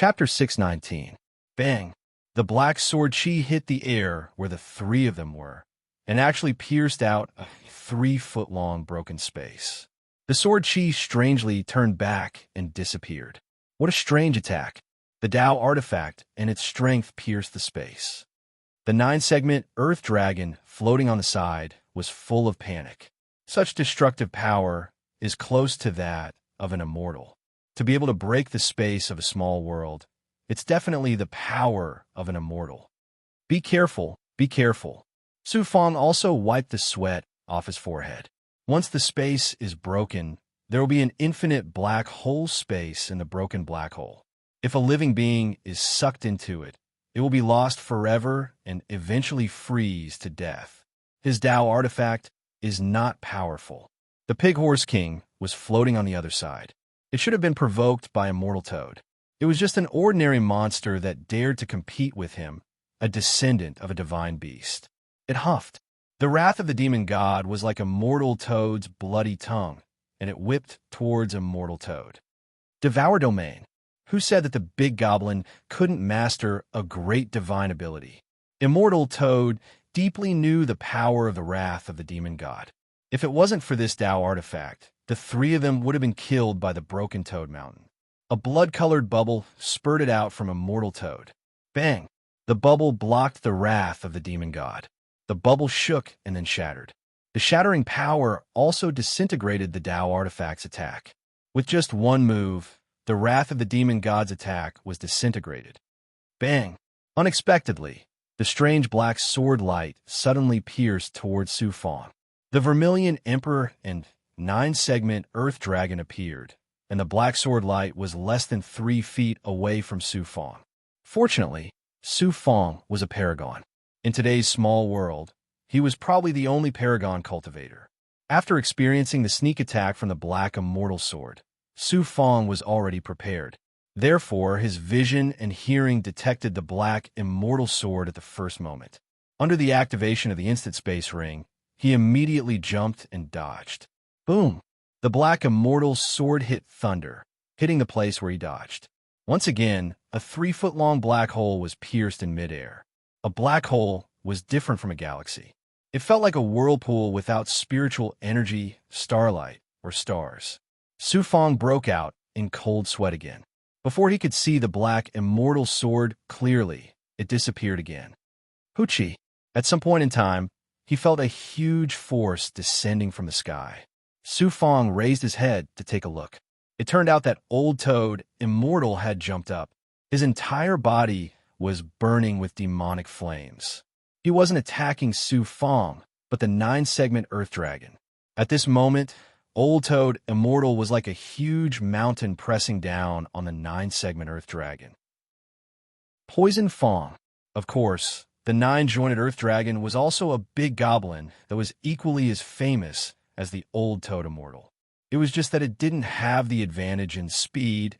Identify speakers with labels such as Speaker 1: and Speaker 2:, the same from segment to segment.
Speaker 1: Chapter 619. Bang! The black sword chi hit the air where the three of them were, and actually pierced out a 3-foot-long broken space. The sword chi strangely turned back and disappeared. What a strange attack! The Tao artifact and its strength pierced the space. The 9-segment Earth Dragon floating on the side was full of panic. Such destructive power is close to that of an immortal. To be able to break the space of a small world, it's definitely the power of an immortal. Be careful, be careful. Su Fong also wiped the sweat off his forehead. Once the space is broken, there will be an infinite black hole space in the broken black hole. If a living being is sucked into it, it will be lost forever and eventually freeze to death. His Tao artifact is not powerful. The Pig Horse King was floating on the other side. It should have been provoked by a mortal toad. It was just an ordinary monster that dared to compete with him, a descendant of a divine beast. It huffed. The wrath of the demon god was like a mortal toad's bloody tongue, and it whipped towards a mortal toad. Devour Domain. Who said that the big goblin couldn't master a great divine ability? Immortal Toad deeply knew the power of the wrath of the demon god. If it wasn't for this Tao artifact, the three of them would have been killed by the broken Toad Mountain. A blood-colored bubble spurted out from Immortal Toad. Bang! The bubble blocked the wrath of the demon god. The bubble shook and then shattered. The shattering power also disintegrated the Tao artifact's attack. With just one move, the wrath of the demon god's attack was disintegrated. Bang! Unexpectedly, the strange black sword light suddenly pierced towards Su Fong. The Vermilion Emperor and 9-segment Earth Dragon appeared, and the black sword light was less than 3 feet away from Su Fong. Fortunately, Su Fong was a paragon. In today's small world, he was probably the only paragon cultivator. After experiencing the sneak attack from the black immortal sword, Su Fong was already prepared. Therefore, his vision and hearing detected the black immortal sword at the first moment. Under the activation of the instant space ring, he immediately jumped and dodged. Boom! The black immortal sword hit thunder, hitting the place where he dodged. Once again, a 3-foot-long black hole was pierced in midair. A black hole was different from a galaxy. It felt like a whirlpool without spiritual energy, starlight, or stars. Su Fong broke out in cold sweat again. Before he could see the black immortal sword clearly, it disappeared again. Hoochie! At some point in time, he felt a huge force descending from the sky. Su Fong raised his head to take a look. It turned out that Old Toad, Immortal, had jumped up. His entire body was burning with demonic flames. He wasn't attacking Su Fong, but the 9-segment Earth Dragon. At this moment, Old Toad, Immortal, was like a huge mountain pressing down on the 9-segment Earth Dragon. Poison Fong. Of course, the 9-jointed Earth Dragon was also a big goblin that was equally as famous as the Old Toad Immortal. It was just that it didn't have the advantage in speed,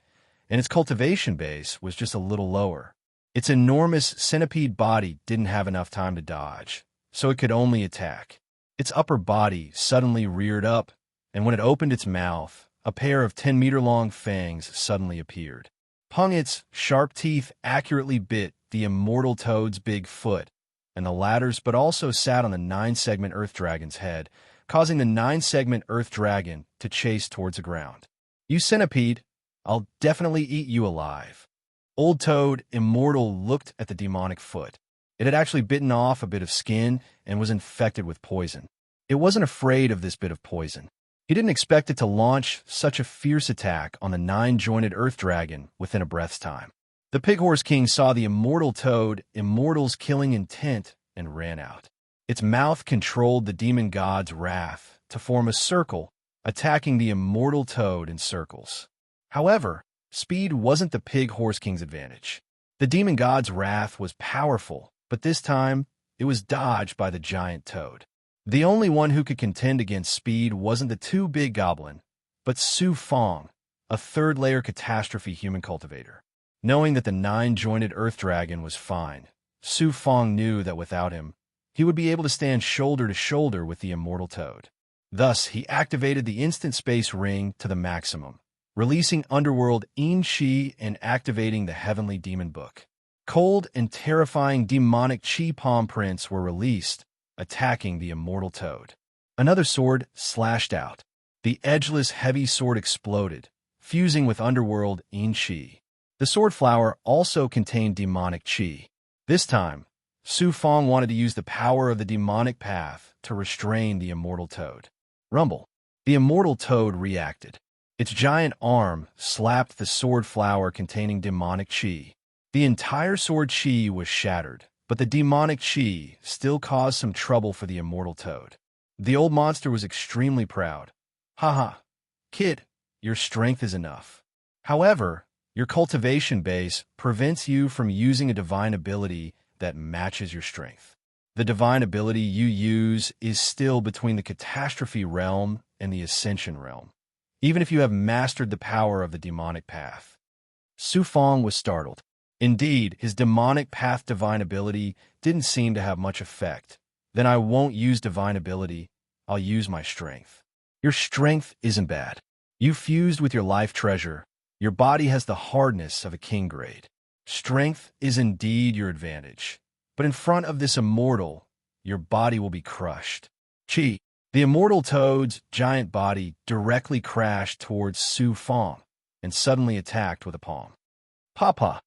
Speaker 1: and its cultivation base was just a little lower. Its enormous centipede body didn't have enough time to dodge, so it could only attack. Its upper body suddenly reared up, and when it opened its mouth, a pair of 10-meter-long fangs suddenly appeared. Its sharp teeth accurately bit the Immortal Toad's big foot, and the latter's but also sat on the 9-segment Earth Dragon's head, causing the 9-segment Earth Dragon to chase towards the ground. You centipede, I'll definitely eat you alive. Old Toad, Immortal, looked at the demonic foot. It had actually bitten off a bit of skin and was infected with poison. It wasn't afraid of this bit of poison. He didn't expect it to launch such a fierce attack on the 9-jointed Earth Dragon within a breath's time. The Pig Horse King saw the Immortal Toad, Immortal's killing intent, and ran out. Its mouth controlled the demon god's wrath to form a circle, attacking the Immortal Toad in circles. However, speed wasn't the Pig Horse King's advantage. The demon god's wrath was powerful, but this time, it was dodged by the giant toad. The only one who could contend against speed wasn't the too big goblin, but Su Fong, a 3rd-layer catastrophe human cultivator. Knowing that the 9-jointed Earth Dragon was fine, Su Fong knew that without him, he would be able to stand shoulder to shoulder with the Immortal Toad. Thus, he activated the instant space ring to the maximum, releasing underworld Shi and activating the heavenly demon book. Cold and terrifying demonic chi palm prints were released, attacking the immortal toad. Another sword slashed out. The edgeless heavy sword exploded, fusing with underworld Shi. The sword flower also contained demonic chi. This time, Su Fong wanted to use the power of the demonic path to restrain the immortal toad. Rumble. The immortal toad reacted. Its giant arm slapped the sword flower containing demonic chi. The entire sword chi was shattered, but the demonic chi still caused some trouble for the immortal toad. The old monster was extremely proud. Haha, kid, your strength is enough. However, your cultivation base prevents you from using a divine ability that matches your strength. The divine ability you use is still between the catastrophe realm and the ascension realm, even if you have mastered the power of the demonic path. Su Fong was startled. Indeed, his demonic path divine ability didn't seem to have much effect. Then I won't use divine ability, I'll use my strength. Your strength isn't bad. You fused with your life treasure. Your body has the hardness of a king grade. Strength is indeed your advantage. But in front of this immortal, your body will be crushed. Chi. The immortal toad's giant body directly crashed towards Su Fong and suddenly attacked with a palm. Papa.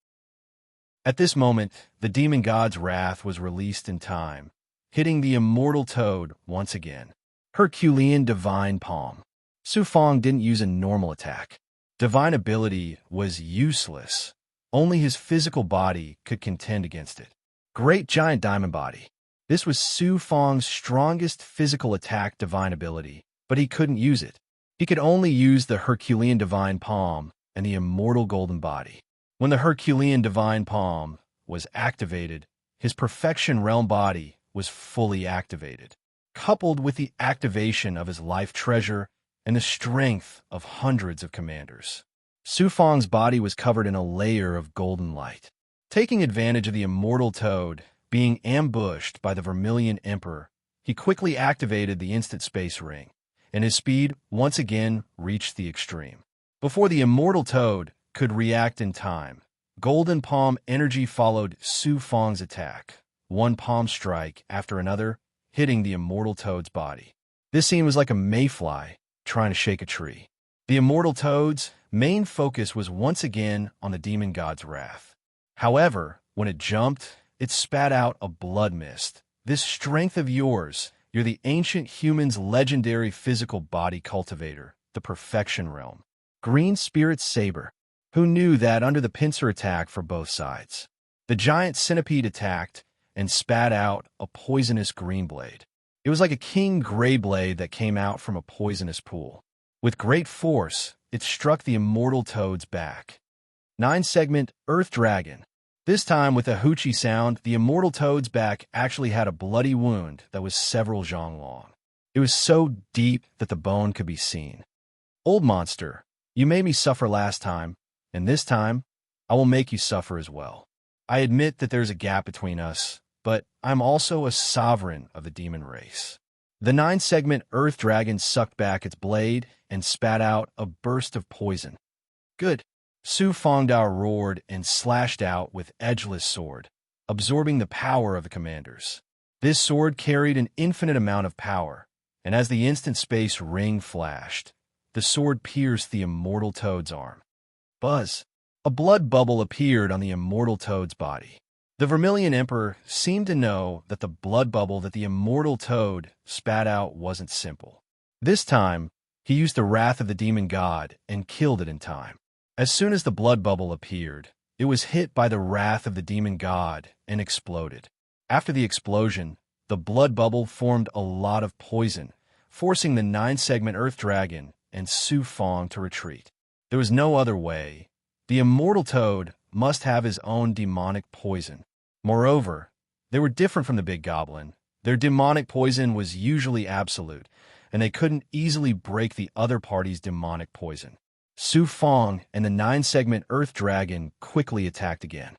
Speaker 1: At this moment, the demon god's wrath was released in time, hitting the immortal toad once again. Herculean divine palm. Su Fong didn't use a normal attack. Divine ability was useless. Only his physical body could contend against it. Great giant diamond body. This was Su Fong's strongest physical attack divine ability, but he couldn't use it. He could only use the Herculean divine palm and the immortal golden body. When the Herculean divine palm was activated, his perfection realm body was fully activated, coupled with the activation of his life treasure and the strength of hundreds of commanders. Su Fong's body was covered in a layer of golden light. Taking advantage of the immortal toad being ambushed by the Vermilion Emperor, he quickly activated the instant space ring, and his speed once again reached the extreme. Before the immortal toad could react in time, golden palm energy followed Su Fong's attack, one palm strike after another, hitting the immortal toad's body. This scene was like a mayfly trying to shake a tree. The immortal toad's main focus was once again on the demon god's wrath. However, when it jumped, it spat out a blood mist. This strength of yours, you're the ancient human's legendary physical body cultivator, the perfection realm. Green spirit saber. Who knew that under the pincer attack for both sides? The giant centipede attacked and spat out a poisonous green blade. It was like a king gray blade that came out from a poisonous pool. With great force, it struck the immortal toad's back. 9-segment Earth Dragon. This time with a hoochie sound, the immortal toad's back actually had a bloody wound that was several zhang long. It was so deep that the bone could be seen. Old monster, you made me suffer last time, and this time, I will make you suffer as well. I admit that there's a gap between us, but I'm also a sovereign of the demon race. The 9-segment Earth Dragon sucked back its blade and spat out a burst of poison. Good. Su Fongdao roared and slashed out with edgeless sword, absorbing the power of the commanders. This sword carried an infinite amount of power, and as the instant space ring flashed, the sword pierced the immortal toad's arm. Buzz. A blood bubble appeared on the immortal toad's body. The Vermilion Emperor seemed to know that the blood bubble that the immortal toad spat out wasn't simple. This time, he used the wrath of the demon god and killed it in time. As soon as the blood bubble appeared, it was hit by the wrath of the demon god and exploded. After the explosion, the blood bubble formed a lot of poison, forcing the 9-segment Earth Dragon and Su Fong to retreat. There was no other way. The immortal toad must have his own demonic poison. Moreover, they were different from the big goblin. Their demonic poison was usually absolute, and they couldn't easily break the other party's demonic poison. Su Fong and the 9-segment Earth Dragon quickly attacked again.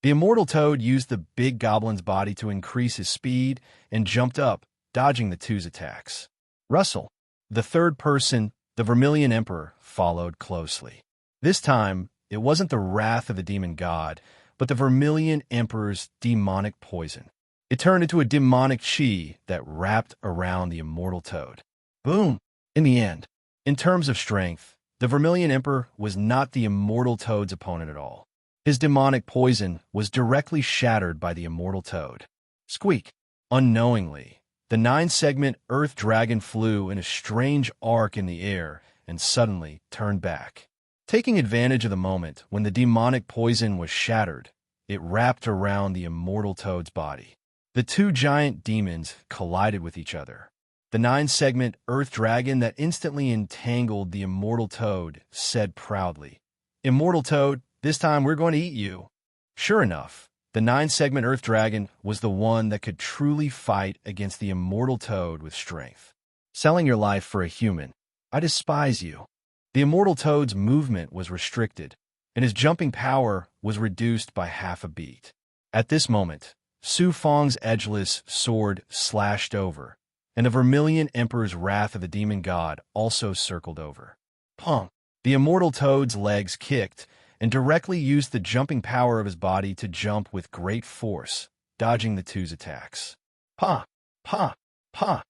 Speaker 1: The immortal toad used the big goblin's body to increase his speed and jumped up, dodging the two's attacks. Russell. The third person the Vermilion Emperor followed closely. This time, it wasn't the wrath of the demon god, but the Vermilion Emperor's demonic poison. It turned into a demonic chi that wrapped around the immortal toad. Boom! In the end, in terms of strength, the Vermilion Emperor was not the immortal toad's opponent at all. His demonic poison was directly shattered by the immortal toad. Squeak! Unknowingly, the 9-segment Earth Dragon flew in a strange arc in the air and suddenly turned back. Taking advantage of the moment when the demonic poison was shattered, it wrapped around the immortal toad's body. The two giant demons collided with each other. The 9-segment Earth Dragon that instantly entangled the immortal toad said proudly, "Immortal toad, this time we're going to eat you." Sure enough, the 9-segment Earth Dragon was the one that could truly fight against the immortal toad with strength. Selling your life for a human, I despise you. The immortal toad's movement was restricted, and his jumping power was reduced by half a beat. At this moment, Su Fong's edgeless sword slashed over, and the Vermilion Emperor's wrath of the demon god also circled over. Pong! The immortal toad's legs kicked, and directly used the jumping power of his body to jump with great force, dodging the two's attacks. Pa! Pa! Pa!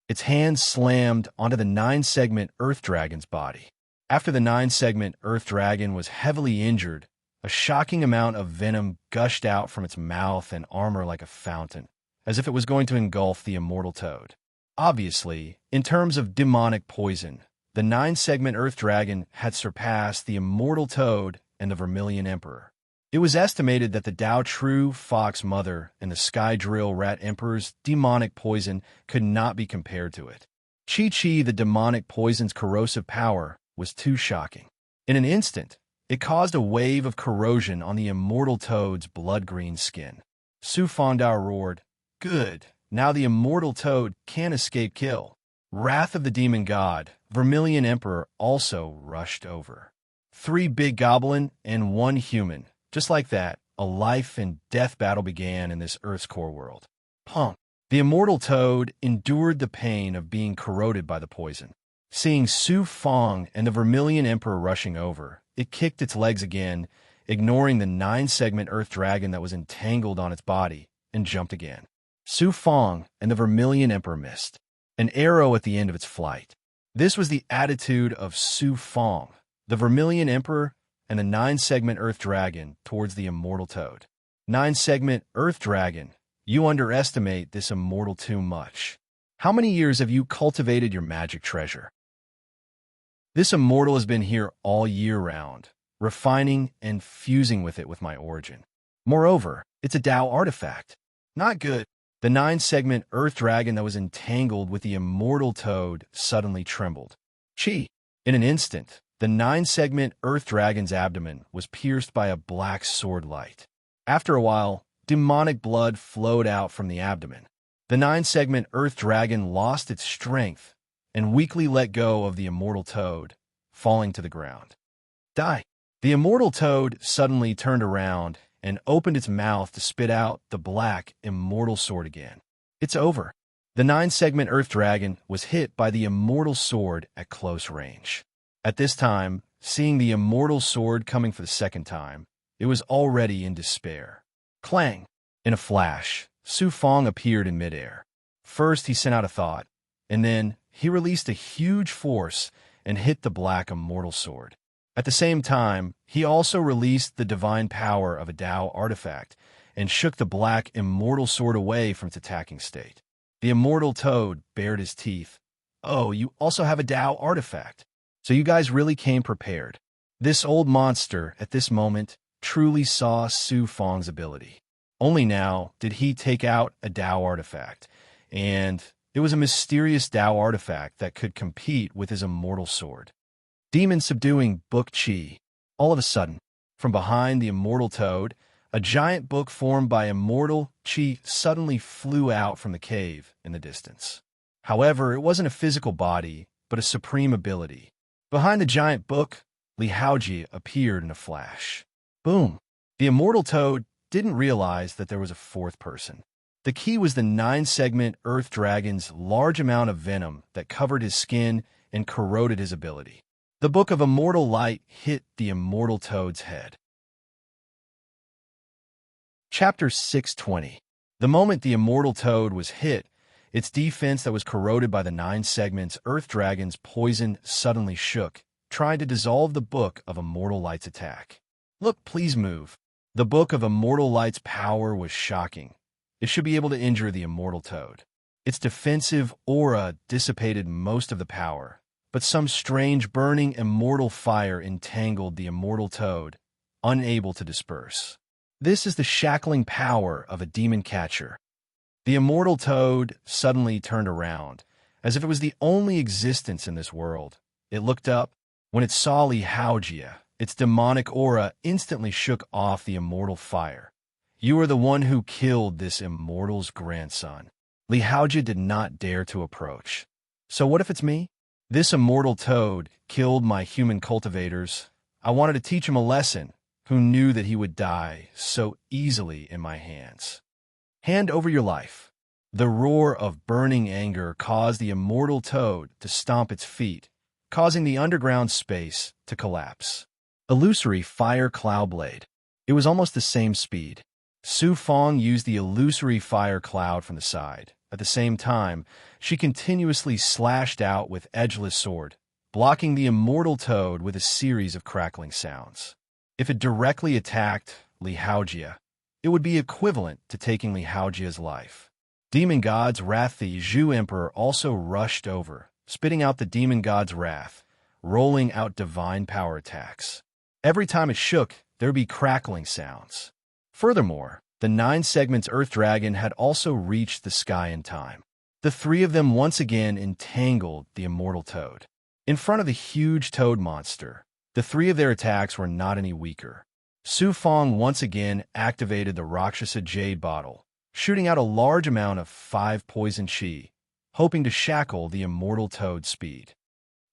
Speaker 1: Its hands slammed onto the 9-segment Earth Dragon's body. After the 9-segment Earth Dragon was heavily injured, a shocking amount of venom gushed out from its mouth and armor like a fountain, as if it was going to engulf the immortal toad. Obviously, in terms of demonic poison, the 9-segment Earth Dragon had surpassed the immortal toad and the Vermilion Emperor. It was estimated that the Dao True Fox Mother and the Sky Drill Rat Emperor's demonic poison could not be compared to it. Chi-Chi, the demonic poison's corrosive power, was too shocking. In an instant, it caused a wave of corrosion on the immortal toad's blood-green skin. Su Fongdao roared, "Good, now the immortal toad can't escape kill." Wrath of the demon god, Vermilion Emperor also rushed over. 3 big goblin and 1 human. Just like that, a life and death battle began in this Earth's core world. Punk! The immortal toad endured the pain of being corroded by the poison. Seeing Su Fong and the Vermilion Emperor rushing over, it kicked its legs again, ignoring the 9-segment Earth Dragon that was entangled on its body, and jumped again. Su Fong and the Vermilion Emperor missed. An arrow at the end of its flight. This was the attitude of Su Fong, the Vermilion Emperor, and the 9-segment Earth Dragon towards the immortal toad. 9-segment Earth Dragon, you underestimate this immortal too much. How many years have you cultivated your magic treasure? This immortal has been here all year round, refining and fusing with it with my origin. Moreover, it's a Dao artifact. Not good. The 9-segment Earth Dragon that was entangled with the immortal toad suddenly trembled. Chi! In an instant, the 9-segment Earth Dragon's abdomen was pierced by a black sword light. After a while, demonic blood flowed out from the abdomen. The 9-segment Earth Dragon lost its strength and weakly let go of the immortal toad, falling to the ground. Die! The immortal toad suddenly turned around and opened its mouth to spit out the black, immortal sword again. It's over. The 9-segment Earth Dragon was hit by the immortal sword at close range. At this time, seeing the immortal sword coming for the second time, it was already in despair. Clang! In a flash, Su Fong appeared in midair. First, he sent out a thought, and then he released a huge force and hit the black immortal sword. At the same time, he also released the divine power of a Dao artifact and shook the black immortal sword away from its attacking state. The immortal toad bared his teeth. "Oh, you also have a Dao artifact. So you guys really came prepared." This old monster, at this moment, truly saw Su Fong's ability. Only now did he take out a Dao artifact, and it was a mysterious Dao artifact that could compete with his immortal sword. Demon subduing book chi. All of a sudden, from behind the immortal toad, a giant book formed by immortal chi suddenly flew out from the cave in the distance. However, it wasn't a physical body, but a supreme ability. Behind the giant book, Li Haoji appeared in a flash. Boom! The immortal toad didn't realize that there was a fourth person. The key was the 9-segment Earth Dragon's large amount of venom that covered his skin and corroded his ability. The Book of Immortal Light hit the immortal toad's head. Chapter 620. The moment the immortal toad was hit, its defense that was corroded by the 9 segments Earth Dragon's poison suddenly shook, trying to dissolve the Book of Immortal Light's attack. Look, please move. The Book of Immortal Light's power was shocking. It should be able to injure the immortal toad. Its defensive aura dissipated most of the power, but some strange burning immortal fire entangled the immortal toad, unable to disperse. This is the shackling power of a demon catcher. The immortal toad suddenly turned around, as if it was the only existence in this world. It looked up. When it saw Lihaojia, its demonic aura instantly shook off the immortal fire. You are the one who killed this immortal's grandson. Lihaojia did not dare to approach. So what if it's me? This immortal toad killed my human cultivators. I wanted to teach him a lesson. Who knew that he would die so easily in my hands? Hand over your life. The roar of burning anger caused the immortal toad to stomp its feet, causing the underground space to collapse. Illusory fire cloud blade. It was almost the same speed. Su Fong used the illusory fire cloud from the side. At the same time, she continuously slashed out with edgeless sword, blocking the immortal toad with a series of crackling sounds. If it directly attacked Lihaojia, it would be equivalent to taking Lihaojia's life. Demon God's Wrath. The Zhu Emperor also rushed over, spitting out the Demon God's Wrath, rolling out divine power attacks. Every time it shook, there would be crackling sounds. Furthermore, the 9 segments Earth Dragon had also reached the sky in time. The 3 of them once again entangled the immortal toad. In front of the huge toad monster, the 3 of their attacks were not any weaker. Su Fong once again activated the Rakshasa Jade Bottle, shooting out a large amount of 5 poison chi, hoping to shackle the immortal toad's speed.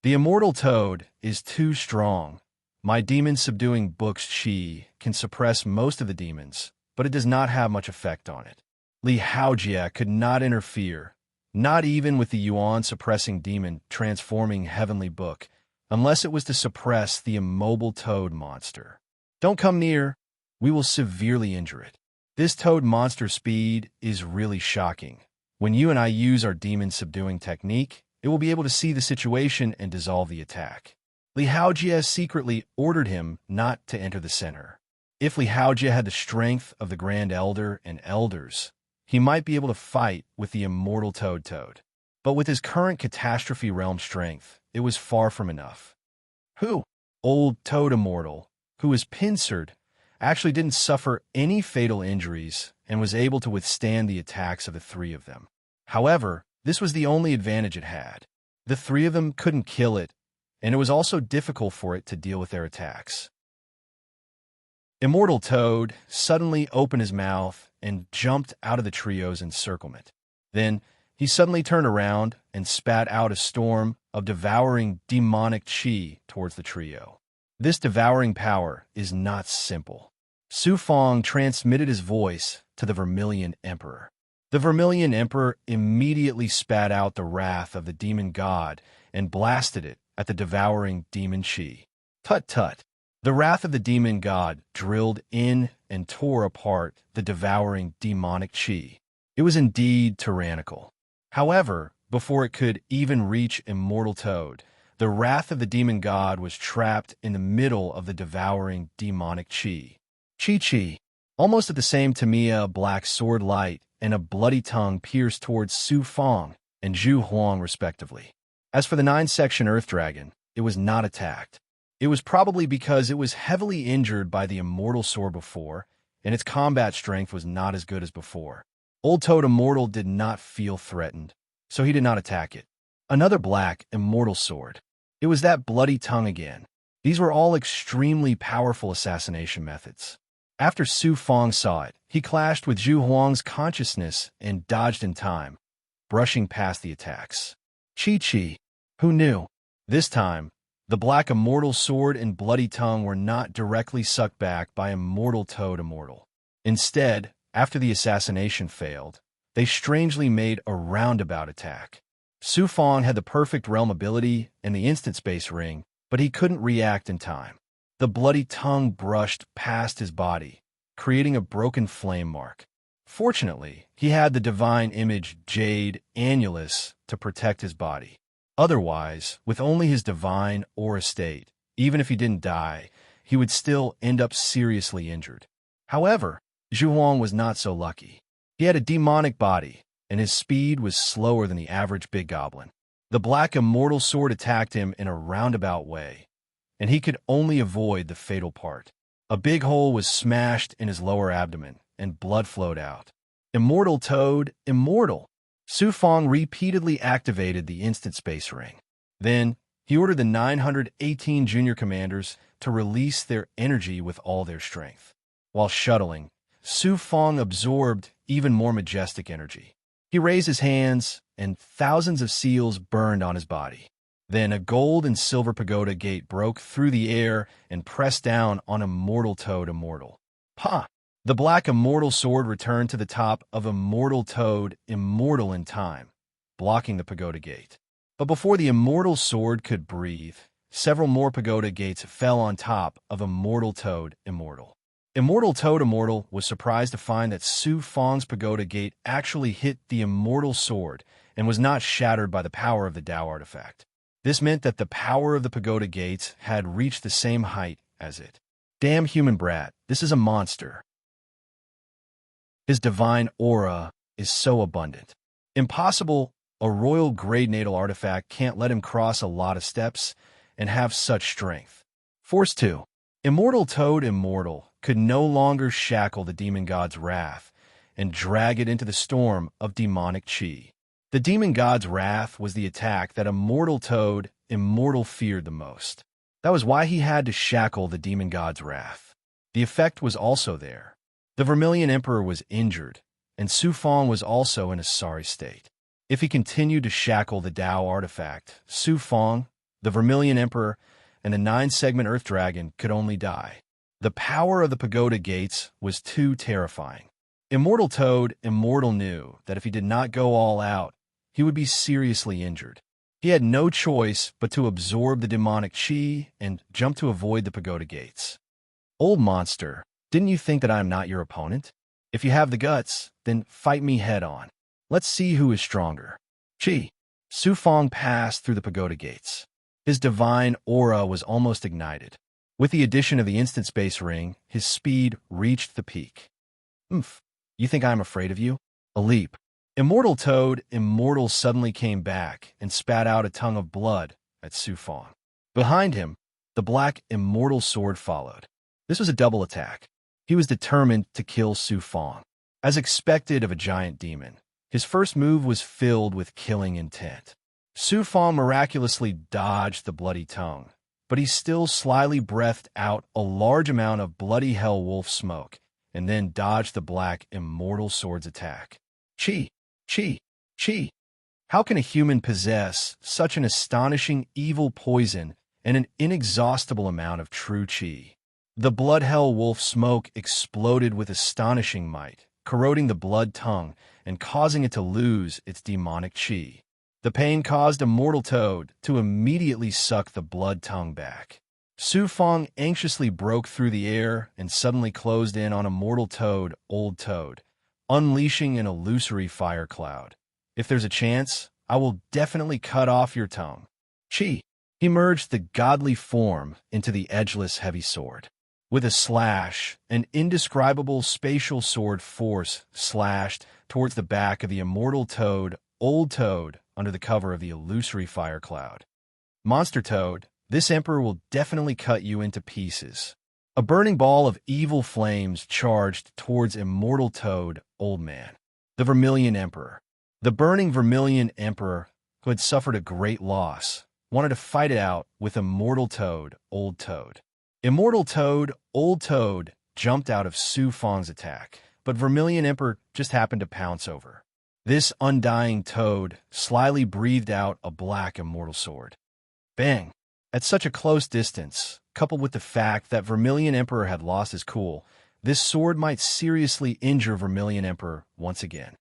Speaker 1: The immortal toad is too strong. My demon-subduing book's chi can suppress most of the demons, but it does not have much effect on it. Lihaojia could not interfere, not even with the Yuan-suppressing demon transforming heavenly book, unless it was to suppress the immobile toad monster. Don't come near. We will severely injure it. This toad monster speed is really shocking. When you and I use our demon-subduing technique, it will be able to see the situation and dissolve the attack. Lihaojia secretly ordered him not to enter the center. If Lihaojia had the strength of the Grand Elder and Elders, he might be able to fight with the immortal Toad. But with his current Catastrophe Realm strength, it was far from enough. Who? Old Toad Immortal, who was pincered, actually didn't suffer any fatal injuries and was able to withstand the attacks of the 3 of them. However, this was the only advantage it had. The 3 of them couldn't kill it, and it was also difficult for it to deal with their attacks. Immortal Toad suddenly opened his mouth and jumped out of the trio's encirclement. Then, he suddenly turned around and spat out a storm of devouring demonic chi towards the trio. This devouring power is not simple. Su Fong transmitted his voice to the Vermilion Emperor. The Vermilion Emperor immediately spat out the wrath of the demon god and blasted it at the devouring demon chi. Tut-tut. The wrath of the demon god drilled in and tore apart the devouring demonic chi. It was indeed tyrannical. However, before it could even reach Immortal Toad, the wrath of the demon god was trapped in the middle of the devouring demonic chi. Chi. Almost at the same time, a black sword light and a bloody tongue pierced towards Su Fong and Zhu Huang respectively. As for the 9-section Earth Dragon, it was not attacked. It was probably because it was heavily injured by the immortal sword before, and its combat strength was not as good as before. Old Toad Immortal did not feel threatened, so he did not attack it. Another black, immortal sword. It was that bloody tongue again. These were all extremely powerful assassination methods. After Su Fong saw it, he clashed with Zhu Huang's consciousness and dodged in time, brushing past the attacks. Chi. Who knew? This time, the black immortal sword and bloody tongue were not directly sucked back by Immortal Toad Immortal. Instead, after the assassination failed, they strangely made a roundabout attack. Su Fong had the perfect realm ability and the instant space ring, but he couldn't react in time. The bloody tongue brushed past his body, creating a broken flame mark. Fortunately, he had the divine image Jade Annulus to protect his body. Otherwise, with only his divine aura state, even if he didn't die, he would still end up seriously injured. However, Zhu Huang was not so lucky. He had a demonic body, and his speed was slower than the average big goblin. The black immortal sword attacked him in a roundabout way, and he could only avoid the fatal part. A big hole was smashed in his lower abdomen, and blood flowed out. Immortal Toad, immortal! Su Fong repeatedly activated the instant space ring. Then, he ordered the 918 junior commanders to release their energy with all their strength. While shuttling, Su Fong absorbed even more majestic energy. He raised his hands, and thousands of seals burned on his body. Then a gold and silver pagoda gate broke through the air and pressed down on Immortal Toad Immortal. Ha! The black immortal sword returned to the top of Immortal Toad Immortal in time, blocking the pagoda gate. But before the immortal sword could breathe, several more pagoda gates fell on top of Immortal Toad Immortal. Immortal Toad Immortal was surprised to find that Su Fong's pagoda gate actually hit the immortal sword and was not shattered by the power of the Tao artifact. This meant that the power of the pagoda gates had reached the same height as it. Damn human brat, this is a monster. His divine aura is so abundant. Impossible, a royal grade natal artifact can't let him cross a lot of steps and have such strength. Force 2. Immortal Toad Immortal could no longer shackle the demon god's wrath and drag it into the storm of demonic chi. The demon god's wrath was the attack that Immortal Toad Immortal feared the most. That was why he had to shackle the demon god's wrath. The effect was also there. The Vermilion Emperor was injured, and Su Fong was also in a sorry state. If he continued to shackle the Tao artifact, Su Fong, the Vermilion Emperor, and the 9-segment Earth Dragon could only die. The power of the pagoda gates was too terrifying. Immortal Toad Immortal knew that if he did not go all out, he would be seriously injured. He had no choice but to absorb the demonic chi and jump to avoid the pagoda gates. Old monster, didn't you think that I am not your opponent? If you have the guts, then fight me head-on. Let's see who is stronger. Chi. Su Fong passed through the pagoda gates. His divine aura was almost ignited. With the addition of the instant space ring, his speed reached the peak. Oomph. You think I am afraid of you? A leap. Immortal Toad Immortal suddenly came back and spat out a tongue of blood at Su Fong. Behind him, the black immortal sword followed. This was a double attack. He was determined to kill Su Fong. As expected of a giant demon, his first move was filled with killing intent. Su Fong miraculously dodged the bloody tongue, but he still slyly breathed out a large amount of bloody hell wolf smoke and then dodged the black immortal sword's attack. Chi! Chi! Chi! How can a human possess such an astonishing evil poison and an inexhaustible amount of true chi? The blood hell wolf smoke exploded with astonishing might, corroding the blood tongue and causing it to lose its demonic chi. The pain caused Immortal Toad to immediately suck the blood tongue back. Su Fong anxiously broke through the air and suddenly closed in on Immortal Toad, Old Toad, unleashing an illusory fire cloud. If there's a chance, I will definitely cut off your tongue. Chi. He merged the godly form into the edgeless heavy sword. With a slash, an indescribable spatial sword force slashed towards the back of the Immortal Toad, Old Toad, under the cover of the illusory fire cloud. Monster Toad, this emperor will definitely cut you into pieces. A burning ball of evil flames charged towards Immortal Toad, Old Man. The Vermilion Emperor. The burning Vermilion Emperor, who had suffered a great loss, wanted to fight it out with Immortal Toad, Old Toad. Immortal Toad, Old Toad jumped out of Su Fong's attack, but Vermilion Emperor just happened to pounce over. This undying toad slyly breathed out a black immortal sword. Bang! At such a close distance, coupled with the fact that Vermilion Emperor had lost his cool, this sword might seriously injure Vermilion Emperor once again.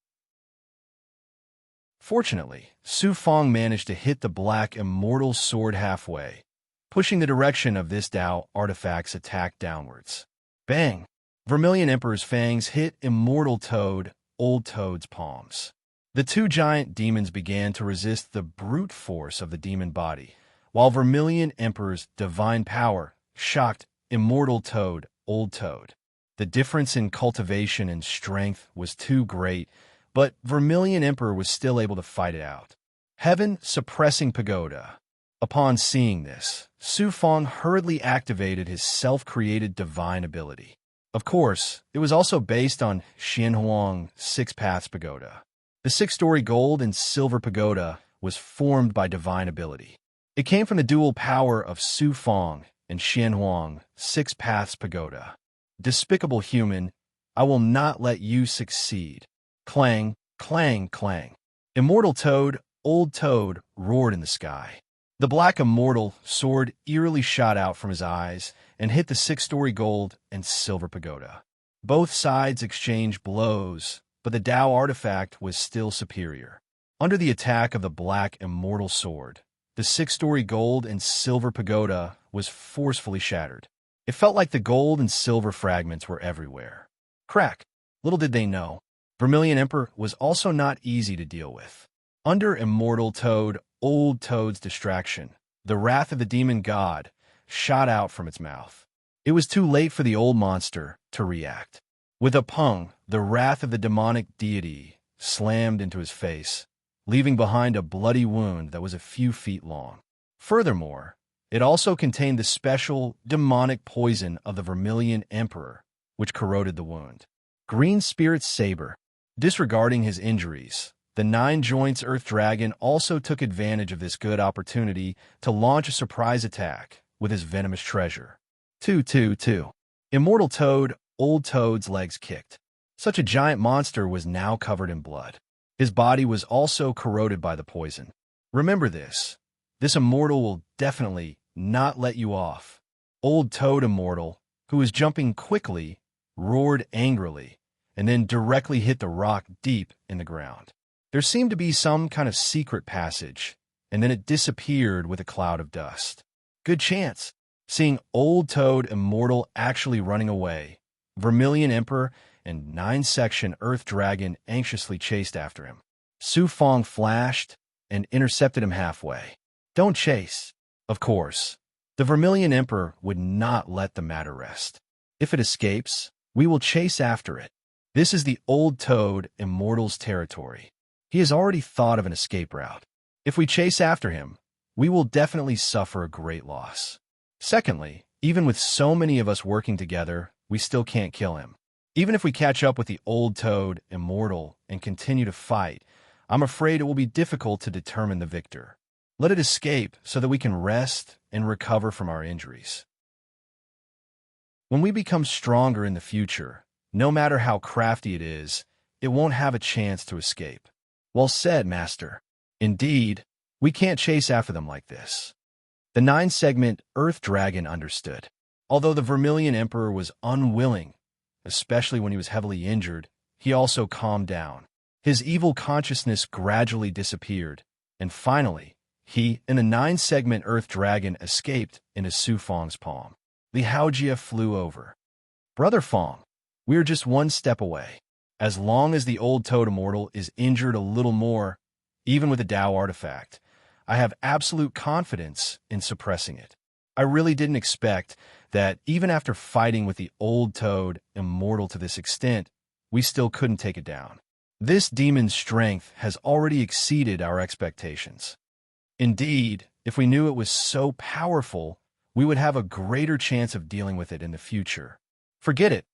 Speaker 1: Fortunately, Su Fong managed to hit the black immortal sword halfway, pushing the direction of this Tao artifact's attack downwards. Bang! Vermilion Emperor's fangs hit immortal Toad, Old Toad's palms. The two giant demons began to resist the brute force of the demon body, while Vermilion Emperor's divine power shocked immortal Toad, Old Toad. The difference in cultivation and strength was too great, but Vermilion Emperor was still able to fight it out. Heaven suppressing pagoda. Upon seeing this, Su Fong hurriedly activated his self-created divine ability. Of course, it was also based on Xianhuang Six Paths Pagoda. The six-story gold and silver pagoda was formed by divine ability. It came from the dual power of Su Fong and Xianhuang Six Paths Pagoda. Despicable human, I will not let you succeed. Clang, clang, clang. Immortal Toad, Old Toad roared in the sky. The black immortal sword eerily shot out from his eyes and hit the six-story gold and silver pagoda. Both sides exchanged blows, but the Tao artifact was still superior. Under the attack of the black immortal sword, the six-story gold and silver pagoda was forcefully shattered. It felt like the gold and silver fragments were everywhere. Crack! Little did they know, Vermilion Emperor was also not easy to deal with. Under immortal Toad, Old Toad's distraction, the wrath of the demon god shot out from its mouth. It was too late for the old monster to react. With a pung, the wrath of the demonic deity slammed into his face, leaving behind a bloody wound that was a few feet long. Furthermore, it also contained the special demonic poison of the Vermilion Emperor, which corroded the wound. Green Spirit's Saber. Disregarding his injuries, the Nine Joints Earth Dragon also took advantage of this good opportunity to launch a surprise attack with his venomous treasure. 2-2-2. Immortal Toad, Old Toad's legs kicked. Such a giant monster was now covered in blood. His body was also corroded by the poison. Remember this. This immortal will definitely not let you off. Old Toad Immortal, who was jumping quickly, roared angrily, and then directly hit the rock deep in the ground. There seemed to be some kind of secret passage, and then it disappeared with a cloud of dust. Good chance. Seeing Old Toad Immortal actually running away, Vermilion Emperor and Nine-Section Earth Dragon anxiously chased after him. Su Fong flashed and intercepted him halfway. Don't chase. Of course, the Vermilion Emperor would not let the matter rest. If it escapes, we will chase after it. This is the Old Toad Immortal's territory. He has already thought of an escape route. If we chase after him, we will definitely suffer a great loss. Secondly, even with so many of us working together, we still can't kill him. Even if we catch up with the Old Toad Immortal and continue to fight, I'm afraid it will be difficult to determine the victor. Let it escape so that we can rest and recover from our injuries. When we become stronger in the future, no matter how crafty it is, it won't have a chance to escape. Well said, Master. Indeed, we can't chase after them like this. The nine-segment Earth Dragon understood. Although the Vermilion Emperor was unwilling, especially when he was heavily injured, he also calmed down. His evil consciousness gradually disappeared, and finally, he and the nine-segment Earth Dragon escaped into Su Fong's palm. Li Haojia flew over. Brother Fong, we are just one step away. As long as the Old Toad Immortal is injured a little more, even with a Tao artifact, I have absolute confidence in suppressing it. I really didn't expect that even after fighting with the Old Toad Immortal to this extent, we still couldn't take it down. This demon's strength has already exceeded our expectations. Indeed, if we knew it was so powerful, we would have a greater chance of dealing with it in the future. Forget it.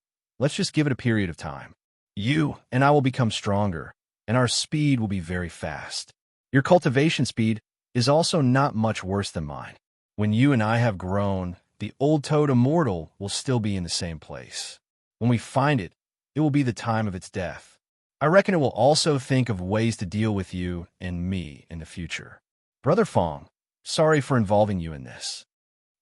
Speaker 1: Let's just give it a period of time. You and I will become stronger, and our speed will be very fast. Your cultivation speed is also not much worse than mine. When you and I have grown, the Old Toad Immortal will still be in the same place. When we find it, it will be the time of its death. I reckon it will also think of ways to deal with you and me in the future. Brother Fong, sorry for involving you in this.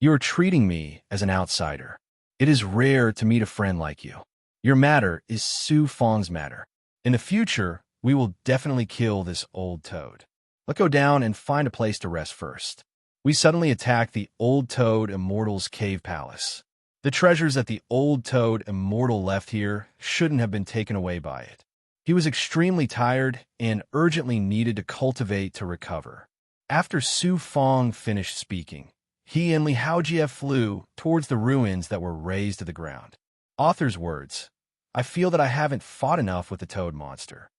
Speaker 1: You are treating me as an outsider. It is rare to meet a friend like you. Your matter is Su Fong's matter. In the future, We will definitely kill this old toad. Let's go down and find a place to rest first. We suddenly attack the Old Toad Immortal's cave palace. The treasures that the Old Toad Immortal left here shouldn't have been taken away by it. He was extremely tired and urgently needed to cultivate to recover. After Su Fong finished speaking, he and Li Haojie flew towards the ruins that were razed to the ground. Author's words: I feel that I haven't fought enough with the toad monster.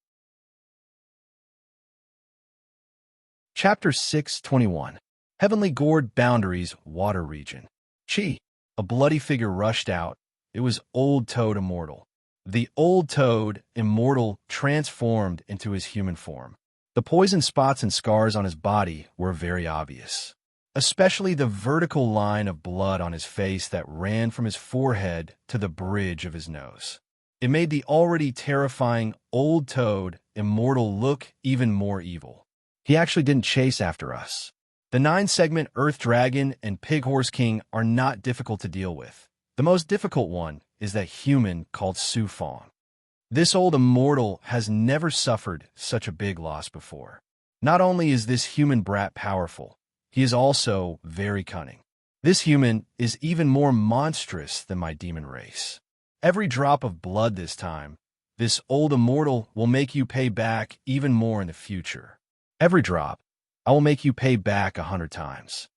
Speaker 1: Chapter 621. Heavenly Gourd Boundaries Water Region. Chi. A bloody figure rushed out. It was Old Toad Immortal. The Old Toad Immortal transformed into his human form. The poison spots and scars on his body were very obvious, especially the vertical line of blood on his face that ran from his forehead to the bridge of his nose. It made the already terrifying Old Toad Immortal look even more evil. He actually didn't chase after us. The 9-segment Earth Dragon and Pig Horse King are not difficult to deal with. The most difficult one is that human called Su Fong. This old immortal has never suffered such a big loss before. Not only is this human brat powerful, he is also very cunning. This human is even more monstrous than my demon race. Every drop of blood this time, this old immortal will make you pay back even more in the future. Every drop, I will make you pay back 100 times.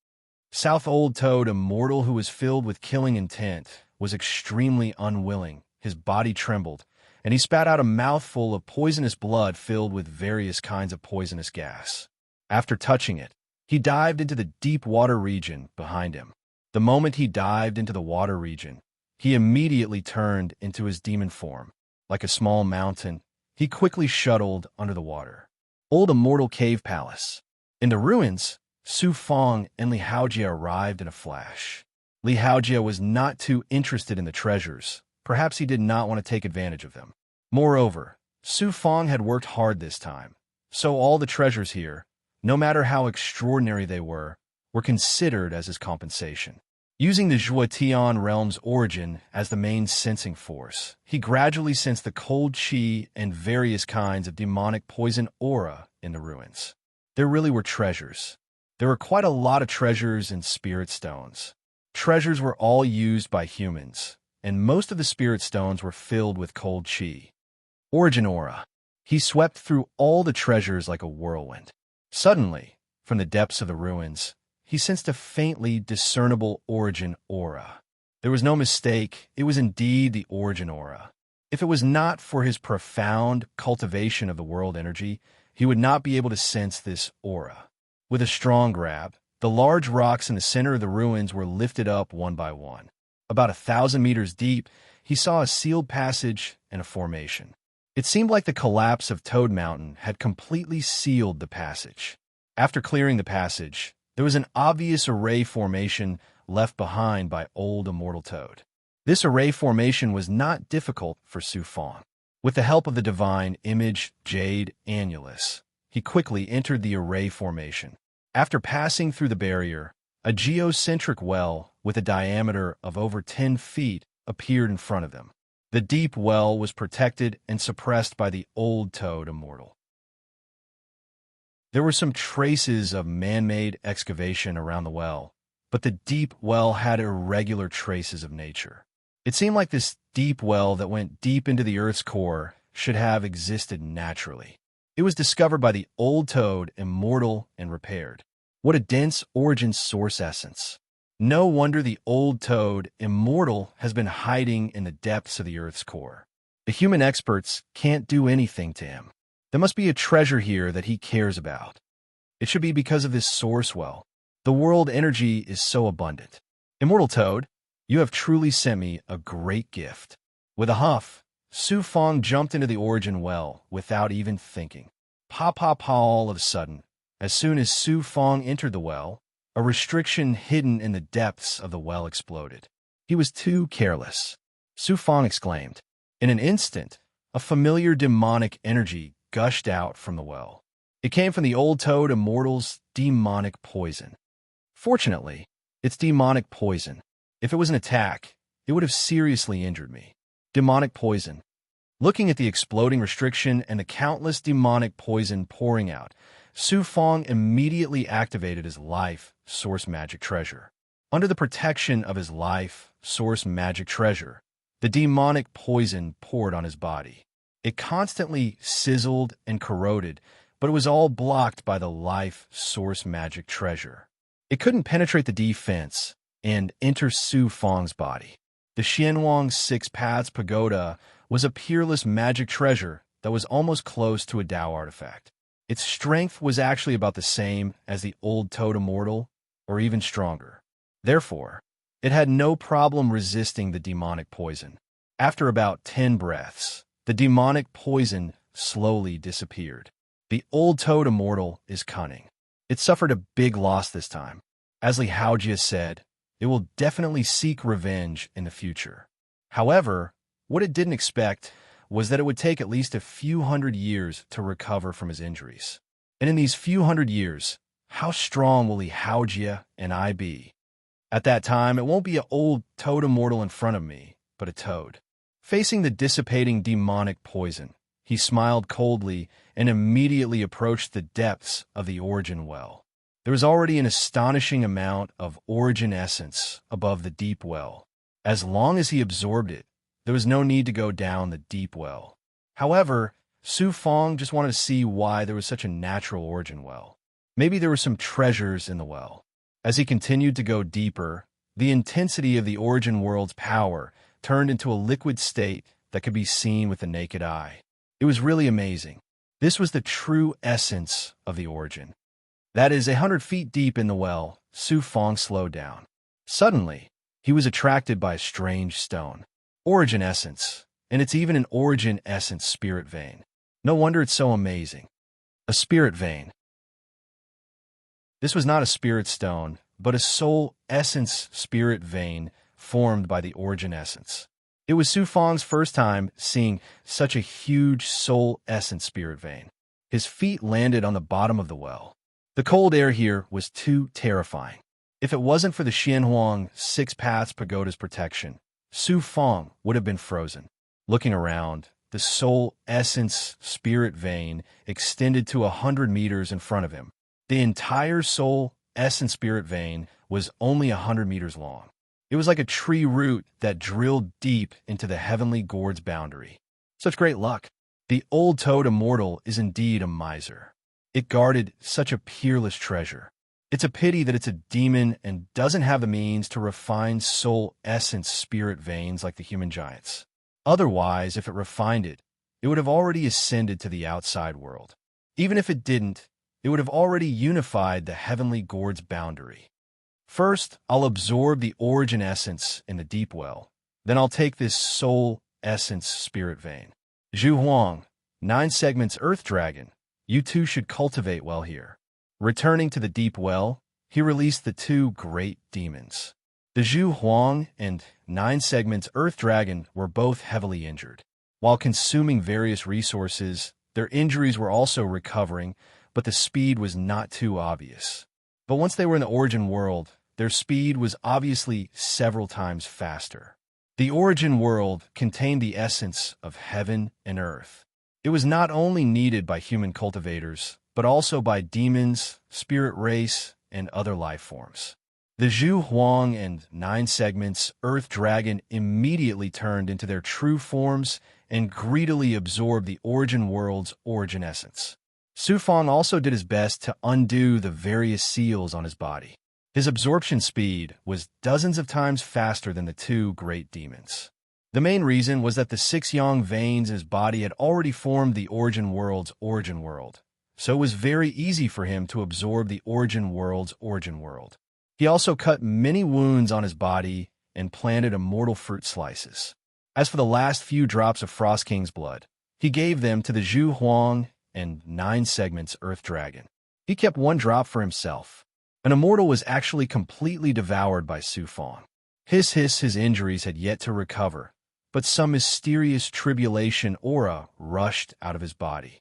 Speaker 1: South Old Toad Immortal, who was filled with killing intent, was extremely unwilling. His body trembled, and he spat out a mouthful of poisonous blood filled with various kinds of poisonous gas. After touching it, he dived into the deep water region behind him. The moment he dived into the water region, he immediately turned into his demon form. Like a small mountain, he quickly shuttled under the water. Old Immortal Cave Palace. In the ruins, Su Fong and Li Haojie arrived in a flash. Li Haojie was not too interested in the treasures. Perhaps he did not want to take advantage of them. Moreover, Su Fong had worked hard this time, so all the treasures here, no matter how extraordinary they were considered as his compensation. Using the Zhuotian realm's origin as the main sensing force, he gradually sensed the cold chi and various kinds of demonic poison aura in the ruins. There really were treasures. There were quite a lot of treasures and spirit stones. Treasures were all used by humans, and most of the spirit stones were filled with cold chi. Origin aura. He swept through all the treasures like a whirlwind. Suddenly, from the depths of the ruins, he sensed a faintly discernible origin aura. There was no mistake, it was indeed the origin aura. If it was not for his profound cultivation of the world energy, he would not be able to sense this aura. With a strong grab, the large rocks in the center of the ruins were lifted up one by one. About 1,000 meters deep, he saw a sealed passage and a formation. It seemed like the collapse of Toad Mountain had completely sealed the passage. After clearing the passage, there was an obvious array formation left behind by Old Immortal Toad. This array formation was not difficult for Su Fong. With the help of the divine image Jade Annulus, he quickly entered the array formation. After passing through the barrier, a geocentric well with a diameter of over 10 feet appeared in front of them. The deep well was protected and suppressed by the Old Toad Immortal. There were some traces of man-made excavation around the well, but the deep well had irregular traces of nature. It seemed like this deep well that went deep into the Earth's core should have existed naturally. It was discovered by the Old Toad Immortal and repaired. What a dense origin source essence. No wonder the Old Toad Immortal has been hiding in the depths of the Earth's core. The human experts can't do anything to him. There must be a treasure here that he cares about. It should be because of this source well. The world energy is so abundant. Immortal Toad, you have truly sent me a great gift. With a huff, Su Fong jumped into the origin well without even thinking. All of a sudden, as soon as Su Fong entered the well, a restriction hidden in the depths of the well exploded. He was too careless. Su Fong exclaimed. In an instant, a familiar demonic energy gushed out from the well. It came from the Old Toad Immortal's demonic poison. Fortunately, it's demonic poison. If it was an attack, it would have seriously injured me. Demonic poison. Looking at the exploding restriction and the countless demonic poison pouring out, Su Fong immediately activated his life source magic treasure. Under the protection of his life source magic treasure, the demonic poison poured on his body. It constantly sizzled and corroded, but it was all blocked by the life source magic treasure. It couldn't penetrate the defense and enter Su Fong's body. The Xianhuang Six Paths Pagoda was a peerless magic treasure that was almost close to a Tao artifact. Its strength was actually about the same as the old totem mortal, or even stronger. Therefore, it had no problem resisting the demonic poison. After about 10 breaths, the demonic poison slowly disappeared. The old totem mortal is cunning. It suffered a big loss this time. As Li Haojia said, it will definitely seek revenge in the future. However, what it didn't expect was that it would take at least a few hundred years to recover from his injuries. And in these few hundred years, how strong will Li Haojia and I be? At that time, it won't be an old totem mortal in front of me, but a toad. Facing the dissipating demonic poison, he smiled coldly and immediately approached the depths of the origin well. There was already an astonishing amount of origin essence above the deep well. As long as he absorbed it, there was no need to go down the deep well. However, Su Fong just wanted to see why there was such a natural origin well. Maybe there were some treasures in the well. As he continued to go deeper, the intensity of the origin world's power turned into a liquid state that could be seen with the naked eye. It was really amazing. This was the true essence of the origin. That is, 100 feet deep in the well, Su Fong slowed down. Suddenly, he was attracted by a strange stone. Origin essence, and it's even an origin essence spirit vein. No wonder it's so amazing. A spirit vein. This was not a spirit stone, but a soul essence spirit vein formed by the origin essence. It was Su Fong's first time seeing such a huge soul essence spirit vein. His feet landed on the bottom of the well. The cold air here was too terrifying. If it wasn't for the Xianhuang Six Paths Pagoda's protection, Su Fong would have been frozen. Looking around, the soul essence spirit vein extended to 100 meters in front of him. The entire soul essence spirit vein was only 100 meters long. It was like a tree root that drilled deep into the heavenly gourd's boundary. Such great luck. The old toad immortal is indeed a miser. It guarded such a peerless treasure. It's a pity that it's a demon and doesn't have the means to refine soul essence spirit veins like the human giants. Otherwise, if it refined it, it would have already ascended to the outside world. Even if it didn't, it would have already unified the heavenly gourd's boundary. First, I'll absorb the origin essence in the deep well. Then I'll take this soul essence spirit vein. Zhu Huang, 9 segments Earth Dragon, you two should cultivate well here. Returning to the deep well, he released the 2 great demons. The Zhu Huang and 9 segments Earth Dragon were both heavily injured. While consuming various resources, their injuries were also recovering, but the speed was not too obvious. But once they were in the origin world, their speed was obviously several times faster. The origin world contained the essence of heaven and earth. It was not only needed by human cultivators, but also by demons, spirit race, and other life forms. The Zhu Huang and 9 segments Earth Dragon immediately turned into their true forms and greedily absorbed the origin world's origin essence. Su Fong also did his best to undo the various seals on his body. His absorption speed was dozens of times faster than the 2 great demons. The main reason was that the 6 yang veins in his body had already formed the origin world's origin world, so it was very easy for him to absorb the origin world's origin world. He also cut many wounds on his body and planted immortal fruit slices. As for the last few drops of Frost King's blood, he gave them to the Zhu Huang and 9 segments Earth Dragon. He kept 1 drop for himself. An immortal was actually completely devoured by Su Fong. His injuries had yet to recover, but some mysterious tribulation aura rushed out of his body.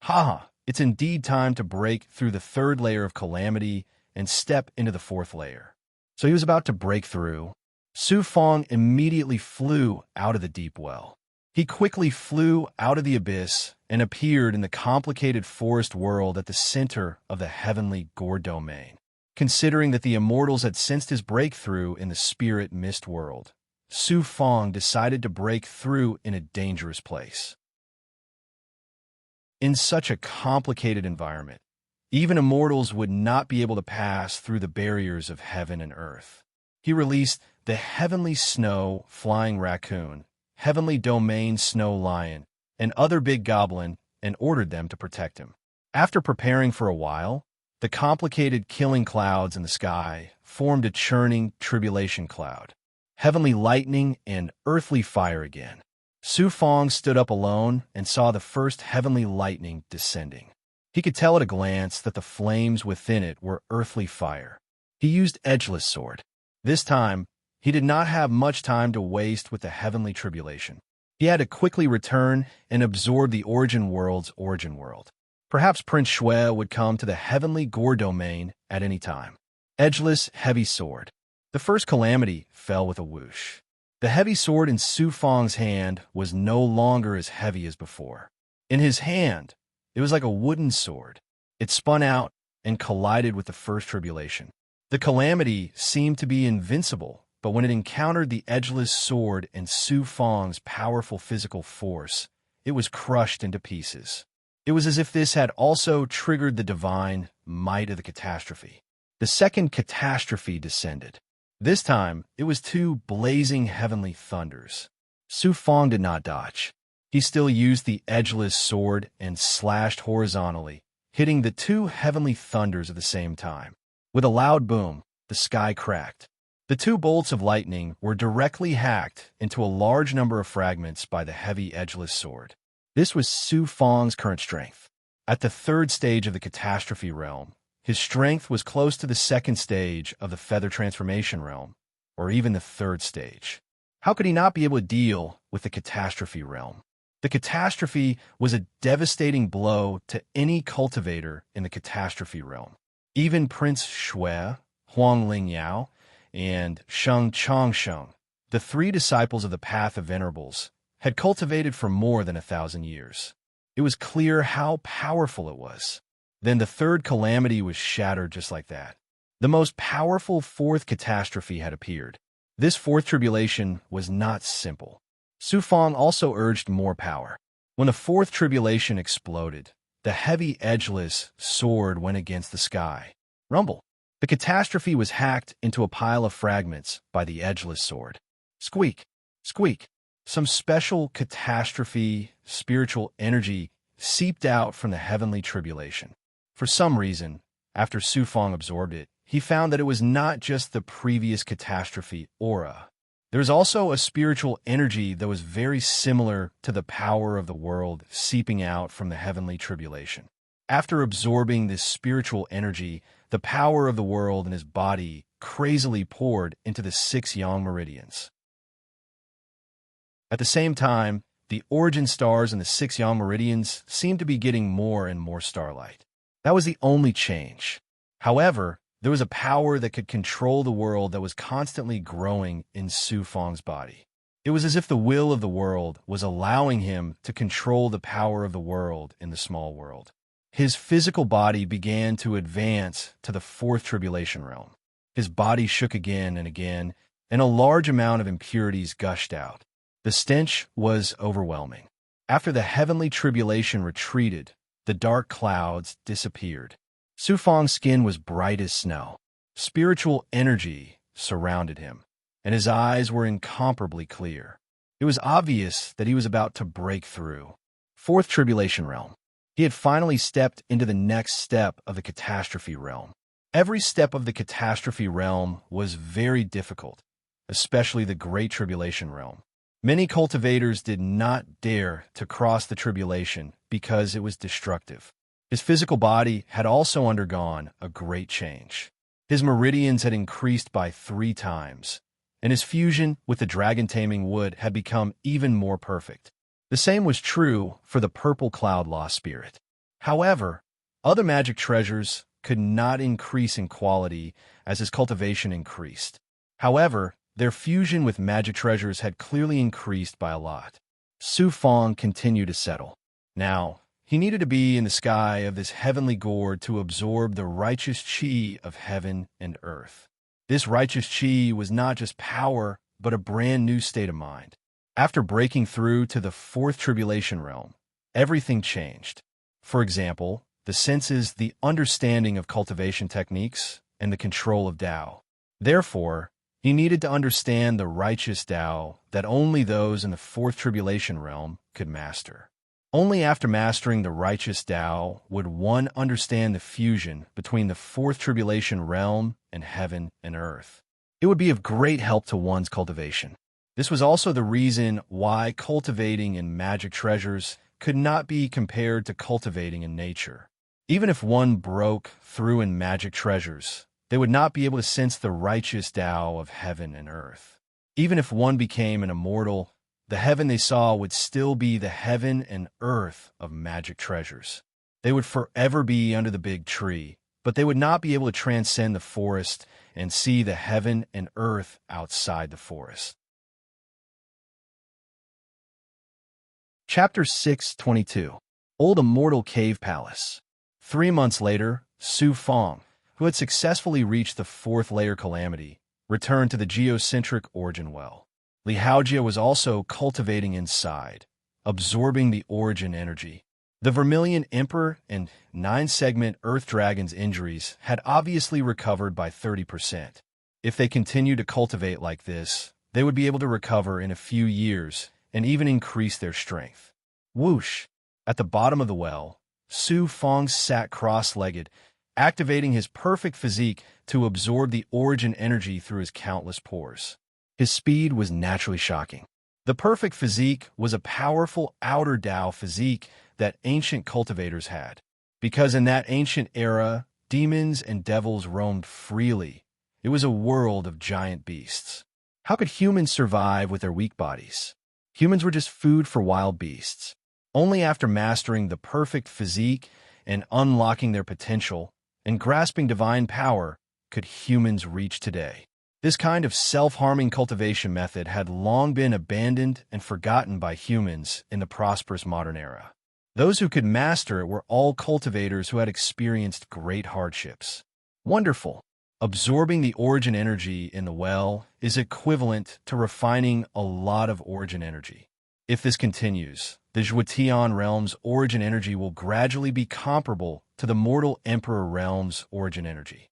Speaker 1: Ha! It's indeed time to break through the 3rd layer of calamity and step into the 4th layer. So he was about to break through. Su Fong immediately flew out of the deep well. He quickly flew out of the abyss and appeared in the complicated forest world at the center of the heavenly Gore domain. Considering that the immortals had sensed his breakthrough in the spirit mist world, Su Fong decided to break through in a dangerous place. In such a complicated environment, even immortals would not be able to pass through the barriers of heaven and earth. He released the heavenly snow flying raccoon, heavenly domain snow lion, and other big goblin, and ordered them to protect him. After preparing for a while, the complicated killing clouds in the sky formed a churning tribulation cloud, heavenly lightning and earthly fire again. Su Fong stood up alone and saw the first heavenly lightning descending. He could tell at a glance that the flames within it were earthly fire. He used Edgeless Sword. This time, he did not have much time to waste with the heavenly tribulation. He had to quickly return and absorb the origin world's origin world. Perhaps Prince Shui would come to the heavenly Gore domain at any time. Edgeless Heavy Sword. The first calamity fell with a whoosh. The heavy sword in Su Fong's hand was no longer as heavy as before. In his hand, it was like a wooden sword. It spun out and collided with the first tribulation. The calamity seemed to be invincible, but when it encountered the edgeless sword and Su Fong's powerful physical force, it was crushed into pieces. It was as if this had also triggered the divine might of the catastrophe. The second catastrophe descended. This time, it was two blazing heavenly thunders. Su Fong did not dodge. He still used the edgeless sword and slashed horizontally, hitting the two heavenly thunders at the same time. With a loud boom, the sky cracked. The two bolts of lightning were directly hacked into a large number of fragments by the heavy edgeless sword. This was Su Fong's current strength. At the third stage of the catastrophe realm, his strength was close to the second stage of the feather transformation realm, or even the third stage. How could he not be able to deal with the catastrophe realm? The catastrophe was a devastating blow to any cultivator in the catastrophe realm. Even Prince Shui, Huang Lingyao, and Sheng Chongsheng, the three disciples of the Path of Venerables, had cultivated for more than 1,000 years. It was clear how powerful it was. Then the third calamity was shattered just like that. The most powerful fourth catastrophe had appeared. This fourth tribulation was not simple. Su Fong also urged more power. When the fourth tribulation exploded, the heavy edgeless sword went against the sky. Rumble. The catastrophe was hacked into a pile of fragments by the edgeless sword. Squeak. Squeak. Some special catastrophe, spiritual energy seeped out from the heavenly tribulation. For some reason, after Su Fong absorbed it, he found that it was not just the previous catastrophe aura. There was also a spiritual energy that was very similar to the power of the world seeping out from the heavenly tribulation. After absorbing this spiritual energy, the power of the world in his body crazily poured into the 6 yang meridians. At the same time, the origin stars in the 6 yang meridians seemed to be getting more and more starlight. That was the only change. However, there was a power that could control the world that was constantly growing in Su Fong's body. It was as if the will of the world was allowing him to control the power of the world in the small world. His physical body began to advance to the fourth tribulation realm. His body shook again, and a large amount of impurities gushed out. The stench was overwhelming. After the heavenly tribulation retreated, the dark clouds disappeared. Su Fong's skin was bright as snow. Spiritual energy surrounded him, and his eyes were incomparably clear. It was obvious that he was about to break through. Fourth tribulation realm. He had finally stepped into the next step of the catastrophe realm. Every step of the catastrophe realm was very difficult, especially the great tribulation realm. Many cultivators did not dare to cross the tribulation because it was destructive. His physical body had also undergone a great change. His meridians had increased by 3 times, and his fusion with the dragon-taming wood had become even more perfect. The same was true for the purple cloud lost spirit. However, other magic treasures could not increase in quality as his cultivation increased. However, their fusion with magic treasures had clearly increased by a lot. Su Fong continued to settle. Now, he needed to be in the sky of this heavenly gourd to absorb the righteous chi of heaven and earth. This righteous chi was not just power, but a brand new state of mind. After breaking through to the fourth tribulation realm, everything changed. For example, the senses, the understanding of cultivation techniques, and the control of Tao. Therefore, he needed to understand the righteous Tao that only those in the fourth tribulation realm could master. Only after mastering the righteous Tao would one understand the fusion between the fourth tribulation realm and heaven and earth. It would be of great help to one's cultivation. This was also the reason why cultivating in magic treasures could not be compared to cultivating in nature. Even if one broke through in magic treasures, they would not be able to sense the righteous Tao of heaven and earth. Even if one became an immortal, the heaven they saw would still be the heaven and earth of magic treasures. They would forever be under the big tree, but they would not be able to transcend the forest and see the heaven and earth outside the forest. Chapter 6:22. Old Immortal Cave Palace. 3 months later, Su Fong, who had successfully reached the fourth layer calamity, returned to the geocentric origin well. Li Haojia was also cultivating inside, absorbing the origin energy. The Vermilion Emperor and 9-segment Earth Dragon's injuries had obviously recovered by 30%. If they continued to cultivate like this, they would be able to recover in a few years and even increase their strength. Whoosh! At the bottom of the well, Su Fong sat cross-legged, activating his perfect physique to absorb the origin energy through his countless pores. His speed was naturally shocking. The perfect physique was a powerful outer Tao physique that ancient cultivators had. Because in that ancient era, demons and devils roamed freely. It was a world of giant beasts. How could humans survive with their weak bodies? Humans were just food for wild beasts. Only after mastering the perfect physique and unlocking their potential and grasping divine power could humans reach today. This kind of self-harming cultivation method had long been abandoned and forgotten by humans in the prosperous modern era. Those who could master it were all cultivators who had experienced great hardships. Wonderful! Absorbing the origin energy in the well is equivalent to refining a lot of origin energy. If this continues, the Zhuotian realm's origin energy will gradually be comparable to the mortal emperor realm's origin energy.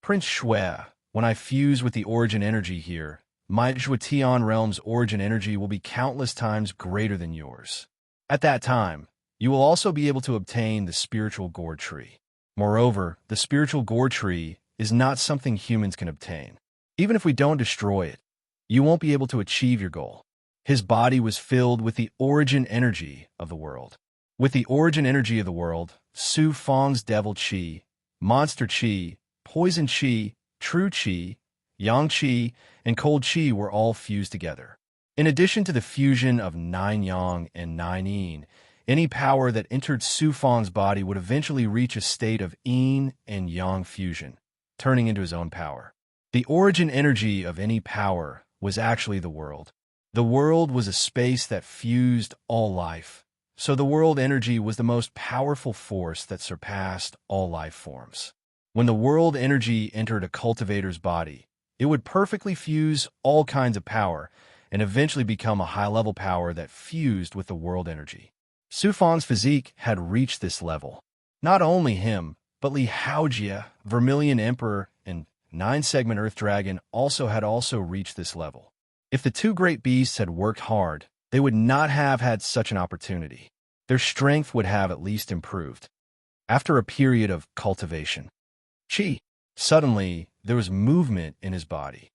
Speaker 1: Prince Shui, when I fuse with the origin energy here, my Zhuotian realm's origin energy will be countless times greater than yours. At that time, you will also be able to obtain the spiritual gourd tree. Moreover, the spiritual gourd tree is not something humans can obtain. Even if we don't destroy it, you won't be able to achieve your goal. His body was filled with the origin energy of the world. With the origin energy of the world, Su Fong's devil chi, monster chi, poison chi, true chi, yang chi, and cold chi were all fused together. In addition to the fusion of 9 yang and 9 yin, any power that entered Su Fong's body would eventually reach a state of yin and yang fusion, turning into his own power. The origin energy of any power was actually the world. The world was a space that fused all life, so the world energy was the most powerful force that surpassed all life forms. When the world energy entered a cultivator's body, it would perfectly fuse all kinds of power and eventually become a high-level power that fused with the world energy. Su Fong's physique had reached this level. Not only him, but Li Haojia, Vermilion Emperor, and 9-segment Earth Dragon also reached this level. If the two great beasts had worked hard, they would not have had such an opportunity. Their strength would have at least improved. After a period of cultivation, suddenly there was movement in his body.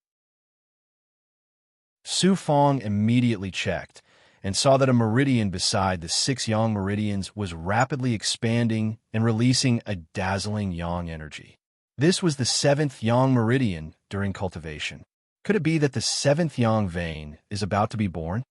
Speaker 1: Su Fong immediately checked and saw that a meridian beside the 6 yang meridians was rapidly expanding and releasing a dazzling yang energy. This was the 7th yang meridian during cultivation. Could it be that the 7th yang vein is about to be born?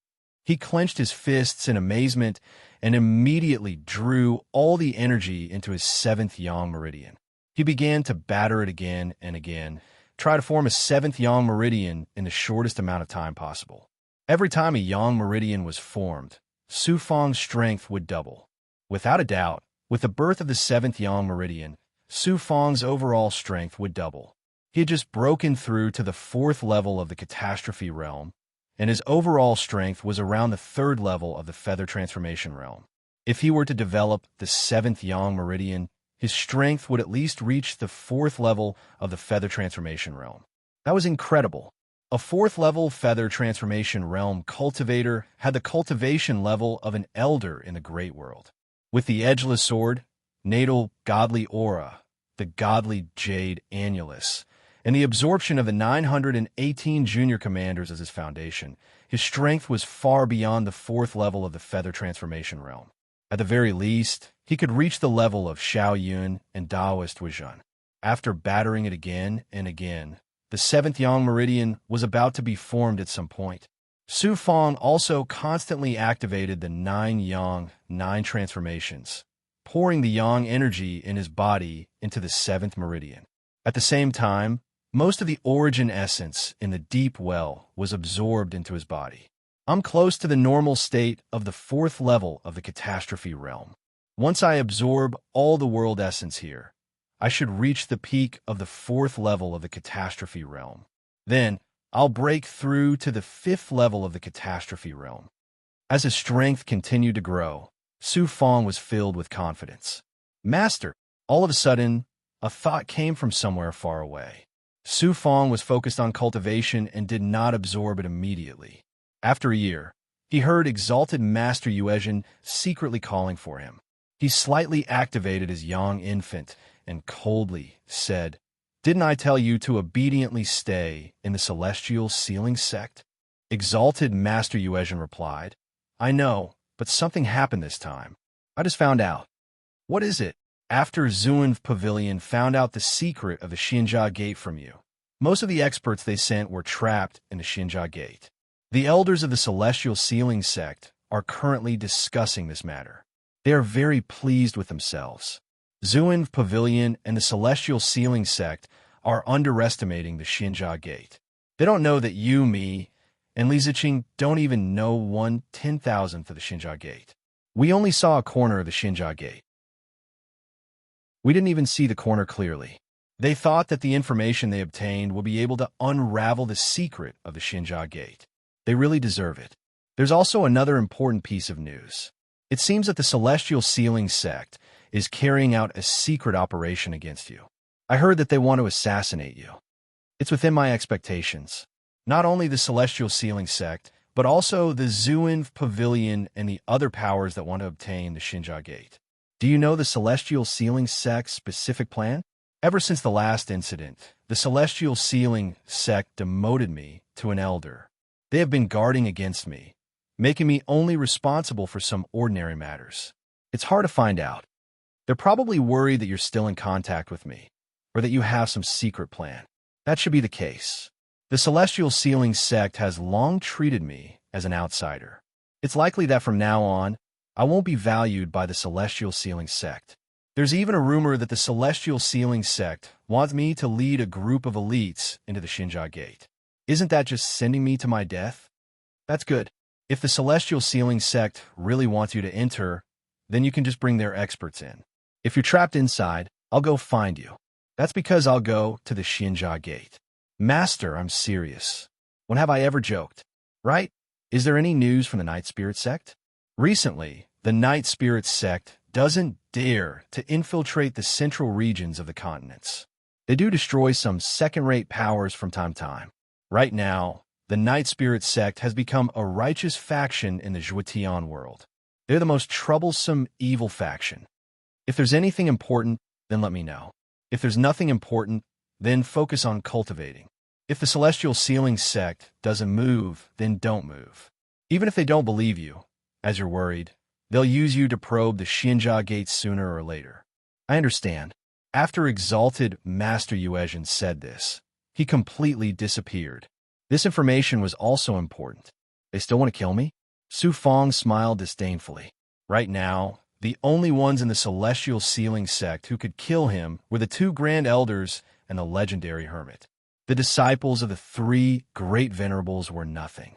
Speaker 1: He clenched his fists in amazement and immediately drew all the energy into his 7th yang meridian. He began to batter it again and again, try to form a 7th yang meridian in the shortest amount of time possible. Every time a yang meridian was formed, Su Feng's strength would double. Without a doubt, with the birth of the 7th Yang Meridian, Su Feng's overall strength would double. He had just broken through to the 4th level of the catastrophe realm, and his overall strength was around the 3rd level of the feather transformation realm. If he were to develop the 7th Yang Meridian, his strength would at least reach the 4th level of the feather transformation realm. That was incredible. A 4th level feather transformation realm cultivator had the cultivation level of an elder in the great world. With the edgeless sword, natal godly aura, the godly jade annulus, and the absorption of the 918 junior commanders as his foundation, his strength was far beyond the 4th level of the feather transformation realm. At the very least, he could reach the level of Xiao Yun and Daoist Wuzhen. After battering it again and again, the 7th Yang Meridian was about to be formed at some point. Su Feng also constantly activated the 9 Yang, 9 transformations, pouring the Yang energy in his body into the 7th Meridian. At the same time, most of the origin essence in the deep well was absorbed into his body. I'm close to the normal state of the 4th level of the catastrophe realm. Once I absorb all the world essence here, I should reach the peak of the 4th level of the catastrophe realm. Then, I'll break through to the 5th level of the catastrophe realm. As his strength continued to grow, Su Feng was filled with confidence. Master! All of a sudden, a thought came from somewhere far away. Su Feng was focused on cultivation and did not absorb it immediately. After a year, he heard exalted Master Yuezhen secretly calling for him. He slightly activated his young infant and coldly said, "Didn't I tell you to obediently stay in the celestial sealing sect?" Exalted Master Yuezhen replied, "I know, but something happened this time. I just found out." "What is it?" "After Zuan's Pavilion found out the secret of the Xinjia Gate from you. Most of the experts they sent were trapped in the Xinjia Gate. The elders of the Celestial Sealing Sect are currently discussing this matter. They are very pleased with themselves. Zuan's Pavilion and the Celestial Sealing Sect are underestimating the Xinjia Gate. They don't know that you, me, and Li Ziqing don't even know 1/10,000th of the Xinjia Gate. We only saw a corner of the Xinjia Gate. We didn't even see the corner clearly. They thought that the information they obtained would be able to unravel the secret of the Xinjia Gate. They really deserve it. There's also another important piece of news. It seems that the Celestial Sealing Sect is carrying out a secret operation against you. I heard that they want to assassinate you. It's within my expectations. Not only the Celestial Sealing Sect, but also the Zuan Pavilion and the other powers that want to obtain the Xinjia Gate. Do you know the Celestial Sealing Sect's specific plan? Ever since the last incident, the Celestial Sealing Sect demoted me to an elder. They have been guarding against me, making me only responsible for some ordinary matters. It's hard to find out. They're probably worried that you're still in contact with me, or that you have some secret plan. That should be the case. The Celestial Sealing Sect has long treated me as an outsider. It's likely that from now on, I won't be valued by the Celestial Sealing Sect. There's even a rumor that the Celestial Sealing Sect wants me to lead a group of elites into the Xinjia Gate. Isn't that just sending me to my death? That's good. If the Celestial Sealing Sect really wants you to enter, then you can just bring their experts in. If you're trapped inside, I'll go find you. That's because I'll go to the Xinjia Gate. Master, I'm serious. When have I ever joked? Right? Is there any news from the Night Spirit Sect? Recently, the Night Spirit Sect doesn't dare to infiltrate the central regions of the continents. They do destroy some second-rate powers from time to time. Right now, the Night Spirit Sect has become a righteous faction in the Zhuotian world. They're the most troublesome, evil faction. If there's anything important, then let me know. If there's nothing important, then focus on cultivating. If the Celestial Sealing Sect doesn't move, then don't move. Even if they don't believe you, as you're worried, they'll use you to probe the Xinjia Gate sooner or later. I understand. After exalted Master Yuezhen said this, he completely disappeared. This information was also important. They still want to kill me? Su Feng smiled disdainfully. Right now, the only ones in the Celestial Sealing Sect who could kill him were the 2 Grand Elders and the legendary Hermit. The disciples of the 3 Great Venerables were nothing.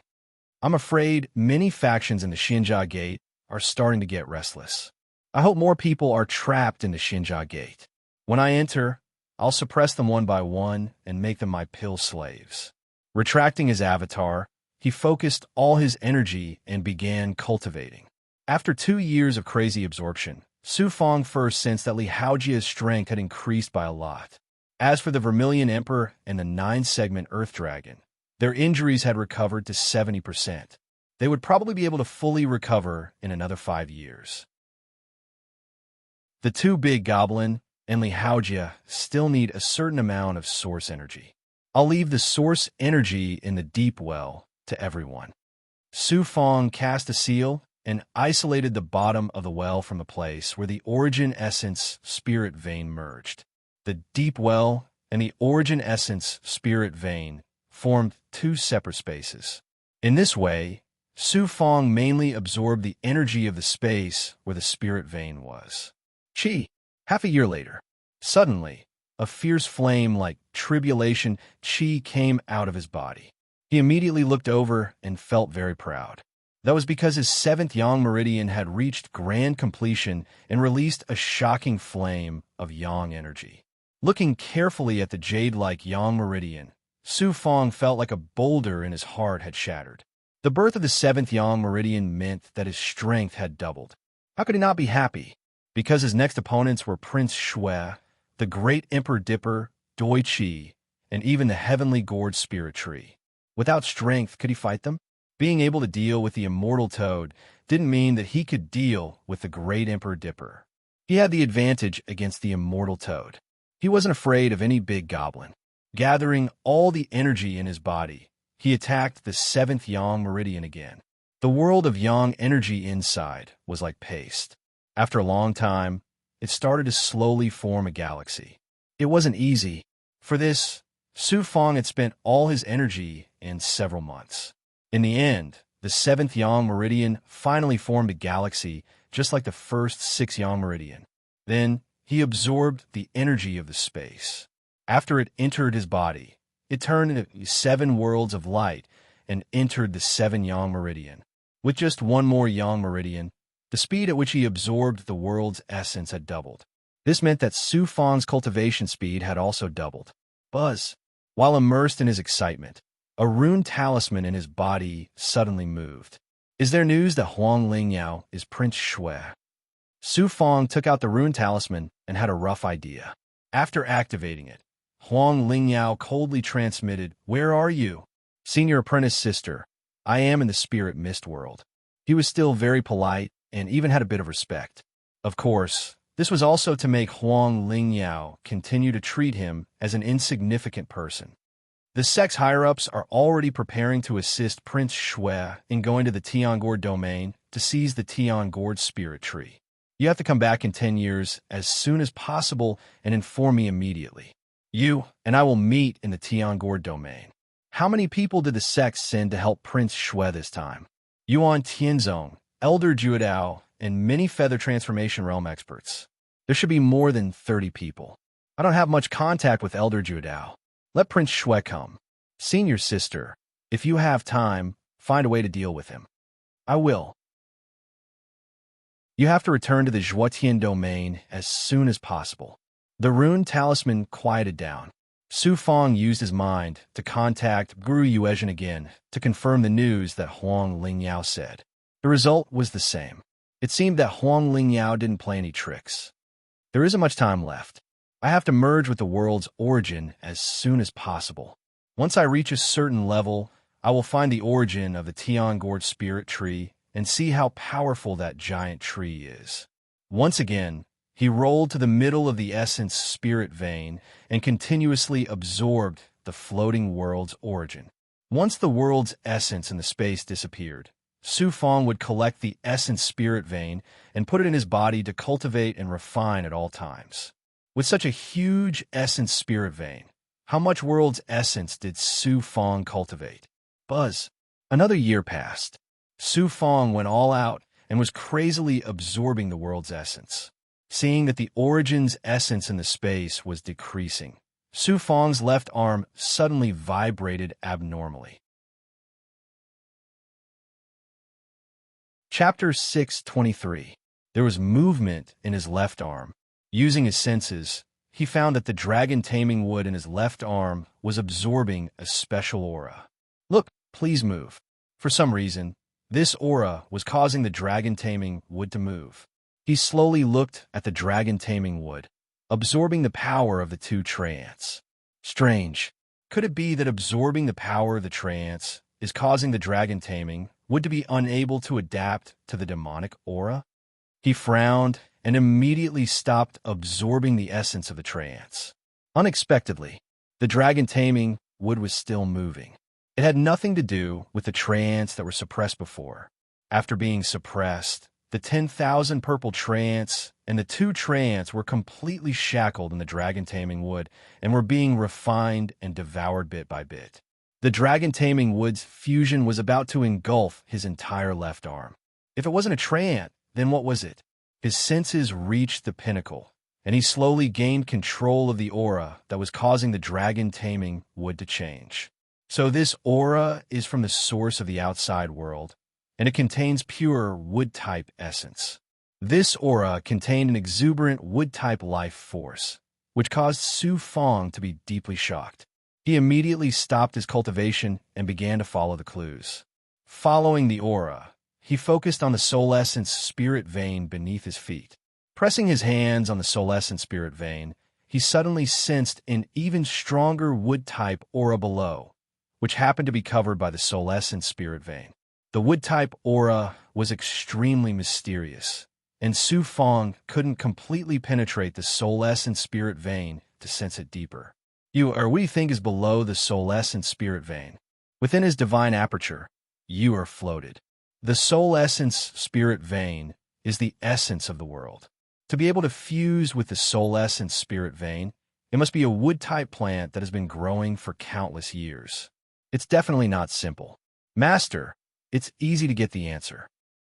Speaker 1: I'm afraid many factions in the Xinjia Gate are starting to get restless. I hope more people are trapped in the Xinjia Gate. When I enter, I'll suppress them one by one and make them my pill slaves." Retracting his avatar, he focused all his energy and began cultivating. After 2 years of crazy absorption, Su Fong first sensed that Li Haojia's strength had increased by a lot. As for the Vermilion Emperor and the 9-segment Earth Dragon, their injuries had recovered to 70%. They would probably be able to fully recover in another 5 years. The 2 Big Goblin and Li Haojia still need a certain amount of source energy. I'll leave the source energy in the deep well to everyone. Su Fong cast a seal and isolated the bottom of the well from the place where the origin essence spirit vein merged. The deep well and the origin essence spirit vein formed 2 separate spaces. In this way, Su Fong mainly absorbed the energy of the space where the spirit vein was. Half a year later, suddenly, a fierce flame like tribulation chi came out of his body. He immediately looked over and felt very proud. That was because his 7th Yang Meridian had reached grand completion and released a shocking flame of Yang energy. Looking carefully at the jade-like Yang Meridian, Su Fong felt like a boulder in his heart had shattered. The birth of the 7th Yang Meridian meant that his strength had doubled. How could he not be happy? Because his next opponents were Prince Shui, the Great Emperor Dipper, Doi Chi, and even the Heavenly Gourd Spirit Tree. Without strength, could he fight them? Being able to deal with the Immortal Toad didn't mean that he could deal with the Great Emperor Dipper. He had the advantage against the Immortal Toad. He wasn't afraid of any big goblin. Gathering all the energy in his body, he attacked the 7th Yang Meridian again. The world of Yang energy inside was like paste. After a long time, it started to slowly form a galaxy. It wasn't easy. For this, Su Fong had spent all his energy in several months. In the end, the 7th Yang Meridian finally formed a galaxy just like the first 6 Yang Meridian. Then, he absorbed the energy of the space. After it entered his body, it turned into 7 worlds of light and entered the 7 Yang Meridian. With just one more Yang Meridian, the speed at which he absorbed the world's essence had doubled. This meant that Su Fong's cultivation speed had also doubled. Buzz. While immersed in his excitement, a rune talisman in his body suddenly moved. Is there news that Huang Lingyao is Prince Shui? Su Fong took out the rune talisman and had a rough idea. After activating it, Huang Lingyao coldly transmitted, "Where are you? Senior apprentice sister, I am in the spirit mist world." He was still very polite and even had a bit of respect. Of course, this was also to make Huang Lingyao continue to treat him as an insignificant person. The sex higher-ups are already preparing to assist Prince Shui in going to the Tiangor domain to seize the Tiangor spirit tree. You have to come back in 10 years as soon as possible and inform me immediately. You and I will meet in the Tiangor domain. How many people did the sects send to help Prince Shui this time? Yuan Tianzong, Elder Juodao, and many feather transformation realm experts. There should be more than 30 people. I don't have much contact with Elder Juodao. Let Prince Shui come. Senior sister, if you have time, find a way to deal with him. I will. You have to return to the Zhuotian domain as soon as possible. The rune talisman quieted down. Su Fong used his mind to contact Guru Yuezhen again to confirm the news that Huang Lingyao said. The result was the same. It seemed that Huang Lingyao didn't play any tricks. There isn't much time left. I have to merge with the world's origin as soon as possible. Once I reach a certain level, I will find the origin of the Tiangor spirit tree and see how powerful that giant tree is. Once again, he rolled to the middle of the essence spirit vein and continuously absorbed the floating world's origin. Once the world's essence in the space disappeared, Su Fong would collect the essence spirit vein and put it in his body to cultivate and refine at all times. With such a huge essence spirit vein, how much world's essence did Su Fong cultivate? Buzz. Another year passed. Su Fong went all out and was crazily absorbing the world's essence. Seeing that the origin's essence in the space was decreasing, Su Fong's left arm suddenly vibrated abnormally. Chapter 623. There was movement in his left arm. Using his senses, he found that the dragon-taming wood in his left arm was absorbing a special aura. Look, please move. For some reason, this aura was causing the dragon-taming wood to move. He slowly looked at the dragon-taming wood, absorbing the power of the two treants. Strange. Could it be that absorbing the power of the treants is causing the dragon-taming wood to be unable to adapt to the demonic aura? He frowned and immediately stopped absorbing the essence of the treants. Unexpectedly, the dragon-taming wood was still moving. It had nothing to do with the treants that were suppressed before. After being suppressed, the 10,000 purple treants and the two treants were completely shackled in the dragon-taming wood and were being refined and devoured bit by bit. The dragon-taming wood's fusion was about to engulf his entire left arm. If it wasn't a treant, then what was it? His senses reached the pinnacle, and he slowly gained control of the aura that was causing the dragon-taming wood to change. So this aura is from the source of the outside world, and it contains pure wood-type essence. This aura contained an exuberant wood-type life force, which caused Su Fong to be deeply shocked. He immediately stopped his cultivation and began to follow the clues. Following the aura, he focused on the soul essence spirit vein beneath his feet. Pressing his hands on the soul essence spirit vein, he suddenly sensed an even stronger wood-type aura below, which happened to be covered by the soul essence spirit vein. The wood-type aura was extremely mysterious, and Su Fong couldn't completely penetrate the soul essence spirit vein to sense it deeper. You are what you think is below the soul essence spirit vein. Within his divine aperture, you are floated. The soul essence spirit vein is the essence of the world. To be able to fuse with the soul essence spirit vein, it must be a wood-type plant that has been growing for countless years. It's definitely not simple. Master, it's easy to get the answer.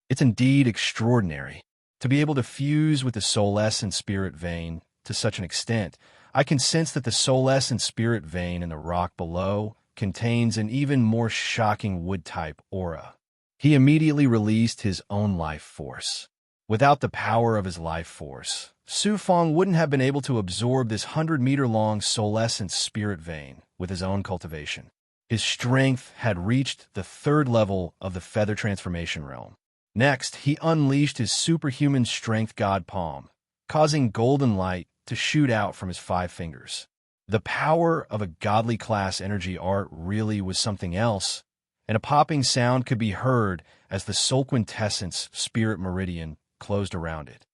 Speaker 1: It's indeed extraordinary. To be able to fuse with the soul essence spirit vein to such an extent, I can sense that the soul essence spirit vein in the rock below contains an even more shocking wood-type aura. He immediately released his own life force. Without the power of his life force, Su Fong wouldn't have been able to absorb this 100-meter-long soul essence spirit vein with his own cultivation. His strength had reached the third level of the feather transformation realm. Next, he unleashed his superhuman strength god palm, causing golden light to shoot out from his 5 fingers. The power of a godly class energy art really was something else, and a popping sound could be heard as the soul quintessence spirit meridian closed around it.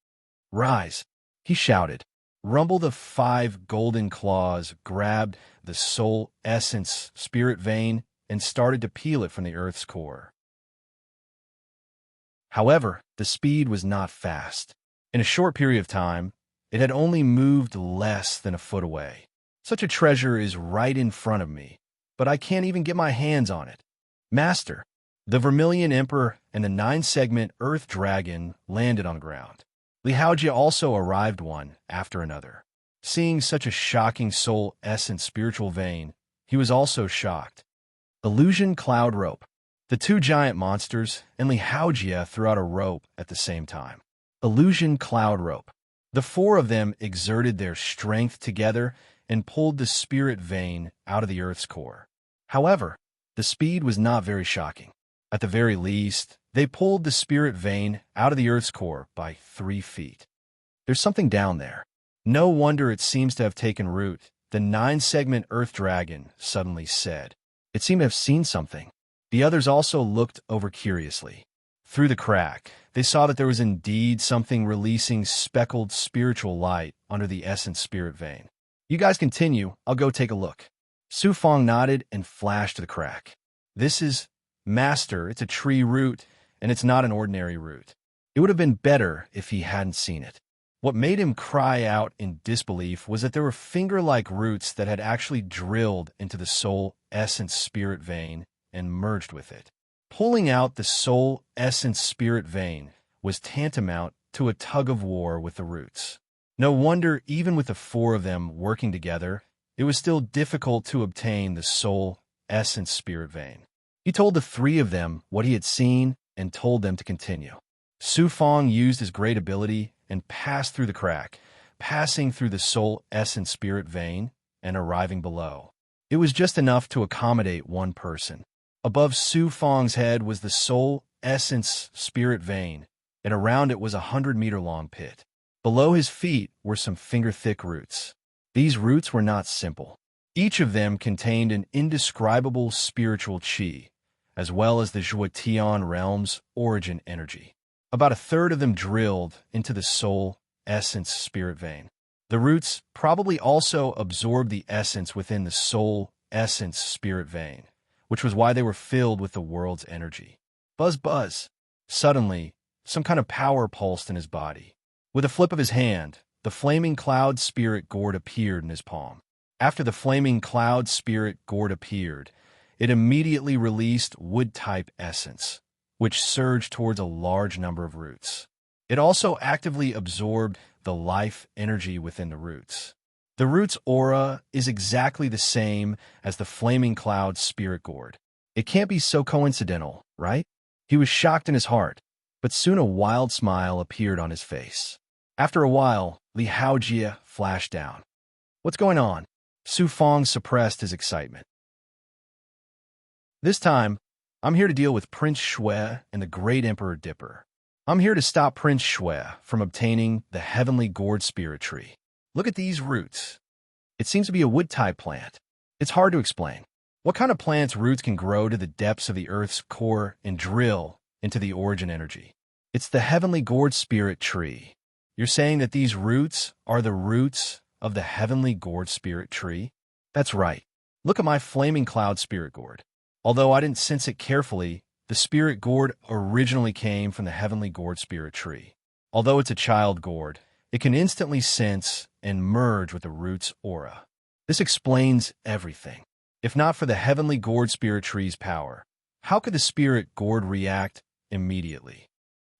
Speaker 1: Rise, he shouted. Rumble the 5 golden claws grabbed the soul essence spirit vein and started to peel it from the earth's core. However, the speed was not fast. In a short period of time, it had only moved less than a foot away. Such a treasure is right in front of me, but I can't even get my hands on it. Master, the Vermilion Emperor and the 9-segment Earth Dragon landed on the ground. Li Haojia also arrived one after another. Seeing such a shocking soul essence spiritual vein, he was also shocked. Illusion Cloud Rope. The 2 giant monsters and Li Haojia threw out a rope at the same time. Illusion Cloud Rope. The 4 of them exerted their strength together and pulled the spirit vein out of the Earth's core. However, the speed was not very shocking. At the very least, they pulled the spirit vein out of the Earth's core by 3 feet. There's something down there. No wonder it seems to have taken root, the 9-segment Earth Dragon suddenly said. It seemed to have seen something. The others also looked over curiously. Through the crack, they saw that there was indeed something releasing speckled spiritual light under the essence spirit vein. You guys continue, I'll go take a look. Su Fong nodded and flashed to the crack. This is, Master, it's a tree root, and it's not an ordinary root. It would have been better if he hadn't seen it. What made him cry out in disbelief was that there were finger-like roots that had actually drilled into the soul essence spirit vein and merged with it. Pulling out the soul essence spirit vein was tantamount to a tug-of-war with the roots. No wonder, even with the 4 of them working together, it was still difficult to obtain the soul essence spirit vein. He told the 3 of them what he had seen and told them to continue. Su Fong used his great ability and passed through the crack, passing through the soul essence spirit vein and arriving below. It was just enough to accommodate one person. Above Su Fong's head was the soul essence spirit vein, and around it was a 100-meter-long pit. Below his feet were some finger-thick roots. These roots were not simple. Each of them contained an indescribable spiritual qi, as well as the Zhuotian realm's origin energy. About a third of them drilled into the soul essence spirit vein. The roots probably also absorbed the essence within the soul essence spirit vein, which was why they were filled with the world's energy. Buzz, buzz. Suddenly, some kind of power pulsed in his body. With a flip of his hand, the flaming cloud spirit gourd appeared in his palm. After the flaming cloud spirit gourd appeared, it immediately released wood-type essence, which surged towards a large number of roots. It also actively absorbed the life energy within the roots. The root's aura is exactly the same as the flaming cloud spirit gourd. It can't be so coincidental, right? He was shocked in his heart, but soon a wild smile appeared on his face. After a while, Li Haojie flashed down. What's going on? Su Fong suppressed his excitement. This time, I'm here to deal with Prince Shui and the Great Emperor Dipper. I'm here to stop Prince Shui from obtaining the Heavenly Gourd Spirit Tree. Look at these roots. It seems to be a wood-type plant. It's hard to explain. What kind of plant's roots can grow to the depths of the Earth's core and drill into the origin energy? It's the Heavenly Gourd Spirit Tree. You're saying that these roots are the roots of the Heavenly Gourd Spirit Tree? That's right. Look at my flaming cloud spirit gourd. Although I didn't sense it carefully, the spirit gourd originally came from the Heavenly Gourd Spirit Tree. Although it's a child gourd, it can instantly sense and merge with the root's aura. This explains everything. If not for the Heavenly Gourd Spirit Tree's power, how could the spirit gourd react immediately?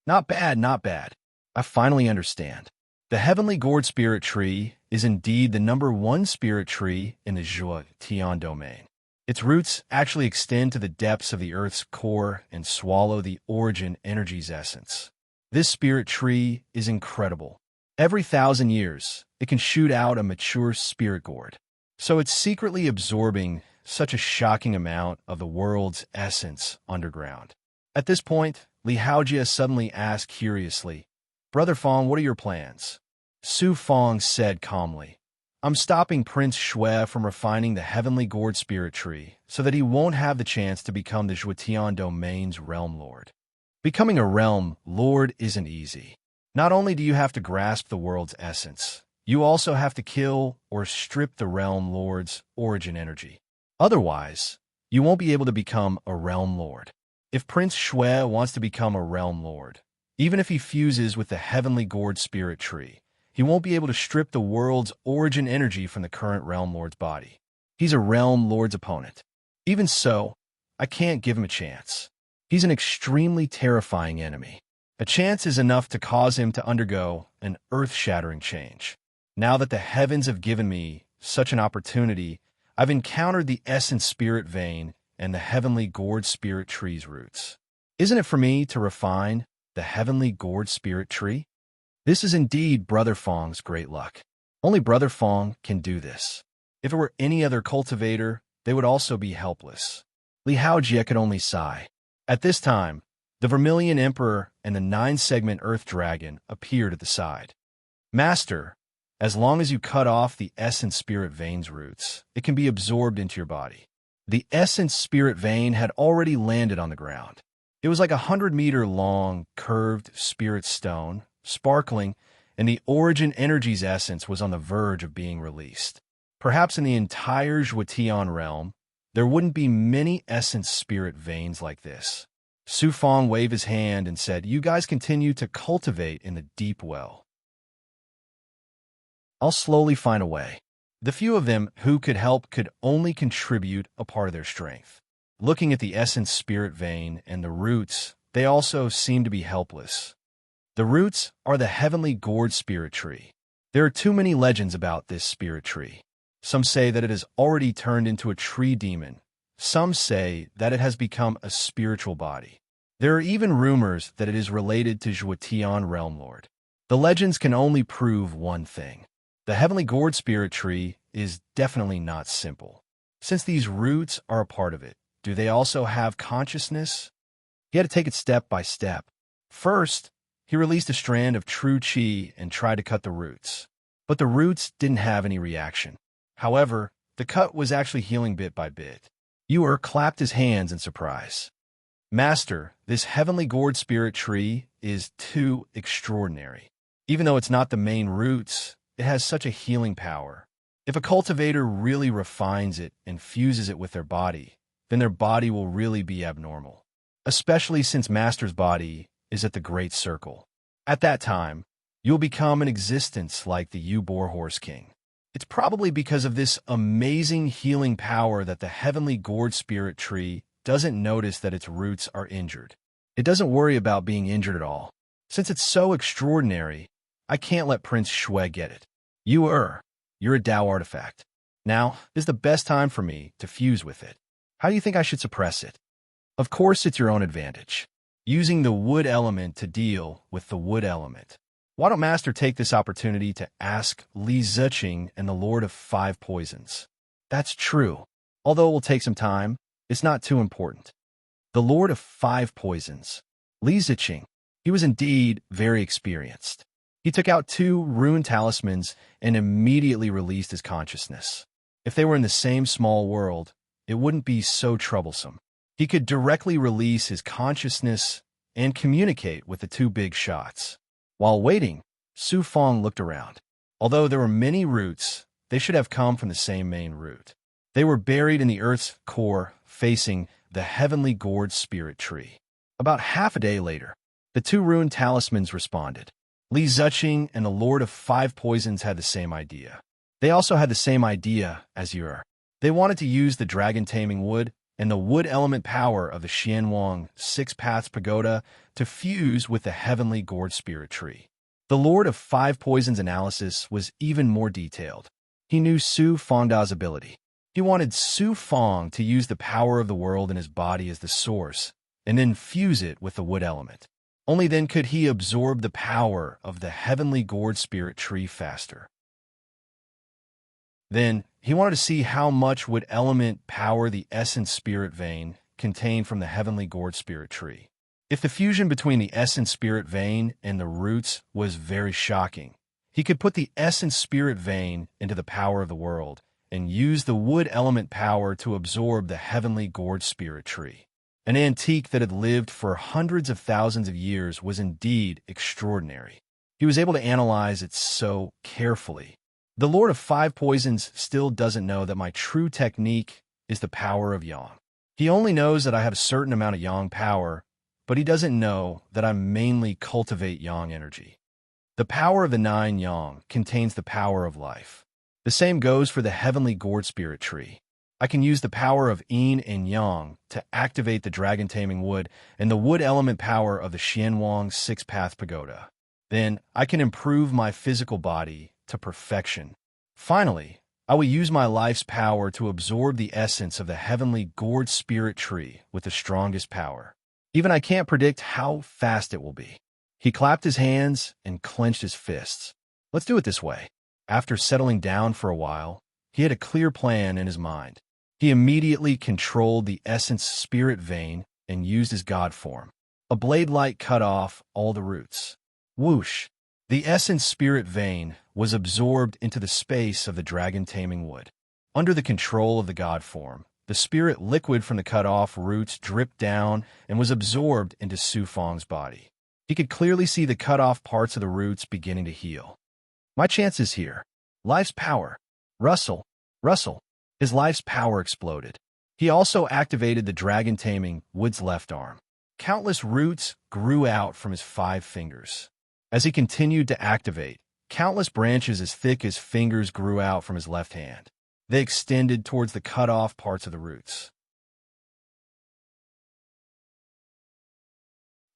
Speaker 1: Not bad, not bad. I finally understand. The Heavenly Gourd Spirit Tree is indeed the #1 spirit tree in the Zhuotian domain. Its roots actually extend to the depths of the Earth's core and swallow the origin energy's essence. This spirit tree is incredible. Every 1,000 years, it can shoot out a mature spirit gourd. So it's secretly absorbing such a shocking amount of the world's essence underground. At this point, Li Haojie suddenly asked curiously, Brother Fong, what are your plans? Su Fong said calmly, I'm stopping Prince Shui from refining the Heavenly Gourd Spirit Tree so that he won't have the chance to become the Zhuotian domain's realm lord. Becoming a realm lord isn't easy. Not only do you have to grasp the world's essence, you also have to kill or strip the realm lord's origin energy. Otherwise, you won't be able to become a realm lord. If Prince Shui wants to become a realm lord, even if he fuses with the Heavenly Gourd Spirit Tree, he won't be able to strip the world's origin energy from the current realm lord's body. He's a realm lord's opponent. Even so, I can't give him a chance. He's an extremely terrifying enemy. A chance is enough to cause him to undergo an earth-shattering change. Now that the heavens have given me such an opportunity, I've encountered the essence spirit vein and the Heavenly Gourd Spirit Tree's roots. Isn't it for me to refine the Heavenly Gourd Spirit Tree? This is indeed Brother Fong's great luck. Only Brother Fong can do this. If it were any other cultivator, they would also be helpless. Li Haojie could only sigh. At this time, the Vermilion Emperor and the 9-segment Earth Dragon appeared at the side. Master, as long as you cut off the Essence Spirit Vein's roots, it can be absorbed into your body. The Essence Spirit Vein had already landed on the ground. It was like a 100-meter-long, curved spirit stone, sparkling, and the origin energy's essence was on the verge of being released. Perhaps in the entire Zhuotian realm, there wouldn't be many essence spirit veins like this. Su Fong waved his hand and said, You guys continue to cultivate in the deep well. I'll slowly find a way. The few of them who could help could only contribute a part of their strength. Looking at the essence spirit vein and the roots, they also seem to be helpless. The roots are the Heavenly Gourd Spirit Tree. There are too many legends about this spirit tree. Some say that it has already turned into a tree demon. Some say that it has become a spiritual body. There are even rumors that it is related to Zhuotian Realm Lord. The legends can only prove one thing. The heavenly gourd spirit tree is definitely not simple. Since these roots are a part of it, do they also have consciousness? He had to take it step by step. First, he released a strand of true qi and tried to cut the roots. But the roots didn't have any reaction. However, the cut was actually healing bit by bit. Yuer clapped his hands in surprise. Master, this heavenly gourd spirit tree is too extraordinary. Even though it's not the main roots, it has such a healing power. If a cultivator really refines it and fuses it with their body, then their body will really be abnormal. Especially since Master's body is at the Great Circle. At that time, you'll become an existence like the Ubor Horse King. It's probably because of this amazing healing power that the heavenly gourd spirit tree doesn't notice that its roots are injured. It doesn't worry about being injured at all. Since it's so extraordinary, I can't let Prince Shui get it. You're a Tao artifact. Now is the best time for me to fuse with it. How do you think I should suppress it? Of course, it's your own advantage. Using the wood element to deal with the wood element. Why don't Master take this opportunity to ask Li Ziqing and the Lord of Five Poisons? That's true. Although it will take some time, it's not too important. The Lord of Five Poisons, Li Ziqing, he was indeed very experienced. He took out 2 rune talismans and immediately released his consciousness. If they were in the same small world, it wouldn't be so troublesome. He could directly release his consciousness and communicate with the 2 big shots. While waiting, Su Fong looked around. Although there were many roots, they should have come from the same main root. They were buried in the earth's core, facing the heavenly gourd spirit tree. About half a day later, the 2 rune talismans responded. Li Ziqing and the Lord of Five Poisons had the same idea. They also had the same idea as Yuer. They wanted to use the dragon-taming wood and the wood element power of the Xianwang 6 Paths Pagoda to fuse with the heavenly gourd spirit tree. The Lord of Five Poisons analysis was even more detailed. He knew Su Fongda's ability. He wanted Su Fong to use the power of the world in his body as the source, and then fuse it with the wood element. Only then could he absorb the power of the heavenly gourd spirit tree faster. Then, he wanted to see how much would element power the essence spirit vein contained from the heavenly gourd spirit tree. If the fusion between the essence spirit vein and the roots was very shocking, he could put the essence spirit vein into the power of the world and use the wood element power to absorb the heavenly gourd spirit tree. An antique that had lived for hundreds of thousands of years was indeed extraordinary. He was able to analyze it so carefully. The Lord of Five Poisons still doesn't know that my true technique is the power of Yang. He only knows that I have a certain amount of Yang power, but he doesn't know that I mainly cultivate Yang energy. The power of the 9 Yang contains the power of life. The same goes for the heavenly gourd spirit tree. I can use the power of Yin and Yang to activate the dragon-taming wood and the wood element power of the Xianwang 6 Path Pagoda. Then I can improve my physical body to perfection. Finally, I will use my life's power to absorb the essence of the heavenly gourd spirit tree with the strongest power. Even I can't predict how fast it will be. He clapped his hands and clenched his fists. Let's do it this way. After settling down for a while, he had a clear plan in his mind. He immediately controlled the essence spirit vein and used his god form. A blade light cut off all the roots. Whoosh! The essence spirit vein was absorbed into the space of the dragon-taming wood. Under the control of the god form, the spirit liquid from the cut-off roots dripped down and was absorbed into Su Fong's body. He could clearly see the cut-off parts of the roots beginning to heal. My chance is here. Life's power. Rustle. Rustle. His life's power exploded. He also activated the dragon-taming wood's left arm. Countless roots grew out from his 5 fingers. As he continued to activate, countless branches as thick as fingers grew out from his left hand. They extended towards the cut-off parts of the roots.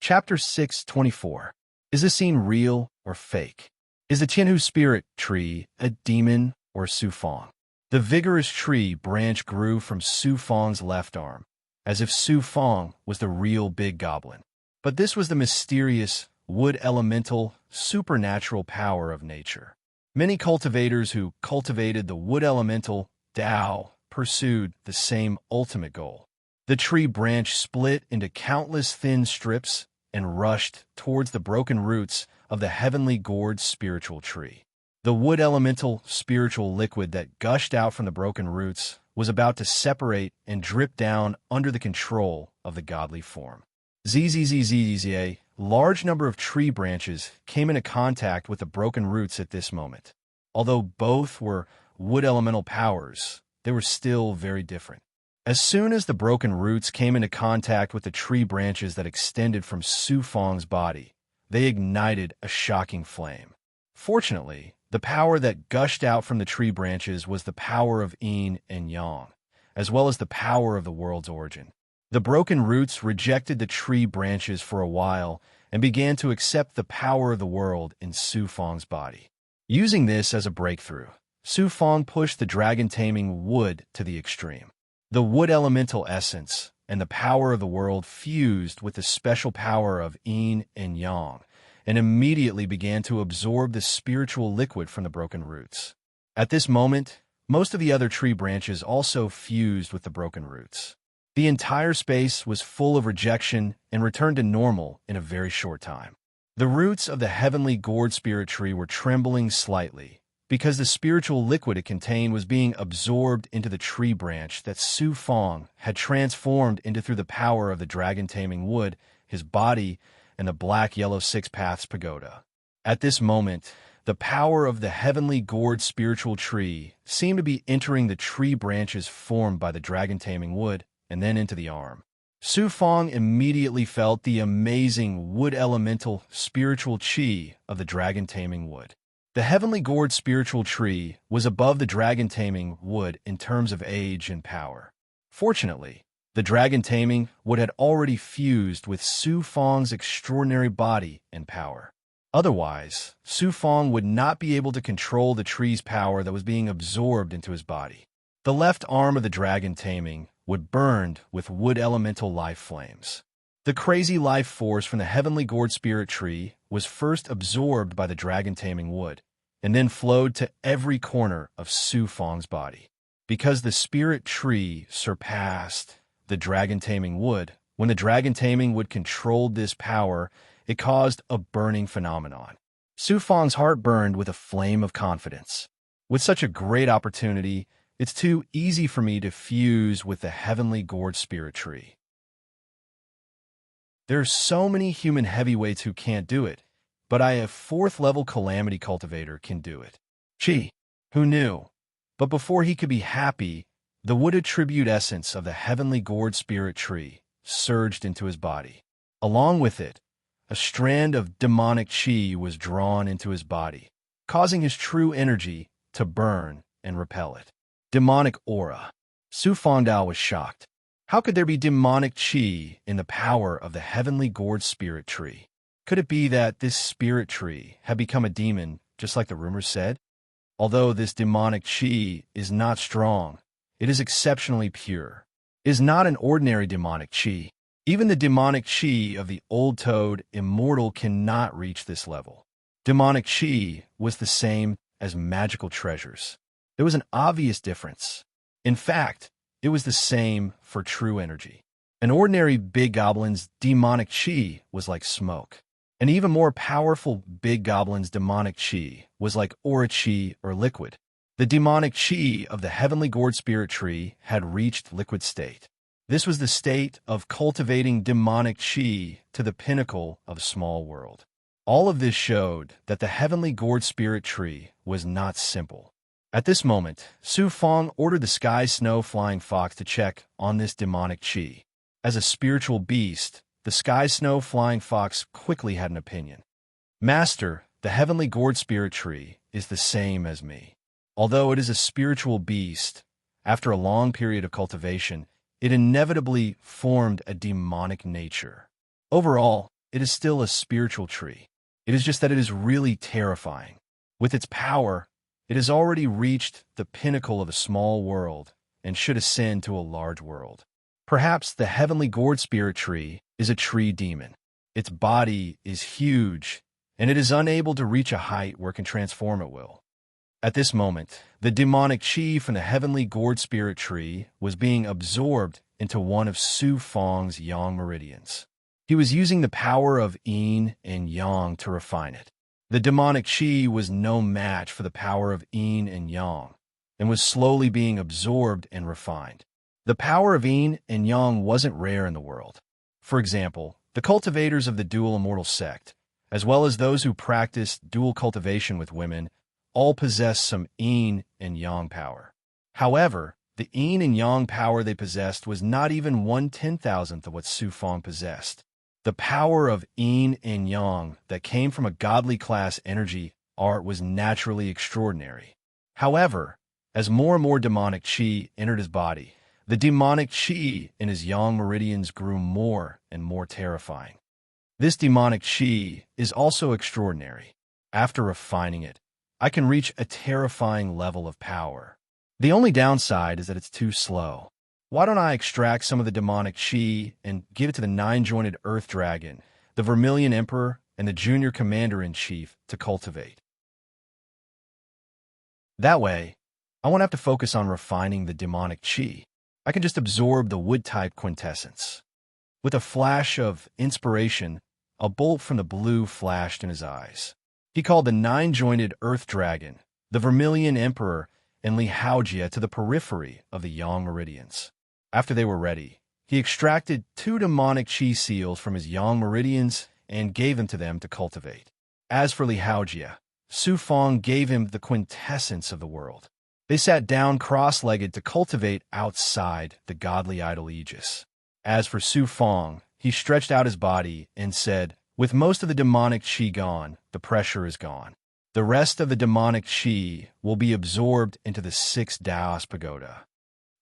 Speaker 1: Chapter 6:24. Is this scene real or fake? Is the Qianhu spirit tree a demon or Su Fong? The vigorous tree branch grew from Su Fong's left arm, as if Su Fong was the real big goblin. But this was the mysterious, wood elemental, supernatural power of nature. Many cultivators who cultivated the wood elemental, Tao, pursued the same ultimate goal. The tree branch split into countless thin strips and rushed towards the broken roots of the heavenly gourd spiritual tree. The wood elemental spiritual liquid that gushed out from the broken roots was about to separate and drip down under the control of the godly form. A large number of tree branches came into contact with the broken roots at this moment. Although both were wood elemental powers, they were still very different. As soon as the broken roots came into contact with the tree branches that extended from Su Fang's body, they ignited a shocking flame. Fortunately, the power that gushed out from the tree branches was the power of yin and yang, as well as the power of the world's origin. The broken roots rejected the tree branches for a while and began to accept the power of the world in Su Fang's body. Using this as a breakthrough, Su Fang pushed the dragon-taming wood to the extreme. The wood elemental essence and the power of the world fused with the special power of yin and yang, and immediately began to absorb the spiritual liquid from the broken roots. At this moment, most of the other tree branches also fused with the broken roots. The entire space was full of rejection and returned to normal in a very short time. The roots of the heavenly gourd spirit tree were trembling slightly, because the spiritual liquid it contained was being absorbed into the tree branch that Su Fang had transformed into through the power of the dragon-taming wood, his body, and the black-yellow Six Paths Pagoda. At this moment, the power of the heavenly gourd spiritual tree seemed to be entering the tree branches formed by the dragon-taming wood, and then into the arm. Su Fang immediately felt the amazing wood elemental spiritual chi of the dragon-taming wood. The heavenly gourd spiritual tree was above the dragon-taming wood in terms of age and power. Fortunately, the dragon-taming wood had already fused with Su Fang's extraordinary body and power. Otherwise, Su Fang would not be able to control the tree's power that was being absorbed into his body. The left arm of the dragon-taming would burned with wood elemental life flames. The crazy life force from the heavenly gourd spirit tree was first absorbed by the dragon-taming wood, and then flowed to every corner of Su Fang's body. Because the spirit tree surpassed the dragon-taming wood, when the dragon-taming wood controlled this power, it caused a burning phenomenon. Su Fang's heart burned with a flame of confidence. With such a great opportunity, it's too easy for me to fuse with the heavenly gourd spirit tree. There are so many human heavyweights who can't do it, but I, a 4th-level calamity cultivator, can do it. Chi, who knew? But before he could be happy, the wood attribute essence of the heavenly gourd spirit tree surged into his body. Along with it, a strand of demonic chi was drawn into his body, causing his true energy to burn and repel it. Demonic aura. Su Fangdao was shocked. How could there be demonic chi in the power of the heavenly gourd spirit tree? Could it be that this spirit tree had become a demon, just like the rumors said? Although this demonic chi is not strong, it is exceptionally pure. It is not an ordinary demonic chi. Even the demonic chi of the old toad immortal cannot reach this level. Demonic chi was the same as magical treasures. There was an obvious difference. In fact, it was the same for true energy. An ordinary big goblin's demonic chi was like smoke. An even more powerful big goblin's demonic chi was like aura chi or liquid. The demonic chi of the heavenly gourd spirit tree had reached liquid state. This was the state of cultivating demonic chi to the pinnacle of a small world. All of this showed that the heavenly gourd spirit tree was not simple. At this moment, Su Fang ordered the Sky Snow Flying Fox to check on this demonic chi. As a spiritual beast, the Sky Snow Flying Fox quickly had an opinion. Master, the heavenly gourd spirit tree is the same as me. Although it is a spiritual beast, after a long period of cultivation, it inevitably formed a demonic nature. Overall, it is still a spiritual tree. It is just that it is really terrifying. With its power, it has already reached the pinnacle of a small world and should ascend to a large world. Perhaps the heavenly gourd spirit tree is a tree demon. Its body is huge, and it is unable to reach a height where it can transform at will. At this moment, the demonic chi from the heavenly gourd spirit tree was being absorbed into one of Su Fong's yang meridians. He was using the power of yin and yang to refine it. The demonic chi was no match for the power of yin and yang, and was slowly being absorbed and refined. The power of yin and yang wasn't rare in the world. For example, the cultivators of the dual immortal sect, as well as those who practiced dual cultivation with women, all possessed some yin and yang power. However, the yin and yang power they possessed was not even 1/10,000th of what Su Fong possessed. The power of yin and yang that came from a godly class energy art was naturally extraordinary. However, as more and more demonic chi entered his body, the demonic chi in his yang meridians grew more and more terrifying. This demonic chi is also extraordinary. After refining it, I can reach a terrifying level of power. The only downside is that it's too slow. Why don't I extract some of the demonic chi and give it to the nine-jointed earth dragon, the Vermilion Emperor, and the junior commander-in-chief to cultivate? That way, I won't have to focus on refining the demonic chi. I can just absorb the wood-type quintessence. With a flash of inspiration, a bolt from the blue flashed in his eyes. He called the nine-jointed earth dragon, the Vermilion Emperor, and Li Haojia to the periphery of the yang meridians. After they were ready, he extracted 2 demonic chi seals from his yang meridians and gave them to them to cultivate. As for Li Haojia, Su Fong gave him the quintessence of the world. They sat down cross-legged to cultivate outside the godly idol aegis. As for Su Fong, he stretched out his body and said, "With most of the demonic chi gone, the pressure is gone. The rest of the demonic chi will be absorbed into the 6 Daos Pagoda."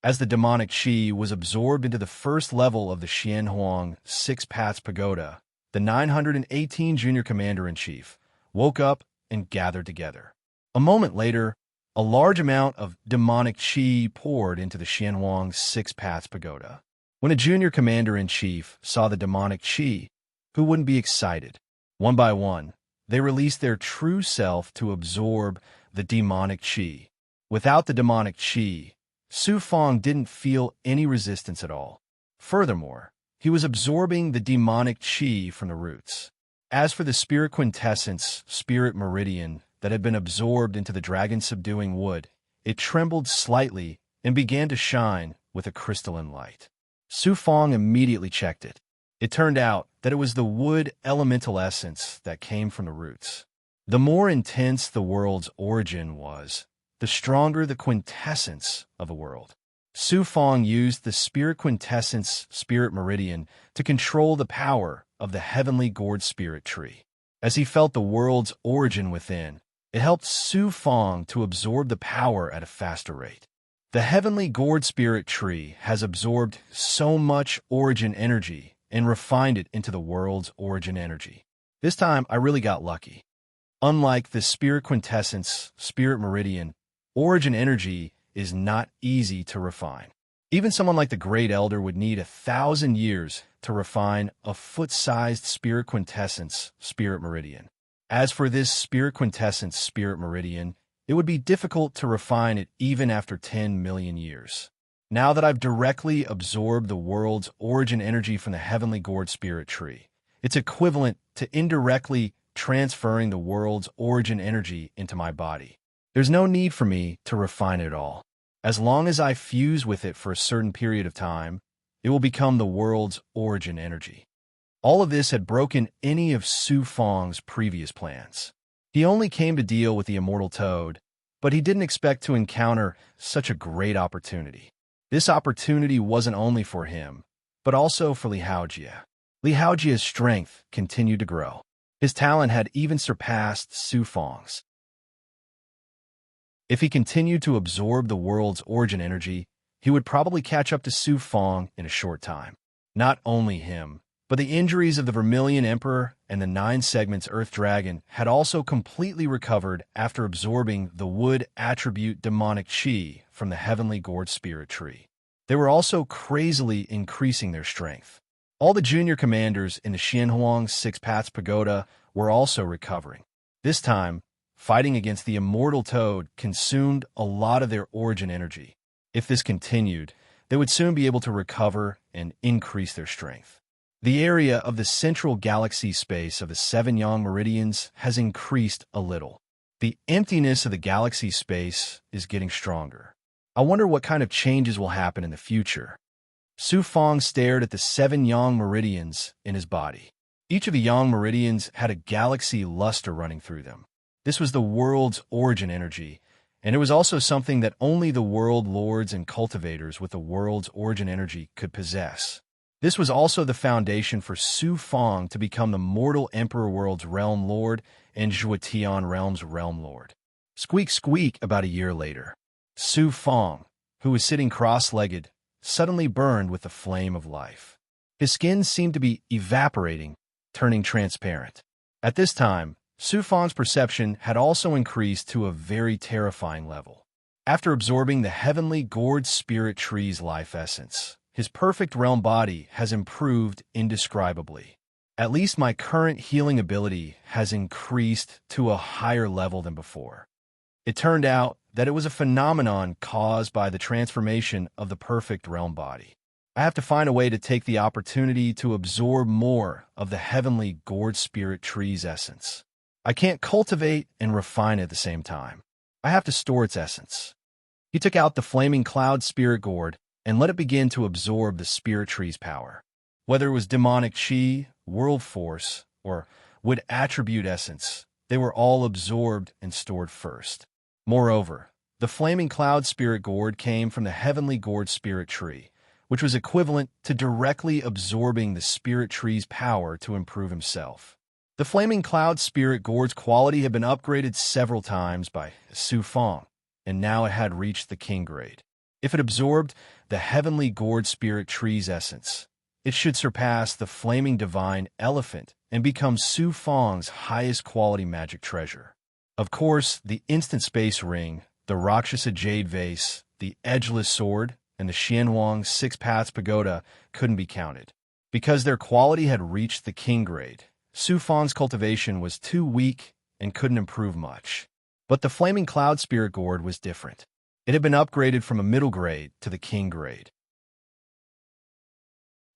Speaker 1: As the demonic chi was absorbed into the first level of the Xianhuang 6 Paths Pagoda, the 918 junior commander-in-chief woke up and gathered together. A moment later, a large amount of demonic chi poured into the Xianhuang 6 Paths Pagoda. When a junior commander-in-chief saw the demonic chi, who wouldn't be excited? One by one, they released their true self to absorb the demonic chi. Without the demonic chi, Su Fong didn't feel any resistance at all. Furthermore, he was absorbing the demonic chi from the roots. As for the spirit quintessence, spirit meridian, that had been absorbed into the dragon-subduing wood, it trembled slightly and began to shine with a crystalline light. Su Fong immediately checked it. It turned out that it was the wood elemental essence that came from the roots. The more intense the world's origin was, the stronger the quintessence of a world. Su Fong used the spirit quintessence spirit meridian to control the power of the heavenly gourd spirit tree. As he felt the world's origin within, it helped Su Fong to absorb the power at a faster rate. The heavenly gourd spirit tree has absorbed so much origin energy and refined it into the world's origin energy. This time, I really got lucky. Unlike the spirit quintessence spirit meridian, origin energy is not easy to refine. Even someone like the Great Elder would need 1,000 years to refine a foot-sized spirit quintessence spirit meridian. As for this spirit quintessence spirit meridian, it would be difficult to refine it even after 10 million years. Now that I've directly absorbed the world's origin energy from the heavenly gourd spirit tree, it's equivalent to indirectly transferring the world's origin energy into my body. There's no need for me to refine it all. As long as I fuse with it for a certain period of time, it will become the world's origin energy. All of this had broken any of Su Fong's previous plans. He only came to deal with the immortal toad, but he didn't expect to encounter such a great opportunity. This opportunity wasn't only for him, but also for Li Haojia. Li Haojia's strength continued to grow. His talent had even surpassed Su Fong's. If he continued to absorb the world's origin energy, he would probably catch up to Su Fong in a short time. Not only him, but the injuries of the Vermilion Emperor and the 9 segments Earth Dragon had also completely recovered after absorbing the wood attribute demonic chi from the heavenly gourd spirit tree. They were also crazily increasing their strength. All the junior commanders in the Xianhuang Six Paths Pagoda were also recovering. This time, fighting against the immortal toad consumed a lot of their origin energy. If this continued, they would soon be able to recover and increase their strength. The area of the central galaxy space of the 7 yang meridians has increased a little. The emptiness of the galaxy space is getting stronger. I wonder what kind of changes will happen in the future. Su Fong stared at the 7 yang meridians in his body. Each of the yang meridians had a galaxy luster running through them. This was the world's origin energy, and it was also something that only the world lords and cultivators with the world's origin energy could possess. This was also the foundation for Su Fong to become the mortal Emperor World's Realm Lord and Zhuotian Realm's Realm Lord. Squeak squeak about a year later. Su Fong, who was sitting cross-legged, suddenly burned with the flame of life. His skin seemed to be evaporating, turning transparent. At this time, Su Fong's perception had also increased to a very terrifying level. After absorbing the heavenly gourd spirit tree's life essence, his perfect realm body has improved indescribably. At least my current healing ability has increased to a higher level than before. It turned out that it was a phenomenon caused by the transformation of the perfect realm body. I have to find a way to take the opportunity to absorb more of the heavenly gourd spirit tree's essence. I can't cultivate and refine it at the same time. I have to store its essence. He took out the flaming cloud spirit gourd and let it begin to absorb the spirit tree's power. Whether it was demonic chi, world force, or wood attribute essence, they were all absorbed and stored first. Moreover, the flaming cloud spirit gourd came from the heavenly gourd spirit tree, which was equivalent to directly absorbing the spirit tree's power to improve himself. The flaming cloud spirit gourd's quality had been upgraded several times by Su Fong, and now it had reached the king grade. If it absorbed the heavenly gourd spirit tree's essence, it should surpass the flaming divine elephant and become Su Fong's highest quality magic treasure. Of course, the instant space ring, the Rakshasa jade vase, the edgeless sword, and the Xianhuang Six Paths Pagoda couldn't be counted. Because their quality had reached the king grade, Su Fong's cultivation was too weak and couldn't improve much. But the flaming cloud spirit gourd was different. It had been upgraded from a middle grade to the king grade.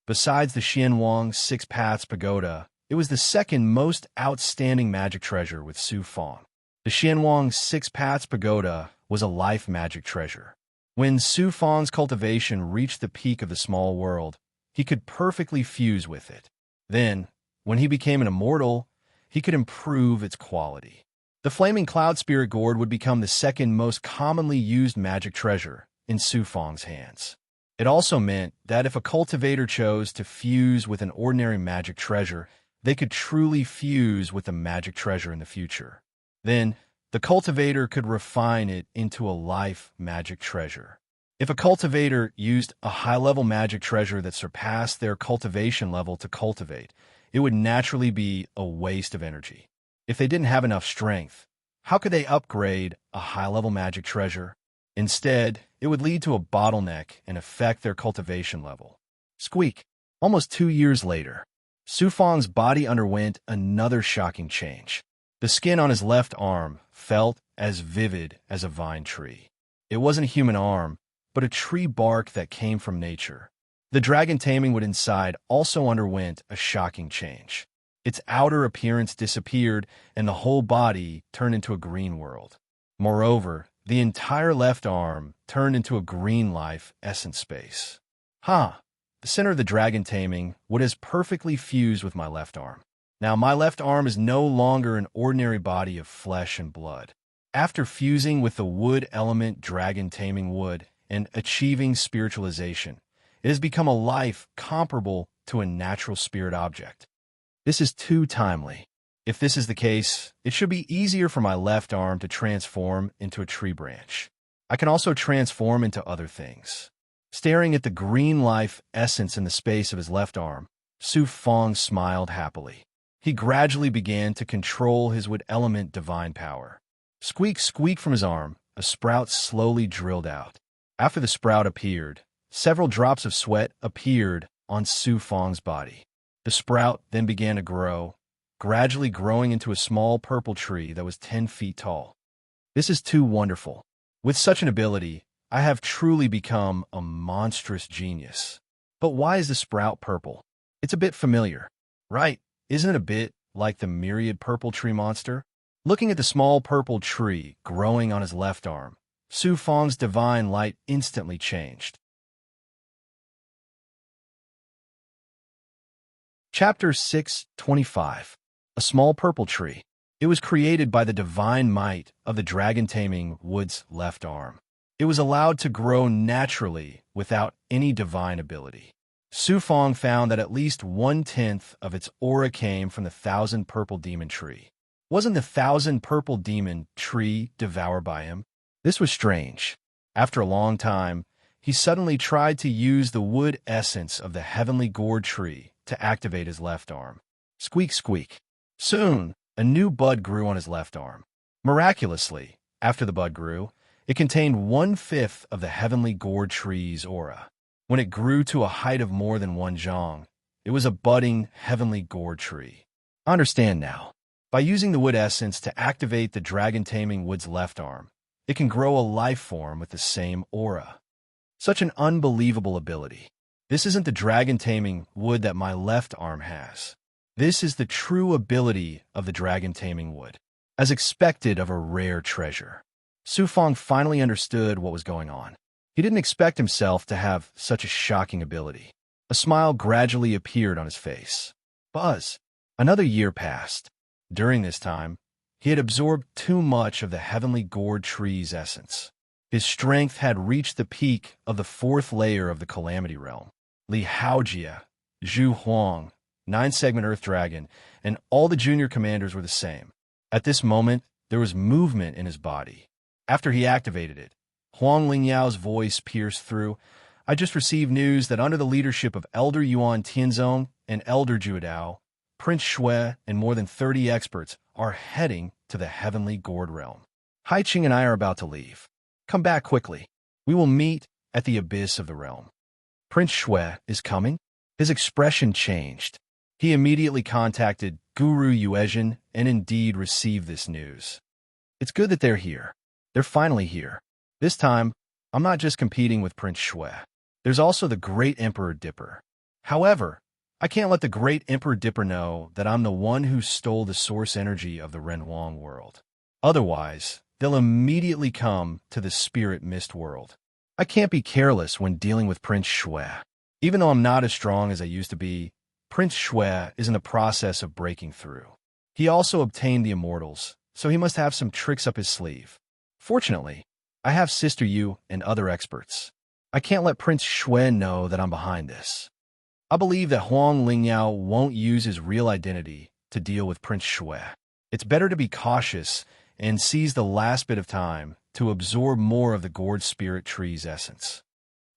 Speaker 1: Besides the Xianhuang Six Paths Pagoda, it was the second most outstanding magic treasure with Su Fong. The Xianhuang Six Paths Pagoda was a life magic treasure. When Su Fong's cultivation reached the peak of the small world, he could perfectly fuse with it. Then, when he became an immortal, he could improve its quality. The flaming cloud spirit gourd would become the second most commonly used magic treasure in Su Fong's hands. It also meant that if a cultivator chose to fuse with an ordinary magic treasure, they could truly fuse with a magic treasure in the future. Then, the cultivator could refine it into a life magic treasure. If a cultivator used a high-level magic treasure that surpassed their cultivation level to cultivate, it would naturally be a waste of energy. If they didn't have enough strength, how could they upgrade a high-level magic treasure? Instead, it would lead to a bottleneck and affect their cultivation level. Squeak. Almost 2 years later, Su Fong's body underwent another shocking change. The skin on his left arm felt as vivid as a vine tree. It wasn't a human arm, but a tree bark that came from nature. The dragon taming wood inside also underwent a shocking change. Its outer appearance disappeared, and the whole body turned into a green world. Moreover, the entire left arm turned into a green life essence space. The center of the dragon taming wood has perfectly fused with my left arm. Now, my left arm is no longer an ordinary body of flesh and blood. After fusing with the wood element dragon taming wood and achieving spiritualization, it has become a life comparable to a natural spirit object. This is too timely. If this is the case, it should be easier for my left arm to transform into a tree branch. I can also transform into other things. Staring at the green life essence in the space of his left arm, Su Fong smiled happily. He gradually began to control his wood element divine power. Squeak, squeak from his arm, a sprout slowly drilled out. After the sprout appeared, several drops of sweat appeared on Su Fang's body. The sprout then began to grow, gradually growing into a small purple tree that was 10 feet tall. This is too wonderful. With such an ability, I have truly become a monstrous genius. But why is the sprout purple? It's a bit familiar, right? Isn't it a bit like the myriad purple tree monster? Looking at the small purple tree growing on his left arm, Su Fang's divine light instantly changed. Chapter 625. A Small Purple Tree. It was created by the divine might of the dragon-taming wood's left arm. It was allowed to grow naturally without any divine ability. Su Fang found that at least 1/10 of its aura came from the 1,000 Purple Demon Tree. Wasn't the 1,000 Purple Demon Tree devoured by him? This was strange. After a long time, he suddenly tried to use the wood essence of the Heavenly Gourd Tree to activate his left arm. Squeak, squeak. Soon, a new bud grew on his left arm. Miraculously, after the bud grew, it contained 1/5 of the Heavenly Gourd Tree's aura. When it grew to a height of more than 1 zhang, it was a budding Heavenly Gourd Tree. I understand now. By using the wood essence to activate the dragon-taming wood's left arm, it can grow a life form with the same aura. Such an unbelievable ability. This isn't the dragon-taming wood that my left arm has. This is the true ability of the dragon-taming wood, as expected of a rare treasure. Su Fang finally understood what was going on. He didn't expect himself to have such a shocking ability. A smile gradually appeared on his face. Buzz. Another year passed. During this time, he had absorbed too much of the Heavenly Gourd Tree's essence. His strength had reached the peak of the 4th layer of the Calamity Realm. Li Haojia, Zhu Huang, 9-segment Earth Dragon, and all the junior commanders were the same. At this moment, there was movement in his body. After he activated it, Huang Lingyao's voice pierced through. I just received news that under the leadership of Elder Yuan Tianzong and Elder Juedao, Prince Shui and more than 30 experts are heading to the Heavenly Gourd Realm. Hai Qing and I are about to leave. Come back quickly. We will meet at the abyss of the realm. Prince Shui is coming? His expression changed. He immediately contacted Guru Yuezhen and indeed received this news. It's good that they're here. They're finally here. This time, I'm not just competing with Prince Shui. There's also the Great Emperor Dipper. However, I can't let the Great Emperor Dipper know that I'm the one who stole the source energy of the Renhuang world. Otherwise, they'll immediately come to the Spirit Mist world. I can't be careless when dealing with Prince Shui. Even though I'm not as strong as I used to be, Prince Shui is in the process of breaking through. He also obtained the Immortals, so he must have some tricks up his sleeve. Fortunately, I have Sister Yu and other experts. I can't let Prince Shui know that I'm behind this. I believe that Huang Lingyao won't use his real identity to deal with Prince Shui. It's better to be cautious and seize the last bit of time to absorb more of the Gourd Spirit Tree's essence.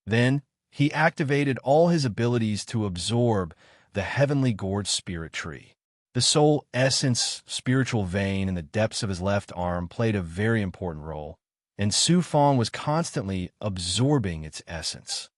Speaker 1: Then, he activated all his abilities to absorb the Heavenly Gourd Spirit Tree. The soul essence spiritual vein in the depths of his left arm played a very important role, and Su Fang was constantly absorbing its essence.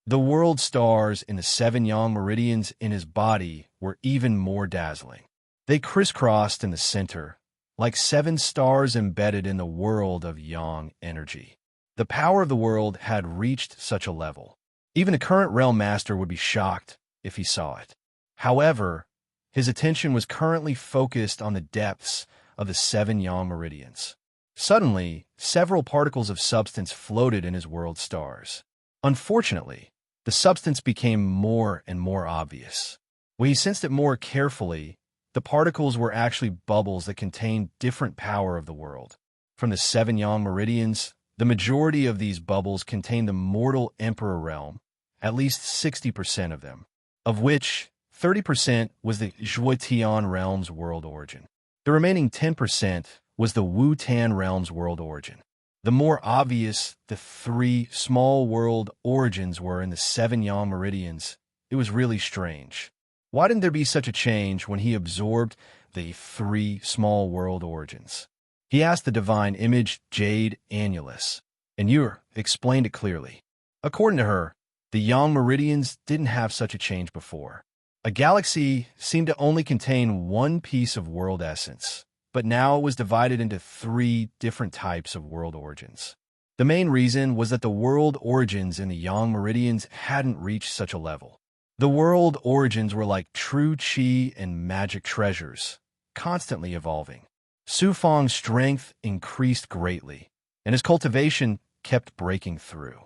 Speaker 1: The world stars in the 7 yang meridians in his body were even more dazzling. They crisscrossed in the center, like 7 stars embedded in the world of yang energy. The power of the world had reached such a level. Even a current realm master would be shocked if he saw it. However, his attention was currently focused on the depths of the 7 yang meridians. Suddenly, several particles of substance floated in his world stars. Unfortunately, the substance became more and more obvious. When he sensed it more carefully, the particles were actually bubbles that contained different power of the world. From the 7 yang meridians, the majority of these bubbles contained the mortal emperor realm, at least 60% of them, of which 30% was the Zhuotian realm's world origin. The remaining 10% was the Wu-Tan realm's world origin. The more obvious the 3 small world origins were in the 7 yang meridians, it was really strange. Why didn't there be such a change when he absorbed the 3 small world origins? He asked the divine image Jade Annulus, and Ur explained it clearly. According to her, The yang meridians didn't have such a change before. A galaxy seemed to only contain one piece of world essence, but now it was divided into three different types of world origins. The main reason was that the world origins in the yang meridians hadn't reached such a level. The world origins were like true qi and magic treasures, constantly evolving. Su Feng's strength increased greatly, and his cultivation kept breaking through.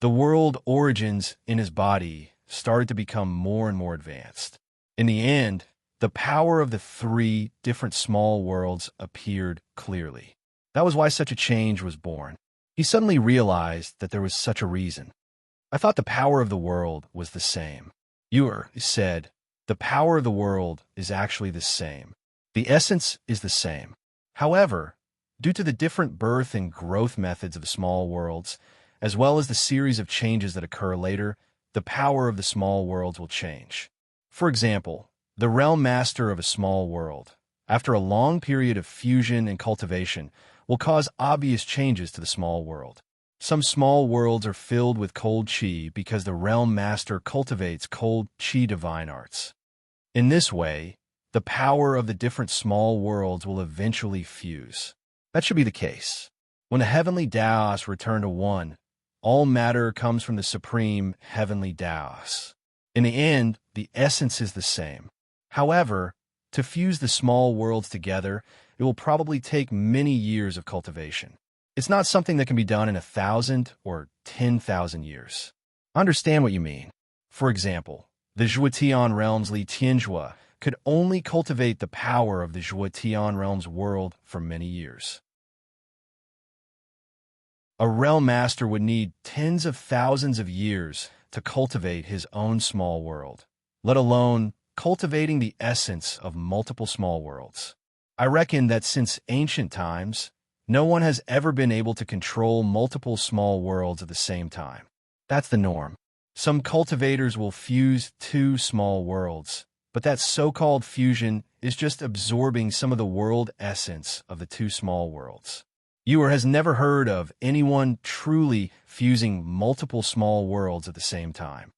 Speaker 1: The world origins in his body started to become more and more advanced. In the end, the power of the three different small worlds appeared clearly. That was why such a change was born. He suddenly realized that there was such a reason. I thought the power of the world was the same. Ewer said, the power of the world is actually the same. The essence is the same. However, due to the different birth and growth methods of the small worlds, as well as the series of changes that occur later, the power of the small worlds will change. For example, the realm master of a small world, after a long period of fusion and cultivation, will cause obvious changes to the small world. Some small worlds are filled with cold qi because the realm master cultivates cold qi divine arts. In this way, the power of the different small worlds will eventually fuse. That should be the case. When the heavenly Taos return to one, all matter comes from the supreme heavenly Taos. In the end, the essence is the same. However, to fuse the small worlds together, it will probably take many years of cultivation. It's not something that can be done in 1,000 or 10,000 years. I understand what you mean. For example, the Zhuotian realm's Li Tianjua could only cultivate the power of the Zhuotian realm's world for many years. A realm master would need tens of thousands of years to cultivate his own small world, let alone cultivating the essence of multiple small worlds. I reckon that since ancient times, no one has ever been able to control multiple small worlds at the same time. That's the norm. Some cultivators will fuse two small worlds, but that so-called fusion is just absorbing some of the world essence of the two small worlds. Ewer has never heard of anyone truly fusing multiple small worlds at the same time.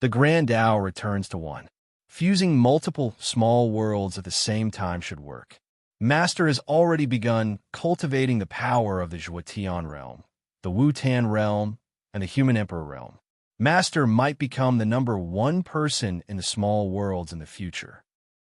Speaker 1: The Grand Tao returns to one. Fusing multiple small worlds at the same time should work. Master has already begun cultivating the power of the Zhuotian realm, the Wu-Tan realm, and the Human Emperor realm. Master might become the #1 person in the small worlds in the future.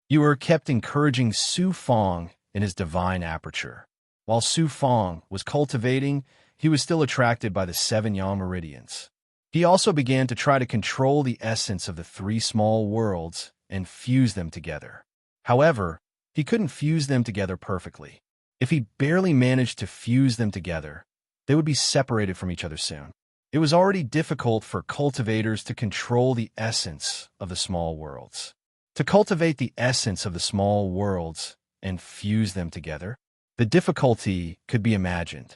Speaker 1: Ewer kept encouraging Su Feng in his divine aperture. While Su Feng was cultivating, he was still attracted by the 7 yang meridians. He also began to try to control the essence of the 3 small worlds and fuse them together. However, he couldn't fuse them together perfectly. If he barely managed to fuse them together, they would be separated from each other soon. It was already difficult for cultivators to control the essence of the small worlds. To cultivate the essence of the small worlds and fuse them together, the difficulty could be imagined.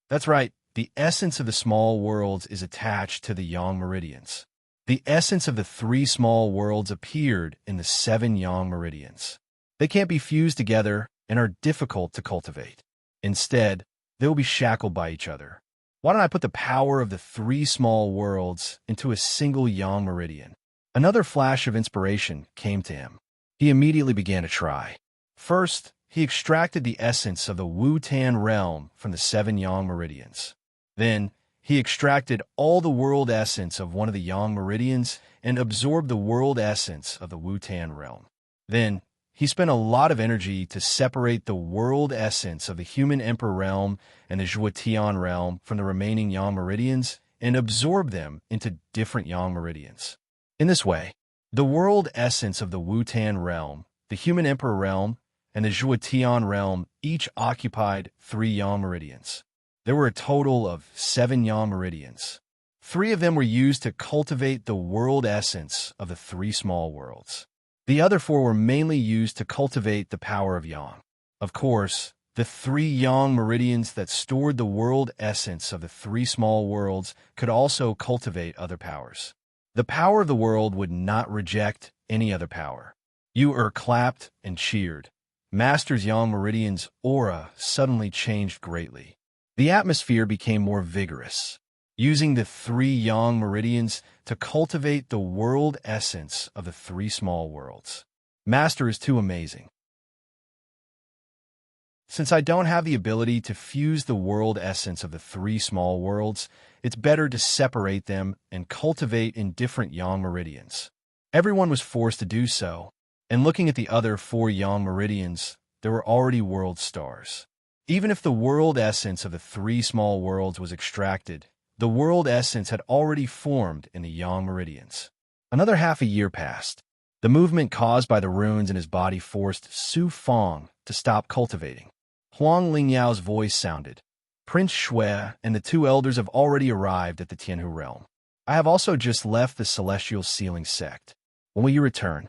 Speaker 1: That's right, the essence of the small worlds is attached to the yang meridians. The essence of the 3 small worlds appeared in the 7 yang meridians. They can't be fused together and are difficult to cultivate. Instead, they will be shackled by each other. Why don't I put the power of the 3 small worlds into a single yang meridian? Another flash of inspiration came to him. He immediately began to try. First, he extracted the essence of the Wu-Tan realm from the 7 yang meridians. Then, he extracted all the world essence of one of the yang meridians and absorbed the world essence of the Wu-Tan realm. Then, he spent a lot of energy to separate the world essence of the Human Emperor realm and the Zhuotian realm from the remaining yang meridians and absorb them into different yang meridians. In this way, the world essence of the Wu-Tan realm, the Human Emperor realm, and the Zhuotian realm each occupied 3 yang meridians. There were a total of 7 yang meridians. 3 of them were used to cultivate the world essence of the 3 small worlds. The other 4 were mainly used to cultivate the power of yang. Of course, the 3 yang meridians that stored the world essence of the 3 small worlds could also cultivate other powers. The power of the world would not reject any other power. Ewer clapped and cheered. Master's yang meridian's aura suddenly changed greatly. The atmosphere became more vigorous. using the 3 yang meridians to cultivate the world essence of the 3 small worlds. Master is too amazing. Since I don't have the ability to fuse the world essence of the 3 small worlds, it's better to separate them and cultivate in different yang meridians. Everyone was forced to do so, and looking at the other 4 yang meridians, there were already world stars. Even if the world essence of the 3 small worlds was extracted, the world essence had already formed in the yang meridians. Another half a year passed. The movement caused by the runes in his body forced Su Fong to stop cultivating. Huang Lingyao's voice sounded. Prince Shui and the 2 elders have already arrived at the Tianhu realm. I have also just left the Celestial Sealing sect. When will you return?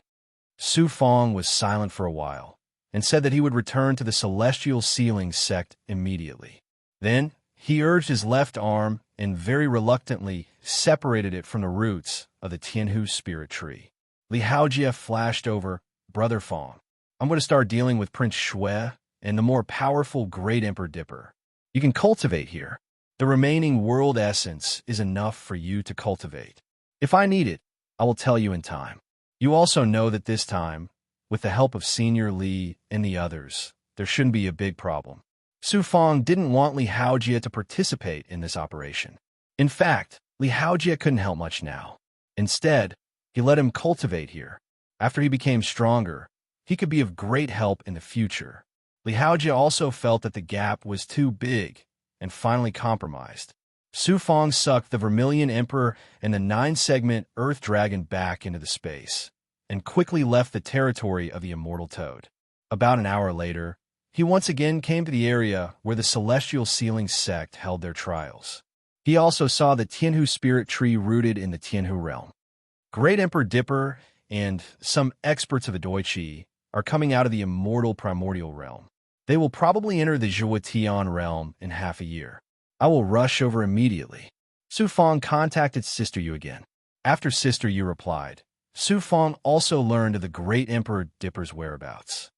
Speaker 1: Su Fong was silent for a while, and said that he would return to the Celestial Sealing sect immediately. Then, he urged his left arm and very reluctantly separated it from the roots of the Tianhu spirit tree. Li Haojie flashed over, Brother Fong. I'm going to start dealing with Prince Shui and the more powerful Great Emperor Dipper. You can cultivate here. The remaining world essence is enough for you to cultivate. If I need it, I will tell you in time. You also know that this time, with the help of Senior Li and the others, there shouldn't be a big problem. Su Fong didn't want Li Haojie to participate in this operation. In fact, Li Haojie couldn't help much now. Instead, he let him cultivate here. After he became stronger, he could be of great help in the future. Li Haojie also felt that the gap was too big and finally compromised. Su Fong sucked the Vermilion Emperor and the 9-segment Earth Dragon back into the space, and quickly left the territory of the Immortal Toad. About an hour later, he once again came to the area where the Celestial Sealing sect held their trials. He also saw the Tianhu spirit tree rooted in the Tianhu realm. Great Emperor Dipper and some experts of the Doichi are coming out of the immortal primordial realm. They will probably enter the Zhuotian realm in half a year. I will rush over immediately. Su Fong contacted Sister Yu again. After Sister Yu replied, Su Fong also learned of the Great Emperor Dipper's whereabouts.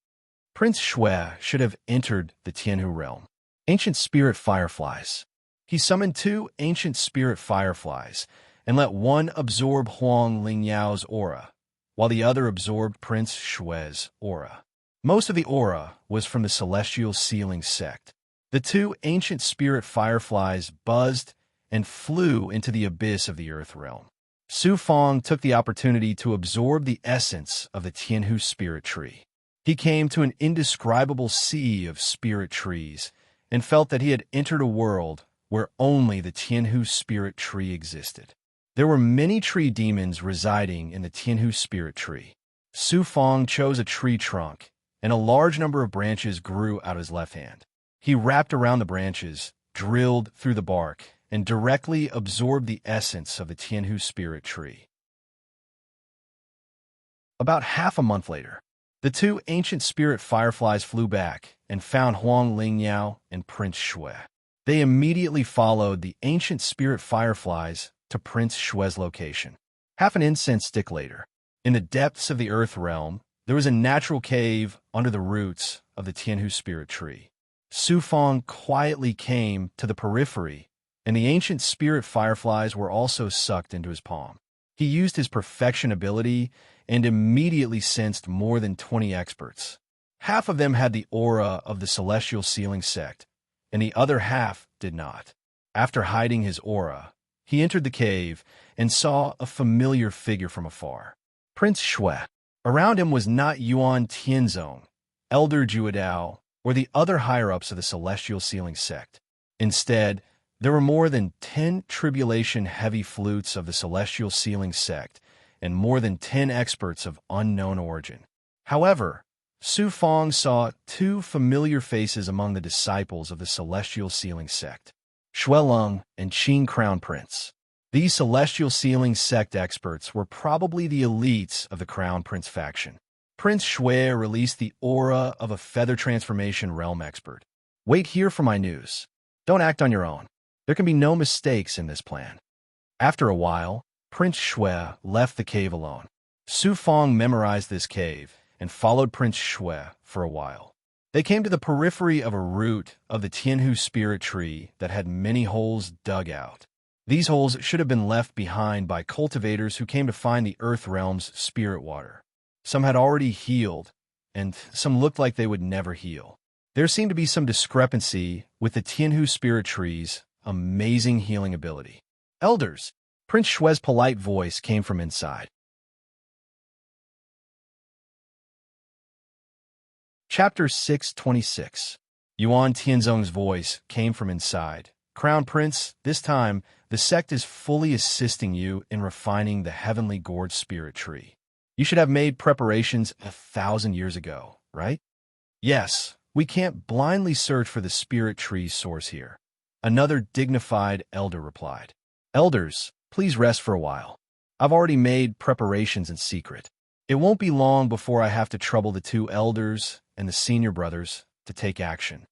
Speaker 1: Prince Shui should have entered the Tianhu realm. Ancient spirit fireflies. He summoned 2 ancient spirit fireflies and let one absorb Huang Lingyao's aura, while the other absorbed Prince Shui's aura. Most of the aura was from the Celestial Sealing sect. The 2 ancient spirit fireflies buzzed and flew into the abyss of the Earth realm. Su Fong took the opportunity to absorb the essence of the Tianhu spirit tree. He came to an indescribable sea of spirit trees and felt that he had entered a world where only the Tianhu spirit tree existed. There were many tree demons residing in the Tianhu spirit tree. Su Fong chose a tree trunk, and a large number of branches grew out of his left hand. He wrapped around the branches, drilled through the bark, and directly absorbed the essence of the Tianhu spirit tree. About half a month later, the 2 ancient spirit fireflies flew back and found Huang Lingyao and Prince Shui. They immediately followed the ancient spirit fireflies to Prince Shui's location. Half an incense stick later, in the depths of the Earth realm, there was a natural cave under the roots of the Tianhu spirit tree. Su Fong quietly came to the periphery, and the ancient spirit fireflies were also sucked into his palm. He used his perfection ability and immediately sensed more than 20 experts. Half of them had the aura of the Celestial Sealing sect, and the other half did not. After hiding his aura, he entered the cave and saw a familiar figure from afar. Prince Shui. Around him was not Yuan Tianzong, Elder Juodao, or the other higher-ups of the Celestial Sealing sect. Instead, there were more than 10 tribulation-heavy flutes of the Celestial Sealing sect and more than 10 experts of unknown origin. However, Su Fong saw 2 familiar faces among the disciples of the Celestial Sealing sect, Shuelong and Qing Crown Prince. These Celestial Sealing sect experts were probably the elites of the Crown Prince faction. Prince Shui released the aura of a feather transformation realm expert. Wait here for my news. Don't act on your own. There can be no mistakes in this plan. After a while, Prince Shui left the cave alone. Su Fong memorized this cave and followed Prince Shui for a while. They came to the periphery of a root of the Tianhu spirit tree that had many holes dug out. These holes should have been left behind by cultivators who came to find the Earth Realm's spirit water. Some had already healed, and some looked like they would never heal. There seemed to be some discrepancy with the Tianhu spirit tree's amazing healing ability. Elders, Prince Shue's polite voice came from inside. Chapter 626. Yuan Tianzong's voice came from inside. Crown Prince, this time, the sect is fully assisting you in refining the heavenly gourd spirit tree. You should have made preparations 1,000 years ago, right? Yes, we can't blindly search for the spirit tree's source here. Another dignified elder replied. Elders, please rest for a while. I've already made preparations in secret. It won't be long before I have to trouble the 2 elders and the senior brothers to take action.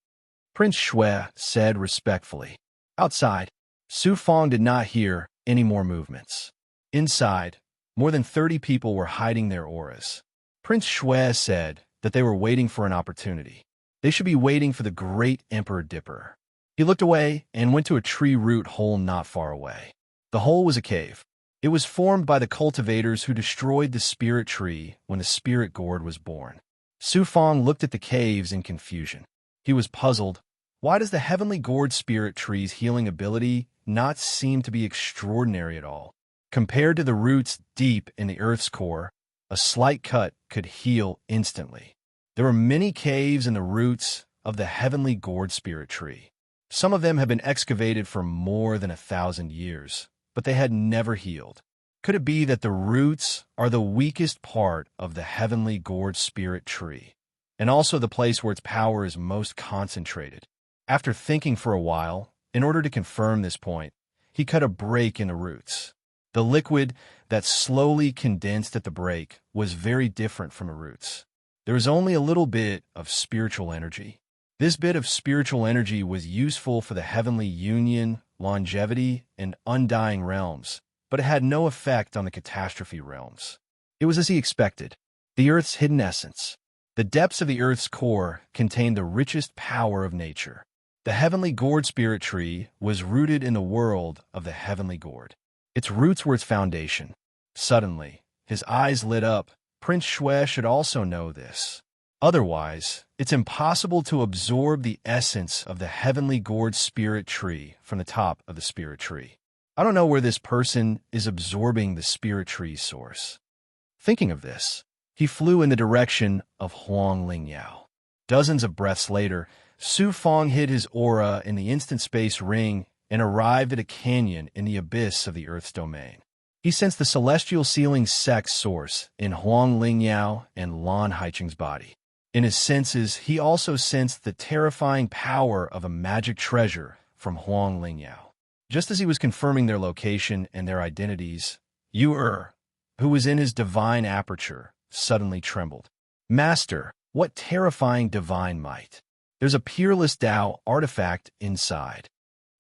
Speaker 1: Prince Shue said respectfully. Outside, Su Fong did not hear any more movements. Inside, more than 30 people were hiding their auras. Prince Shue said that they were waiting for an opportunity. They should be waiting for the great Emperor Dipper. He looked away and went to a tree root hole not far away. The hole was a cave. It was formed by the cultivators who destroyed the spirit tree when the spirit gourd was born. Su Fong looked at the caves in confusion. He was puzzled. Why does the heavenly gourd spirit tree's healing ability not seem to be extraordinary at all? Compared to the roots deep in the Earth's core, a slight cut could heal instantly. There were many caves in the roots of the heavenly gourd spirit tree. Some of them have been excavated for more than 1,000 years, but they had never healed. Could it be that the roots are the weakest part of the heavenly gourd spirit tree, and also the place where its power is most concentrated? After thinking for a while, in order to confirm this point, he cut a break in the roots. The liquid that slowly condensed at the break was very different from the roots. There was only a little bit of spiritual energy. This bit of spiritual energy was useful for the heavenly union, longevity, and undying realms, but it had no effect on the catastrophe realms. It was as he expected, the Earth's hidden essence. The depths of the Earth's core contained the richest power of nature. The heavenly gourd spirit tree was rooted in the world of the heavenly gourd. Its roots were its foundation. Suddenly, his eyes lit up. Prince Shue should also know this. Otherwise, it's impossible to absorb the essence of the heavenly gourd spirit tree from the top of the spirit tree. I don't know where this person is absorbing the spirit tree's source. Thinking of this, he flew in the direction of Huang Lingyao. Dozens of breaths later, Su Fong hid his aura in the instant space ring and arrived at a canyon in the abyss of the Earth's domain. He sensed the celestial sealing sex source in Huang Lingyao and Lan Haicheng's body. In his senses, he also sensed the terrifying power of a magic treasure from Huang Lingyao. Just as he was confirming their location and their identities, Yu, who was in his divine aperture, suddenly trembled. Master, what terrifying divine might! There's a peerless Tao artifact inside.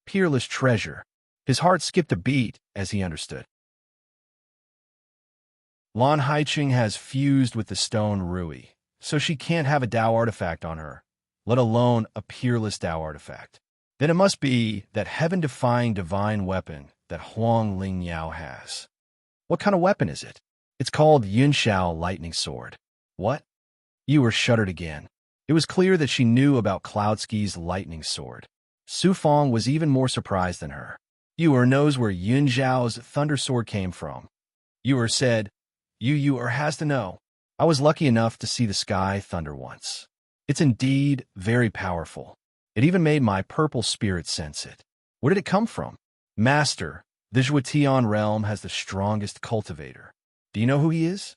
Speaker 1: Peerless treasure. His heart skipped a beat as he understood. Lan Haicheng has fused with the stone Rui, so she can't have a Tao artifact on her, let alone a peerless Tao artifact. Then it must be that heaven-defying divine weapon that Huang Lingyao has. What kind of weapon is it? It's called Yunshao Lightning Sword. What? Yu shuddered again. It was clear that she knew about Cloudski's lightning sword. Su Fong was even more surprised than her. Yu knows where Yunzhao's thunder sword came from. Yu said, Yu has to know. I was lucky enough to see the sky thunder once. It's indeed very powerful. It even made my purple spirit sense it. Where did it come from? Master, the Zhuotian realm has the strongest cultivator. Do you know who he is?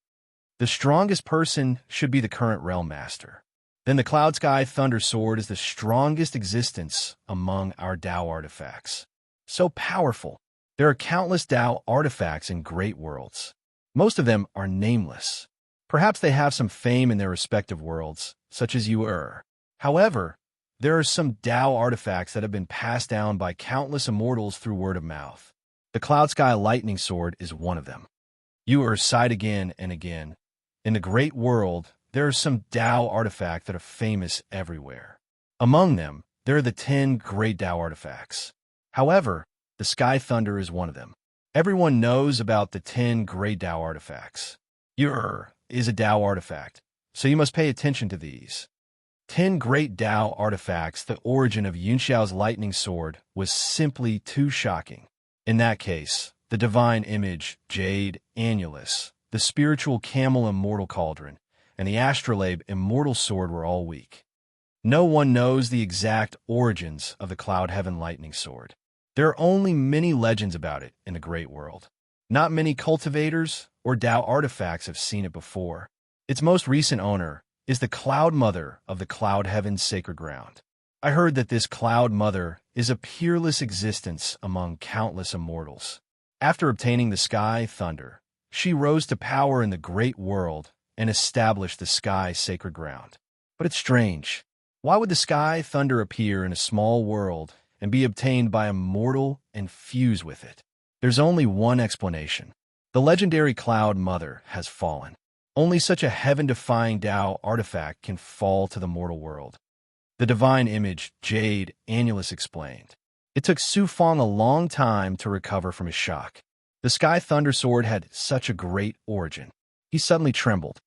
Speaker 1: The strongest person should be the current realm master. Then the Cloud Sky Thunder Sword is the strongest existence among our Tao artifacts. So powerful. There are countless Tao artifacts in great worlds. Most of them are nameless. Perhaps they have some fame in their respective worlds, such as Yu. However, there are some Tao artifacts that have been passed down by countless immortals through word of mouth. The Cloud Sky Lightning Sword is one of them. Yu sighed again and again. In the great world, there are some Tao artifacts that are famous everywhere. Among them, there are the 10 great Tao artifacts. However, The Sky Thunder is one of them. Everyone knows about the 10 great Tao artifacts. Ur is a Tao artifact, so you must pay attention to these. 10 great Tao artifacts. The origin of Yunxiao's lightning sword was simply too shocking. In that case, the divine image, Jade Annulus, the spiritual camel immortal cauldron, and the astrolabe immortal sword were all weak. No one knows the exact origins of the Cloud Heaven lightning sword. There are only many legends about it in the great world. Not many cultivators or Tao artifacts have seen it before. Its most recent owner is the Cloud Mother of the Cloud Heaven's sacred ground. I heard that this Cloud Mother is a peerless existence among countless immortals. After obtaining the Sky Thunder, she rose to power in the great world and established the Sky sacred ground. But it's strange. Why would the Sky Thunder appear in a small world and be obtained by a mortal and fuse with it? There's only one explanation. The legendary Cloud Mother has fallen. Only such a heaven-defying Tao artifact can fall to the mortal world. The divine image, Jade Annulus, explained. It took Su Fong a long time to recover from his shock. The Sky Thunder Sword had such a great origin. He suddenly trembled.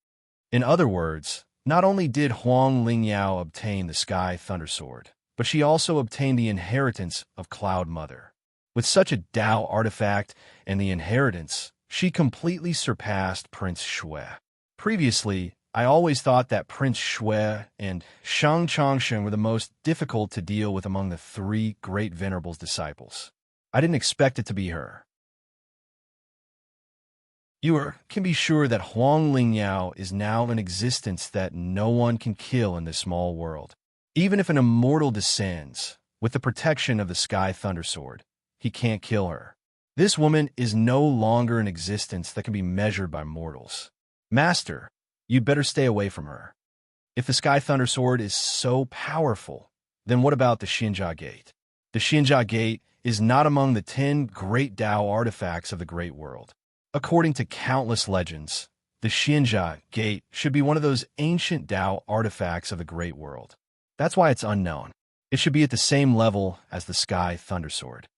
Speaker 1: In other words, not only did Huang Lingyao obtain the Sky Thunder Sword, but she also obtained the inheritance of Cloud Mother. With such a Tao artifact and the inheritance, she completely surpassed Prince Shui. Previously, I always thought that Prince Shui and Shang Changshen were the most difficult to deal with among the 3 great Venerable's disciples. I didn't expect it to be her. You can be sure that Huang Lingyao is now an existence that no one can kill in this small world. Even if an immortal descends, with the protection of the Sky Thunder Sword, he can't kill her. This woman is no longer an existence that can be measured by mortals. Master, you'd better stay away from her. If the Sky Thunder Sword is so powerful, then what about the Xinjia Gate? The Xinjia Gate is not among the 10 great Tao artifacts of the great world. According to countless legends, the Xinjia Gate should be one of those ancient Tao artifacts of the great world. That's why it's unknown. It should be at the same level as the Sky Thunder Sword.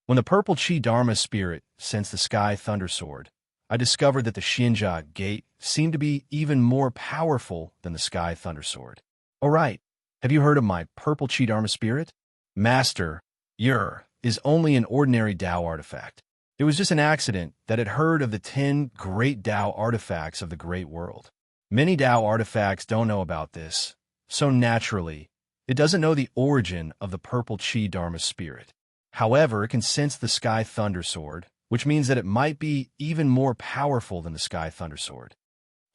Speaker 1: When the purple Chi Dharma spirit sensed the Sky Thunder Sword, I discovered that the Xinjia Gate seemed to be even more powerful than the Sky Thunder Sword. All right, have you heard of my purple Chi Dharma spirit? Master, Ur is only an ordinary Tao artifact. It was just an accident that it heard of the 10 great Tao artifacts of the great world. Many Tao artifacts don't know about this, so naturally, it doesn't know the origin of the purple Chi Dharma spirit. However, it can sense the Sky Thunder Sword, which means that it might be even more powerful than the Sky Thunder Sword.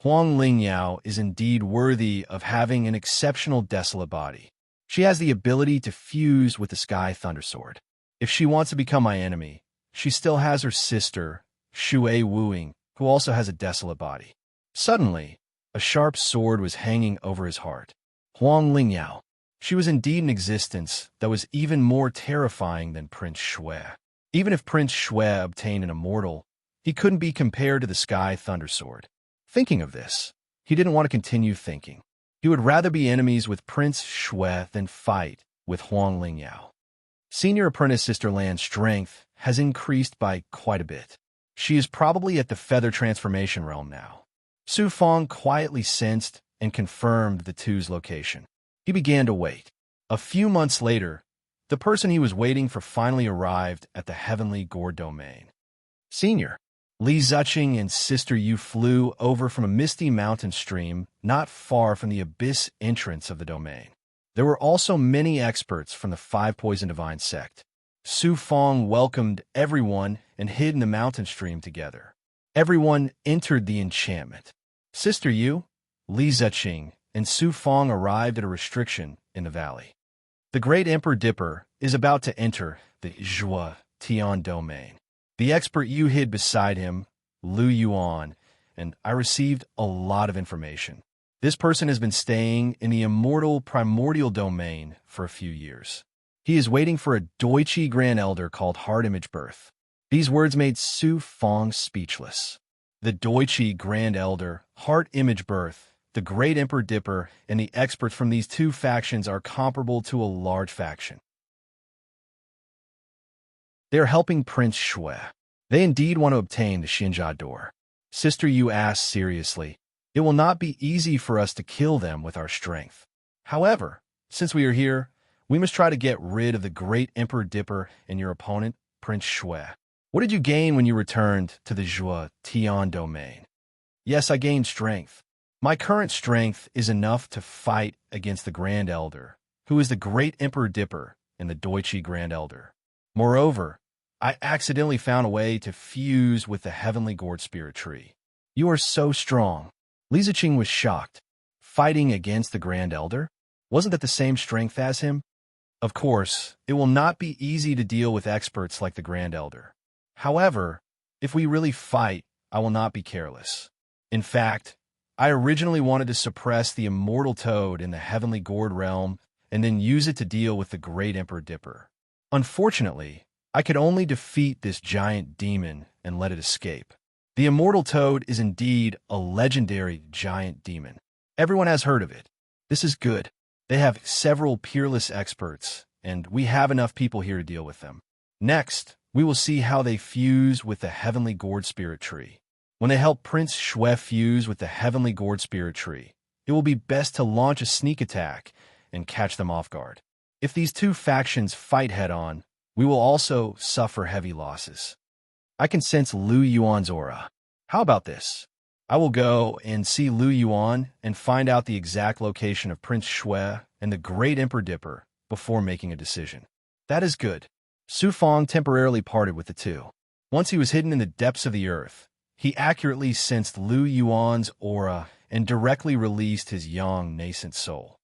Speaker 1: Huang Lingyao is indeed worthy of having an exceptional desolate body. She has the ability to fuse with the Sky Thunder Sword. If she wants to become my enemy, she still has her sister, Shui Wuing, who also has a desolate body. Suddenly, a sharp sword was hanging over his heart. Huang Lingyao. She was indeed an existence that was even more terrifying than Prince Shui. Even if Prince Shui obtained an immortal, he couldn't be compared to the Sky Thunder Sword. Thinking of this, he didn't want to continue thinking. He would rather be enemies with Prince Shui than fight with Huang Lingyao. Senior Apprentice Sister Lan's strength has increased by quite a bit. She is probably at the feather transformation realm now. Su Fong quietly sensed and confirmed the two's location. He began to wait. A few months later, the person he was waiting for finally arrived at the Heavenly Gourd Domain. Senior, Li Zuching and Sister Yu flew over from a misty mountain stream not far from the abyss entrance of the domain. There were also many experts from the 5 Poison Divine sect. Su Fong welcomed everyone and hid in the mountain stream together. Everyone entered the enchantment. Sister Yu, Li Zuching, and Su Fong arrived at a restriction in the valley. The Great Emperor Dipper is about to enter the Zhua Tian domain. The expert Yu hid beside him, Lu Yuan, and I received a lot of information. This person has been staying in the immortal primordial domain for a few years. He is waiting for a Doichi Grand Elder called Heart Image Birth. These words made Su Fong speechless. The Doichi Grand Elder, Heart Image Birth, the Great Emperor Dipper, and the experts from these 2 factions are comparable to a large faction. They are helping Prince Shui. They indeed want to obtain the Xinjia door. Sister Yu asked seriously, it will not be easy for us to kill them with our strength. However, since we are here, we must try to get rid of the great Emperor Dipper and your opponent, Prince Shui. What did you gain when you returned to the Zhua Tian domain? Yes, I gained strength. My current strength is enough to fight against the Grand Elder, who is the great Emperor Dipper and the Doichi Grand Elder. Moreover, I accidentally found a way to fuse with the Heavenly Gourd Spirit Tree. You are so strong. Li Ziqing was shocked. Fighting against the Grand Elder? Wasn't that the same strength as him? Of course, it will not be easy to deal with experts like the Grand Elder. However, if we really fight, I will not be careless. In fact, I originally wanted to suppress the immortal toad in the Heavenly Gourd realm and then use it to deal with the great Emperor Dipper. Unfortunately, I could only defeat this giant demon and let it escape. The immortal toad is indeed a legendary giant demon. Everyone has heard of it. This is good. They have several peerless experts, and we have enough people here to deal with them. Next, we will see how they fuse with the Heavenly Gourd Spirit Tree. When they help Prince Shui fuse with the Heavenly Gourd Spirit Tree, it will be best to launch a sneak attack and catch them off guard. If these two factions fight head-on, we will also suffer heavy losses. I can sense Lu Yuan's aura. How about this? I will go and see Lu Yuan and find out the exact location of Prince Shui and the Great Emperor Dipper before making a decision. That is good. Su Fong temporarily parted with the two. Once he was hidden in the depths of the earth, he accurately sensed Lu Yuan's aura and directly released his young, nascent soul.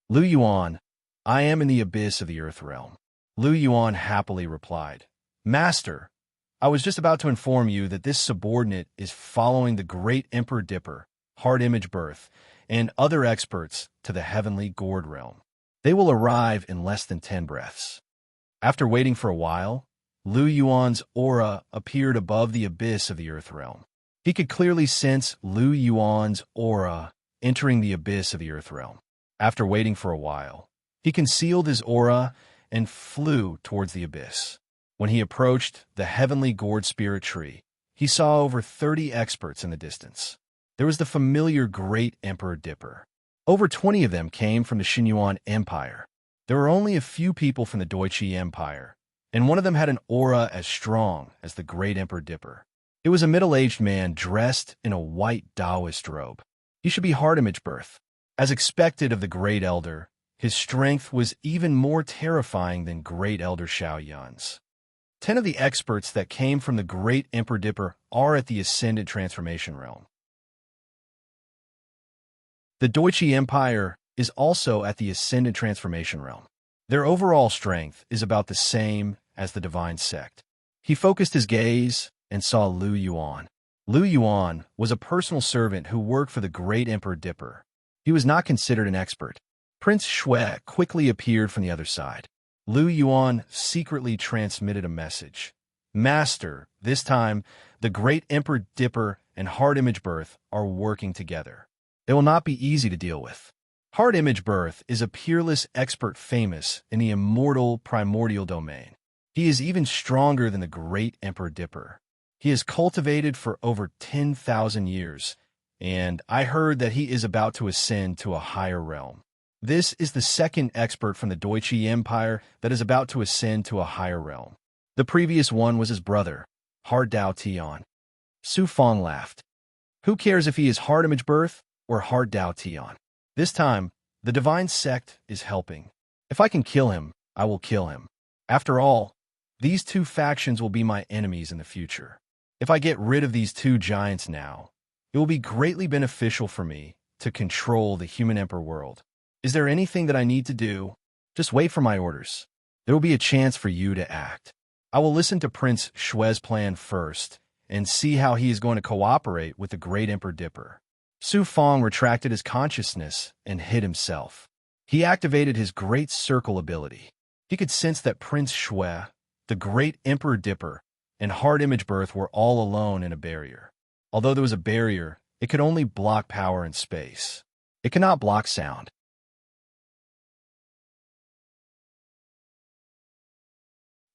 Speaker 1: Lu Yuan, I am in the abyss of the earth realm. Lu Yuan happily replied, Master, I was just about to inform you that this subordinate is following the great Emperor Dipper, Heart Image Birth, and other experts to the Heavenly Gourd realm. They will arrive in less than 10 breaths. After waiting for a while, Lu Yuan's aura appeared above the abyss of the earth realm. He could clearly sense Lu Yuan's aura entering the abyss of the earth realm. After waiting for a while, he concealed his aura and flew towards the abyss. When he approached the Heavenly Gourd Spirit Tree, he saw over 30 experts in the distance. There was the familiar Great Emperor Dipper. Over 20 of them came from the Xinyuan Empire. There were only a few people from the Doichi Empire, and one of them had an aura as strong as the Great Emperor Dipper. It was a middle-aged man dressed in a white Taoist robe. He should be Heart Image Birth. As expected of the Great Elder, his strength was even more terrifying than Great Elder Xiaoyan's. 10 of the experts that came from the Great Emperor Dipper are at the Ascended Transformation Realm. The Doichi Empire is also at the Ascended Transformation Realm. Their overall strength is about the same as the Divine Sect. He focused his gaze and saw Lu Yuan. Lu Yuan was a personal servant who worked for the Great Emperor Dipper. He was not considered an expert. Prince Shui quickly appeared from the other side. Lu Yuan secretly transmitted a message. Master, this time, the Great Emperor Dipper and Heart Image Birth are working together. They will not be easy to deal with. Heart Image Birth is a peerless expert famous in the immortal primordial domain. He is even stronger than the Great Emperor Dipper. He is cultivated for over 10,000 years, and I heard that he is about to ascend to a higher realm. This is the second expert from the Doichi Empire that is about to ascend to a higher realm. The previous one was his brother, Heart Dao Tian. Su Fong laughed. Who cares if he is Heart Image Birth or Heart Dao Tian? This time, the Divine Sect is helping. If I can kill him, I will kill him. After all, these two factions will be my enemies in the future. If I get rid of these two giants now, it will be greatly beneficial for me to control the human emperor world. Is there anything that I need to do? Just wait for my orders. There will be a chance for you to act. I will listen to Prince Shui's plan first and see how he is going to cooperate with the Great Emperor Dipper. Su Fong retracted his consciousness and hid himself. He activated his Great Circle ability. He could sense that Prince Shui, the Great Emperor Dipper, and Heart Image Birth were all alone in a barrier. Although there was a barrier, it could only block power and space. It cannot block sound.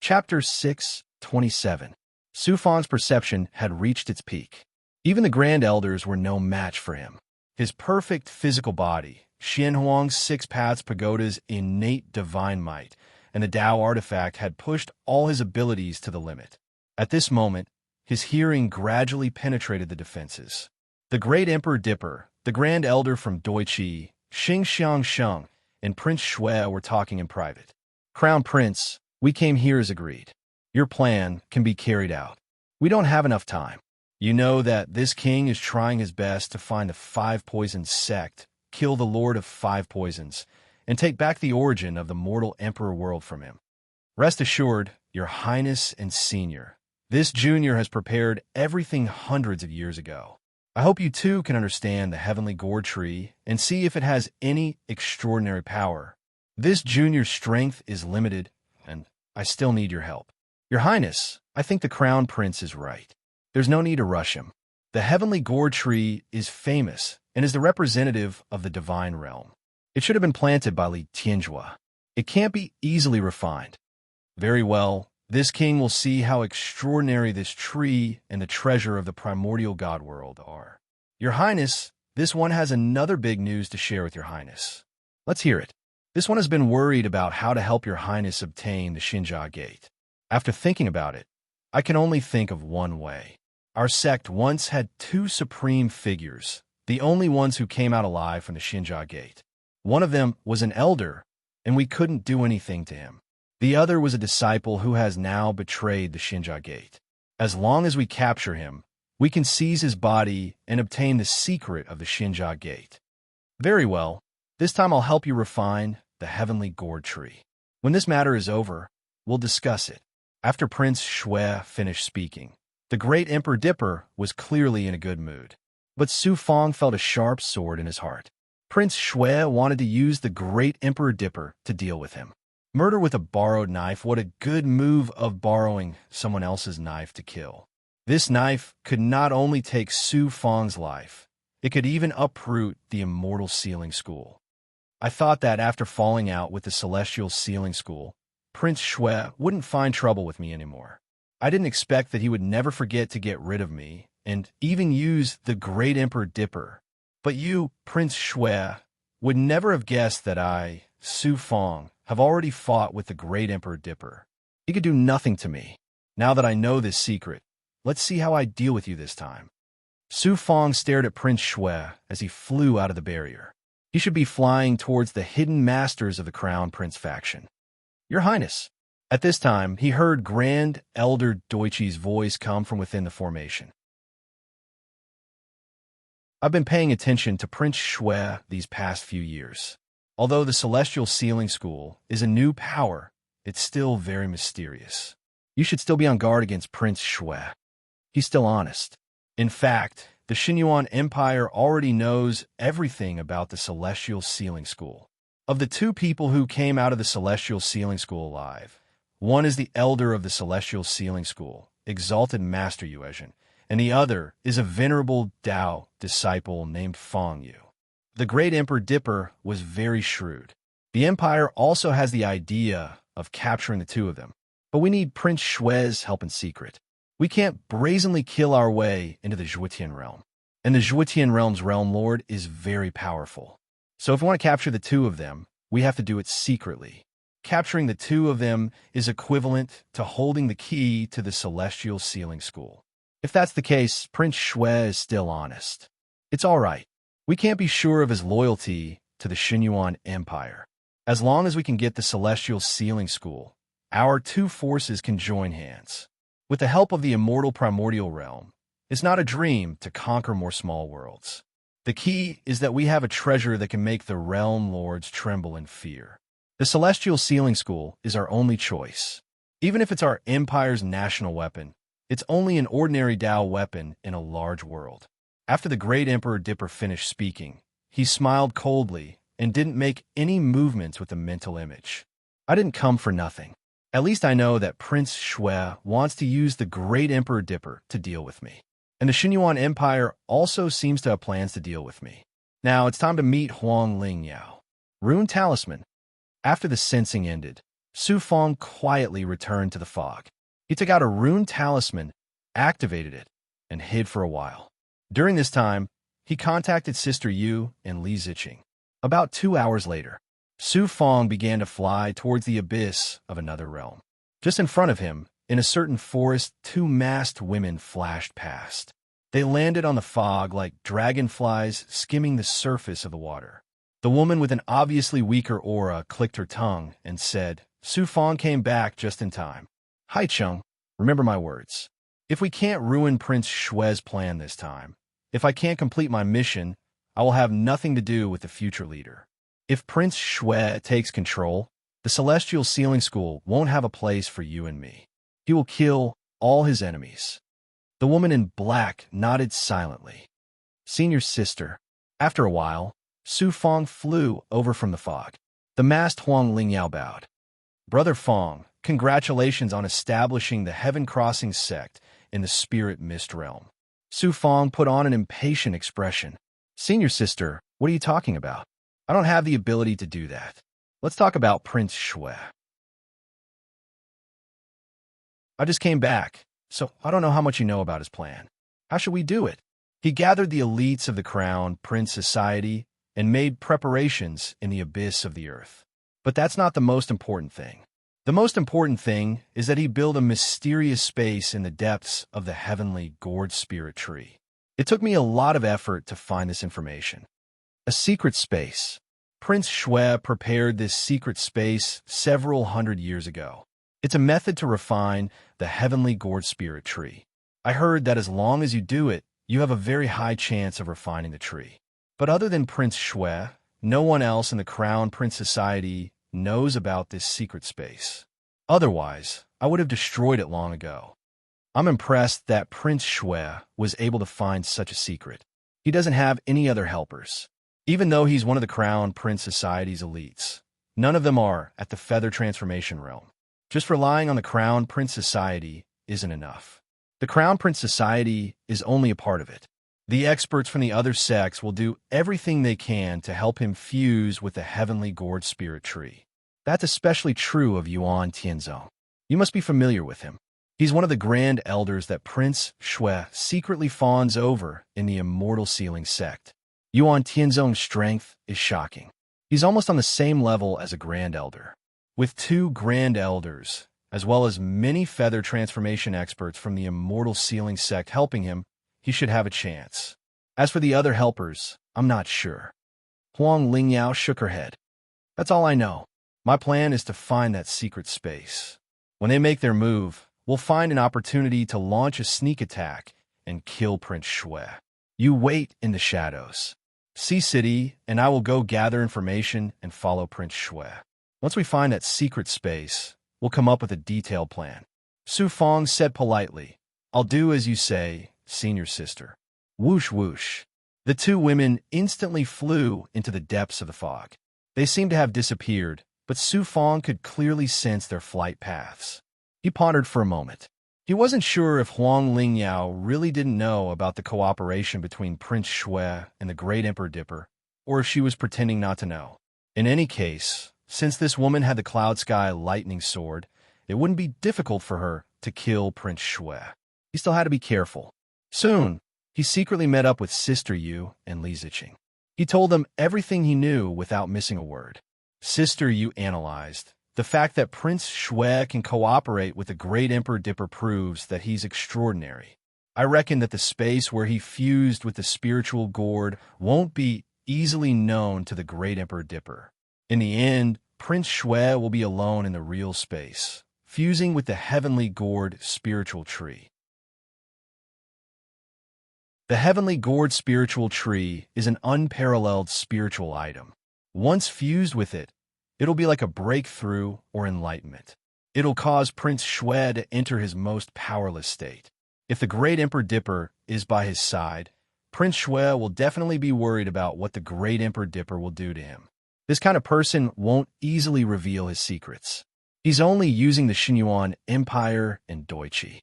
Speaker 1: Chapter 6, 27. Su Fang's perception had reached its peak. Even the Grand Elders were no match for him. His perfect physical body, Xian Huang's 6 Paths Pagoda's innate divine might, and the Tao artifact had pushed all his abilities to the limit. At this moment, his hearing gradually penetrated the defenses. The Great Emperor Dipper, the Grand Elder from Doichi, Xing Xiang Sheng, and Prince Shui were talking in private. Crown Prince, we came here as agreed. Your plan can be carried out. We don't have enough time. You know that this king is trying his best to find the 5 Poisons sect, kill the Lord of 5 Poisons, and take back the origin of the mortal Emperor world from him. Rest assured, Your Highness and Senior, this junior has prepared everything hundreds of years ago. I hope you too can understand the heavenly gourd tree and see if it has any extraordinary power. This junior's strength is limited, and I still need your help. Your Highness, I think the Crown Prince is right. There's no need to rush him. The heavenly gourd tree is famous and is the representative of the divine realm. It should have been planted by Li Tianjua. It can't be easily refined. Very well, this king will see how extraordinary this tree and the treasure of the primordial god world are. Your Highness, this one has another big news to share with Your Highness. Let's hear it. This one has been worried about how to help Your Highness obtain the Xinjia Gate. After thinking about it, I can only think of one way. Our sect once had 2 supreme figures, the only ones who came out alive from the Xinjia Gate. One of them was an elder, and we couldn't do anything to him. The other was a disciple who has now betrayed the Xinjia Gate. As long as we capture him, we can seize his body and obtain the secret of the Xinjia Gate. Very well, this time I'll help you refine the heavenly gourd tree. When this matter is over, we'll discuss it. After Prince Shui finished speaking, the Great Emperor Dipper was clearly in a good mood. But Su Fang felt a sharp sword in his heart. Prince Shui wanted to use the Great Emperor Dipper to deal with him. Murder with a borrowed knife, what a good move of borrowing someone else's knife to kill. This knife could not only take Su Fang's life, it could even uproot the immortal sealing school. I thought that after falling out with the celestial sealing school, Prince Shui wouldn't find trouble with me anymore. I didn't expect that he would never forget to get rid of me and even use the Great Emperor Dipper. But you, Prince Shui, would never have guessed that I, Su Fang, have already fought with the Great Emperor Dipper. He could do nothing to me. Now that I know this secret, let's see how I deal with you this time. Su Fang stared at Prince Shui as he flew out of the barrier. He should be flying towards the hidden masters of the Crown Prince faction. Your Highness. At this time, he heard Grand Elder Doichi's voice come from within the formation. I've been paying attention to Prince Shui these past few years. Although the Celestial Sealing School is a new power, it's still very mysterious. You should still be on guard against Prince Shui. He's still honest. In fact, the Xinyuan Empire already knows everything about the Celestial Sealing School. Of the 2 people who came out of the Celestial Sealing School alive, one is the elder of the Celestial Sealing School, Exalted Master Yuezhen, and the other is a venerable Tao disciple named Fang Yu. The Great Emperor Dipper was very shrewd. The Empire also has the idea of capturing the 2 of them, but we need Prince Shui's help in secret. We can't brazenly kill our way into the Zhuotian realm, and the Zhuotian realm's realm lord is very powerful. So if we want to capture the 2 of them, we have to do it secretly. Capturing the 2 of them is equivalent to holding the key to the Celestial Sealing School. If that's the case, Prince Shui is still honest. It's all right. We can't be sure of his loyalty to the Xinyuan Empire. As long as we can get the Celestial Sealing School, our 2 forces can join hands. With the help of the immortal primordial realm, it's not a dream to conquer more small worlds. The key is that we have a treasure that can make the realm lords tremble in fear. The Celestial Sealing School is our only choice. Even if it's our empire's national weapon, it's only an ordinary Tao weapon in a large world. After the Great Emperor Dipper finished speaking, he smiled coldly and didn't make any movements with the mental image. I didn't come for nothing. At least I know that Prince Shui wants to use the Great Emperor Dipper to deal with me. And the Xinyuan Empire also seems to have plans to deal with me. Now it's time to meet Huang Lingyao. Rune Talisman. After the sensing ended, Su Fang quietly returned to the fog. He took out a rune talisman, activated it, and hid for a while. During this time, he contacted Sister Yu and Li Ziqing. About 2 hours later, Su Fong began to fly towards the abyss of another realm. Just in front of him, in a certain forest, 2 masked women flashed past. They landed on the fog like dragonflies skimming the surface of the water. The woman with an obviously weaker aura clicked her tongue and said, "Su Fong came back just in time. Hai Chung, remember my words. If we can't ruin Prince Shue's plan this time, if I can't complete my mission, I will have nothing to do with the future leader. If Prince Shue takes control, the Celestial Sealing School won't have a place for you and me. He will kill all his enemies." The woman in black nodded silently. Senior sister. After a while, Su Fong flew over from the fog. The masked Huang Lingyao bowed. "Brother Fong, congratulations on establishing the Heaven Crossing sect in the Spirit Mist realm." Su Fong put on an impatient expression. "Senior sister, what are you talking about? I don't have the ability to do that. Let's talk about Prince Shue. I just came back, so I don't know how much you know about his plan. How should we do it?" He gathered the elites of the Crown Prince Society and made preparations in the abyss of the earth. But that's not the most important thing. The most important thing is that he built a mysterious space in the depths of the heavenly gourd spirit tree. It took me a lot of effort to find this information. A secret space. Prince Shue prepared this secret space several hundred years ago. It's a method to refine the heavenly gourd spirit tree. I heard that as long as you do it, you have a very high chance of refining the tree. But other than Prince Shue, no one else in the Crown Prince Society knows about this secret space. Otherwise, I would have destroyed it long ago. I'm impressed that Prince Shue was able to find such a secret. He doesn't have any other helpers. Even though he's one of the Crown Prince Society's elites, none of them are at the feather transformation realm. Just relying on the Crown Prince Society isn't enough. The Crown Prince Society is only a part of it. The experts from the other sects will do everything they can to help him fuse with the heavenly gourd spirit tree. That's especially true of Yuan Tianzong. You must be familiar with him. He's one of the grand elders that Prince Shue secretly fawns over in the Immortal Sealing sect. Yuan Tianzong's strength is shocking. He's almost on the same level as a grand elder. With 2 grand elders, as well as many feather transformation experts from the Immortal Sealing sect helping him, he should have a chance. As for the other helpers, I'm not sure. Huang Lingyao shook her head. That's all I know. My plan is to find that secret space. When they make their move, we'll find an opportunity to launch a sneak attack and kill Prince Shue. You wait in the shadows. Sea City and I will go gather information and follow Prince Shue. Once we find that secret space, we'll come up with a detailed plan. Su Fong said politely, "I'll do as you say, senior sister." Whoosh whoosh. The 2 women instantly flew into the depths of the fog. They seemed to have disappeared, but Su Fong could clearly sense their flight paths. He pondered for a moment. He wasn't sure if Huang Lingyao really didn't know about the cooperation between Prince Shue and the Great Emperor Dipper, or if she was pretending not to know. In any case, since this woman had the Cloud Sky Lightning Sword, it wouldn't be difficult for her to kill Prince Shue. He still had to be careful. Soon, he secretly met up with Sister Yu and Li Ziqing. He told them everything he knew without missing a word. Sister Yu analyzed. The fact that Prince Shue can cooperate with the Great Emperor Dipper proves that he's extraordinary. I reckon that the space where he fused with the spiritual gourd won't be easily known to the Great Emperor Dipper. In the end, Prince Shue will be alone in the real space, fusing with the heavenly gourd spiritual tree. The heavenly gourd spiritual tree is an unparalleled spiritual item. Once fused with it, it'll be like a breakthrough or enlightenment. It'll cause Prince Shue to enter his most powerless state. If the Great Emperor Dipper is by his side, Prince Shue will definitely be worried about what the Great Emperor Dipper will do to him. This kind of person won't easily reveal his secrets. He's only using the Xinyuan Empire and Doichi.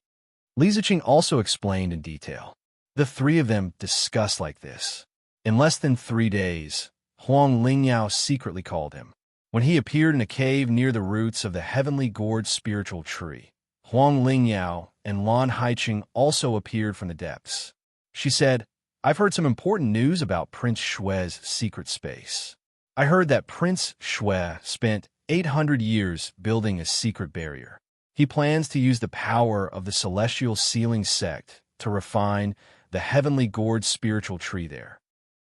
Speaker 1: Li Ziqing also explained in detail. The 3 of them discussed like this. In less than 3 days, Huang Lingyao secretly called him. When he appeared in a cave near the roots of the heavenly gourd spiritual tree, Huang Lingyao and Lan Haiqing also appeared from the depths. She said, "I've heard some important news about Prince Shue's secret space. I heard that Prince Shue spent 800 years building a secret barrier. He plans to use the power of the celestial sealing sect to refine the heavenly gourd spiritual tree there.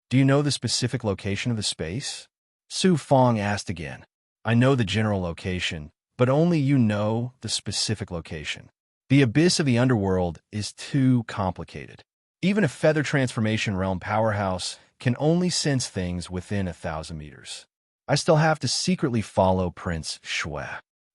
Speaker 1: Do you know the specific location of the space?" Su Fong asked again. "I know the general location, but only you know the specific location. The abyss of the underworld is too complicated. Even a feather transformation realm powerhouse can only sense things within 1,000 meters. I still have to secretly follow Prince Shue.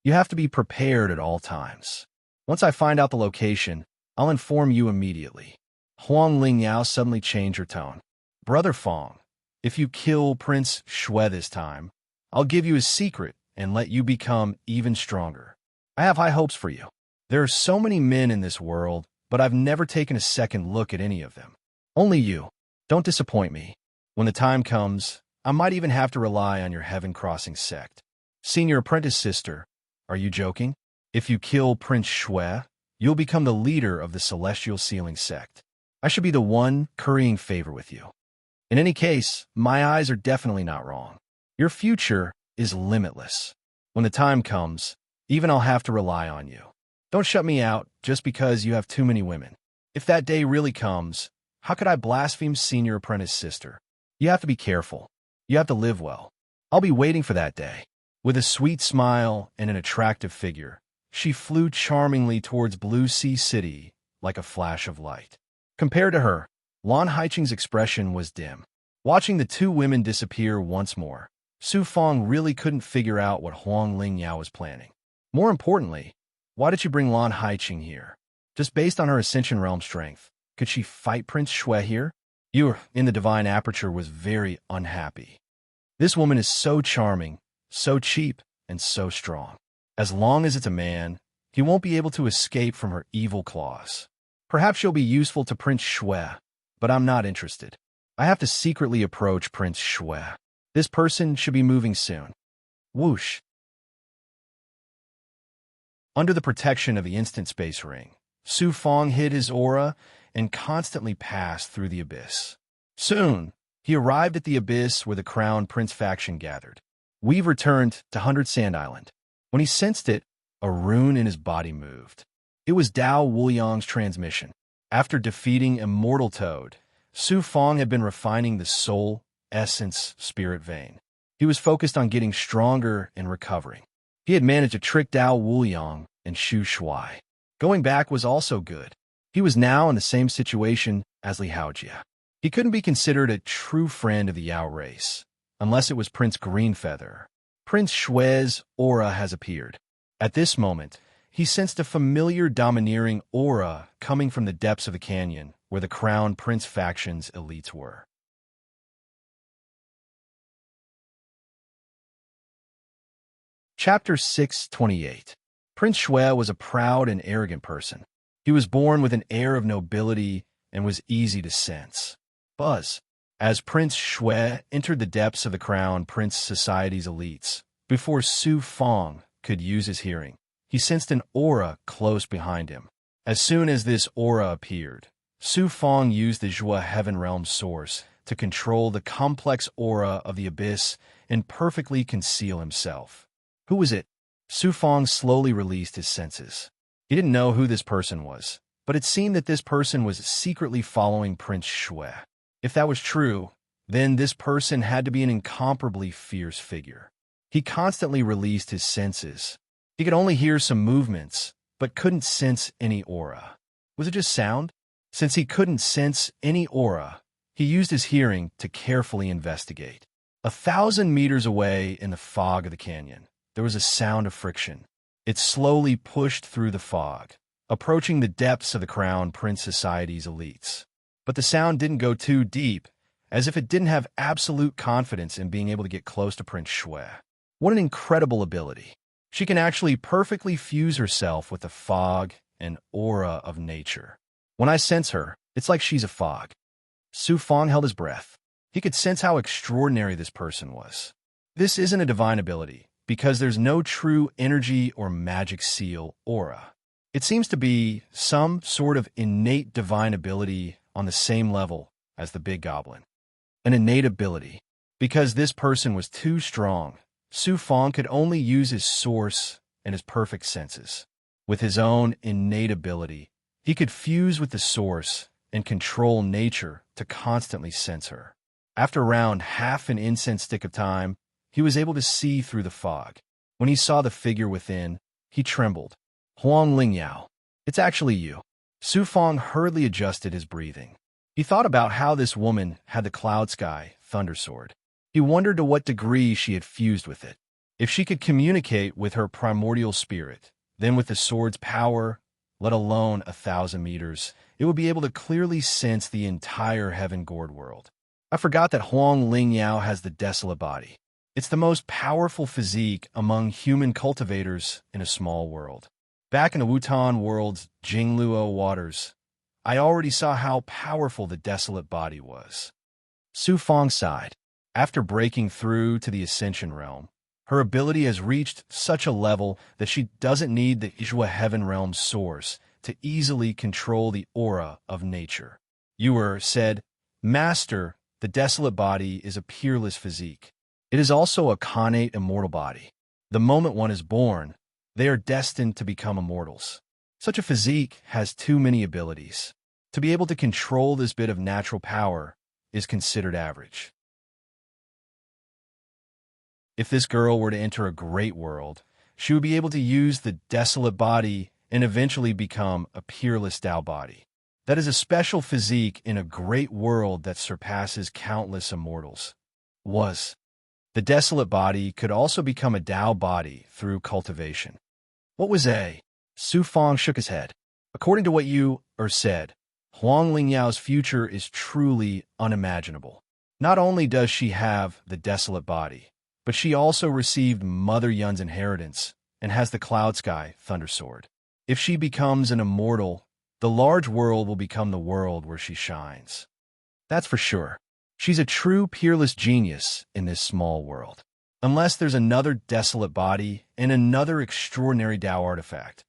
Speaker 1: You have to be prepared at all times. Once I find out the location, I'll inform you immediately." Huang Lingyao suddenly changed her tone. "Brother Fong, if you kill Prince Shue this time, I'll give you his secret and let you become even stronger. I have high hopes for you. There are so many men in this world, but I've never taken a second look at any of them. Only you. Don't disappoint me. When the time comes, I might even have to rely on your heaven-crossing sect. Senior apprentice sister, are you joking? If you kill Prince Shue, you'll become the leader of the celestial sealing sect. I should be the one currying favor with you. In any case, my eyes are definitely not wrong. Your future is limitless. When the time comes, even I'll have to rely on you. Don't shut me out just because you have too many women. If that day really comes, how could I blaspheme senior apprentice sister? You have to be careful. You have to live well. I'll be waiting for that day." With a sweet smile and an attractive figure, she flew charmingly towards Blue Sea City like a flash of light. Compared to her, Lan Haiqing's expression was dim. Watching the two women disappear once more, Su Fong really couldn't figure out what Huang Lingyao was planning. More importantly, why did she bring Lan Haiqing here? Just based on her Ascension Realm strength, could she fight Prince Shue here? You in the Divine Aperture was very unhappy. This woman is so charming, so cheap, and so strong. As long as it's a man, he won't be able to escape from her evil claws. Perhaps she'll be useful to Prince Shue, but I'm not interested. I have to secretly approach Prince Shue. This person should be moving soon. Whoosh. Under the protection of the instant space ring, Su Fong hid his aura and constantly passed through the abyss. Soon, he arrived at the abyss where the Crown Prince faction gathered. We've returned to 100 Sand Island. When he sensed it, a rune in his body moved. It was Dao Wuliang's transmission. After defeating Immortal Toad, Su Fong had been refining the soul, essence, spirit vein. He was focused on getting stronger and recovering. He had managed to trick Dao Wuliang and Shu Shuai. Going back was also good. He was now in the same situation as Li Haojia. He couldn't be considered a true friend of the Yao race, unless it was Prince Greenfeather. Prince Shue's aura has appeared. At this moment, he sensed a familiar domineering aura coming from the depths of the canyon where the Crown Prince faction's elites were. Chapter 628. Prince Shue was a proud and arrogant person. He was born with an air of nobility and was easy to sense. Buzz. As Prince Shue entered the depths of the Crown Prince Society's elites, before Su Fong could use his hearing, he sensed an aura close behind him. As soon as this aura appeared, Su Fong used the Zhua Heaven Realm source to control the complex aura of the abyss and perfectly conceal himself. Who was it? Su Fong slowly released his senses. He didn't know who this person was, but it seemed that this person was secretly following Prince Shue. If that was true, then this person had to be an incomparably fierce figure. He constantly released his senses. He could only hear some movements, but couldn't sense any aura. Was it just sound? Since he couldn't sense any aura, he used his hearing to carefully investigate. 1,000 meters away in the fog of the canyon, there was a sound of friction. It slowly pushed through the fog, approaching the depths of the Crown Prince Society's elites. But the sound didn't go too deep, as if it didn't have absolute confidence in being able to get close to Prince Shue. What an incredible ability. She can actually perfectly fuse herself with the fog and aura of nature. When I sense her, it's like she's a fog. Su Fong held his breath. He could sense how extraordinary this person was. This isn't a divine ability, because there's no true energy or magic seal aura. It seems to be some sort of innate divine ability on the same level as the big goblin. An innate ability. Because this person was too strong, Su Fong could only use his source and his perfect senses. With his own innate ability, he could fuse with the source and control nature to constantly sense her. After around half an incense stick of time, he was able to see through the fog. When he saw the figure within, he trembled. Huang Lingyao, it's actually you. Su Fong hurriedly adjusted his breathing. He thought about how this woman had the cloud sky thunder sword. He wondered to what degree she had fused with it. If she could communicate with her primordial spirit, then with the sword's power, let alone 1,000 meters, it would be able to clearly sense the entire heaven-gourd world. I forgot that Huang Lingyao has the desolate body. It's the most powerful physique among human cultivators in a small world. Back in the Wutan world's Jingluo waters, I already saw how powerful the desolate body was. Su Fong sighed. After breaking through to the Ascension realm, her ability has reached such a level that she doesn't need the Izhua Heaven Realm source to easily control the aura of nature. Yuer said, Master, the desolate body is a peerless physique. It is also a connate immortal body. The moment one is born, they are destined to become immortals. Such a physique has too many abilities. To be able to control this bit of natural power is considered average. If this girl were to enter a great world, she would be able to use the desolate body and eventually become a peerless Tao body. That is a special physique in a great world that surpasses countless immortals. The desolate body could also become a Tao body through cultivation. What was A? Su Fong shook his head. According to what you said, Huang Lingyao's future is truly unimaginable. Not only does she have the desolate body, but she also received Mother Yun's inheritance and has the Cloud Sky Thunder Sword. If she becomes an immortal, the large world will become the world where she shines. That's for sure. She's a true peerless genius in this small world. Unless there's another desolate body and another extraordinary Tao artifact,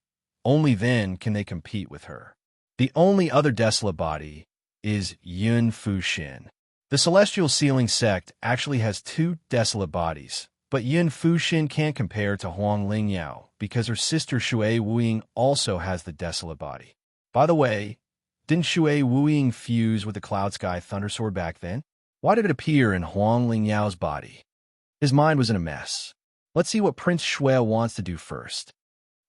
Speaker 1: only then can they compete with her. The only other desolate body is Yun Fuxin. The Celestial Sealing Sect actually has 2 desolate bodies, but Yun Fuxin can't compare to Huang Lingyao because her sister Shui Wuying also has the desolate body. By the way, didn't Shui Wuying fuse with the Cloud Sky Thunder Sword back then? Why did it appear in Huang Lingyao's body? His mind was in a mess. Let's see what Prince Shui wants to do first.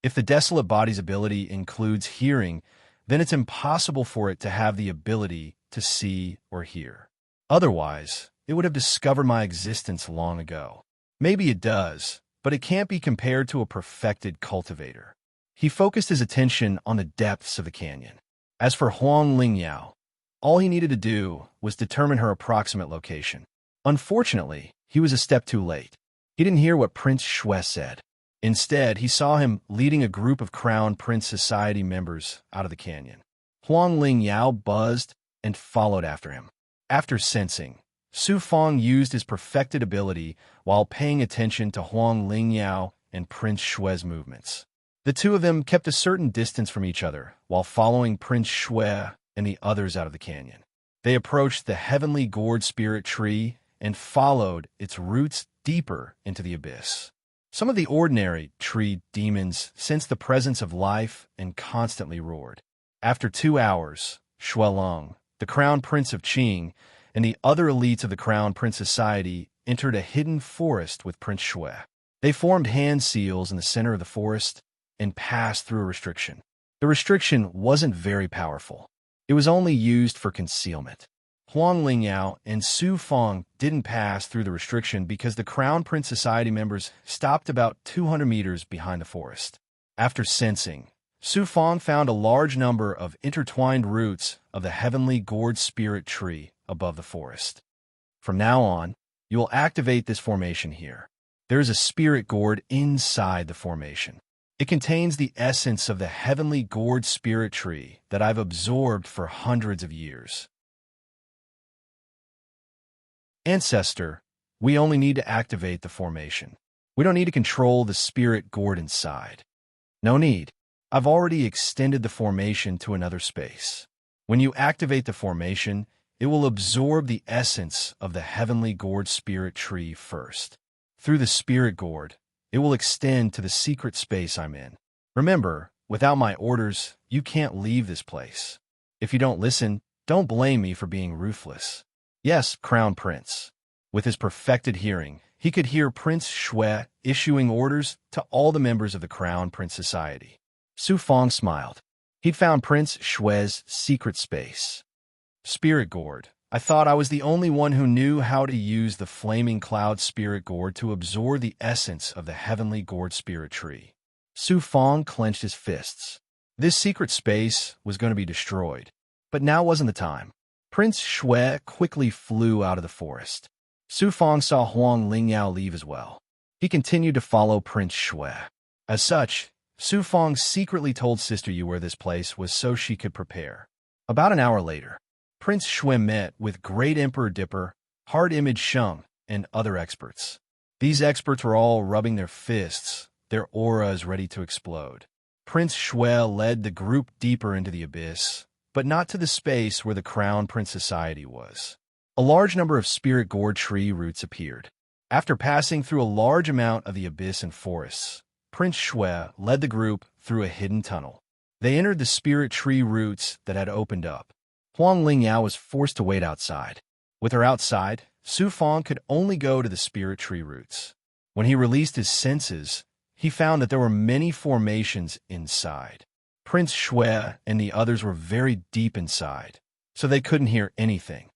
Speaker 1: If the desolate body's ability includes hearing, then it's impossible for it to have the ability to see or hear. Otherwise, it would have discovered my existence long ago. Maybe it does, but it can't be compared to a perfected cultivator. He focused his attention on the depths of the canyon. As for Huang Lingyao, all he needed to do was determine her approximate location. Unfortunately, he was a step too late. He didn't hear what Prince Shui said. Instead, he saw him leading a group of Crown Prince Society members out of the canyon. Huang Lingyao buzzed and followed after him. After sensing, Su Fong used his perfected ability while paying attention to Huang Lingyao and Prince Shui's movements. The two of them kept a certain distance from each other while following Prince Shui and the others out of the canyon. They approached the heavenly gourd spirit tree and followed its roots deeper into the abyss. Some of the ordinary tree demons sensed the presence of life and constantly roared. After 2 hours, Shuelong, the Crown Prince of Qing, and the other elites of the Crown Prince Society entered a hidden forest with Prince Shui. They formed hand seals in the center of the forest and passed through a restriction. The restriction wasn't very powerful. It was only used for concealment. Huang Lingyao and Su Fong didn't pass through the restriction because the Crown Prince Society members stopped about 200 meters behind the forest. After sensing, Su Fong found a large number of intertwined roots of the heavenly gourd spirit tree above the forest. From now on, you will activate this formation here. There is a spirit gourd inside the formation. It contains the essence of the heavenly gourd spirit tree that I've absorbed for hundreds of years. Ancestor, we only need to activate the formation. We don't need to control the spirit gourd inside. No need. I've already extended the formation to another space. When you activate the formation, it will absorb the essence of the heavenly gourd spirit tree first. Through the spirit gourd, it will extend to the secret space I'm in. Remember, without my orders, you can't leave this place. If you don't listen, don't blame me for being ruthless. Yes, Crown Prince. With his perfected hearing, he could hear Prince Shui issuing orders to all the members of the Crown Prince Society. Su Fong smiled. He'd found Prince Shui's secret space. Spirit Gourd. I thought I was the only one who knew how to use the Flaming Cloud Spirit Gourd to absorb the essence of the Heavenly Gourd Spirit Tree. Su Fong clenched his fists. This secret space was going to be destroyed. But now wasn't the time. Prince Shui quickly flew out of the forest. Su Fong saw Huang Lingyao leave as well. He continued to follow Prince Shui. As such, Su Fong secretly told Sister Yu where this place was so she could prepare. About an hour later, Prince Shui met with Great Emperor Dipper, Hard Image Sheng, and other experts. These experts were all rubbing their fists, their auras ready to explode. Prince Shui led the group deeper into the abyss, but not to the space where the Crown Prince Society was. A large number of spirit gourd tree roots appeared. After passing through a large amount of the abyss and forests, Prince Shui led the group through a hidden tunnel. They entered the spirit tree roots that had opened up. Huang Lingyao was forced to wait outside. With her outside, Su Fong could only go to the spirit tree roots. When he released his senses, he found that there were many formations inside. Prince Shui and the others were very deep inside, so they couldn't hear anything.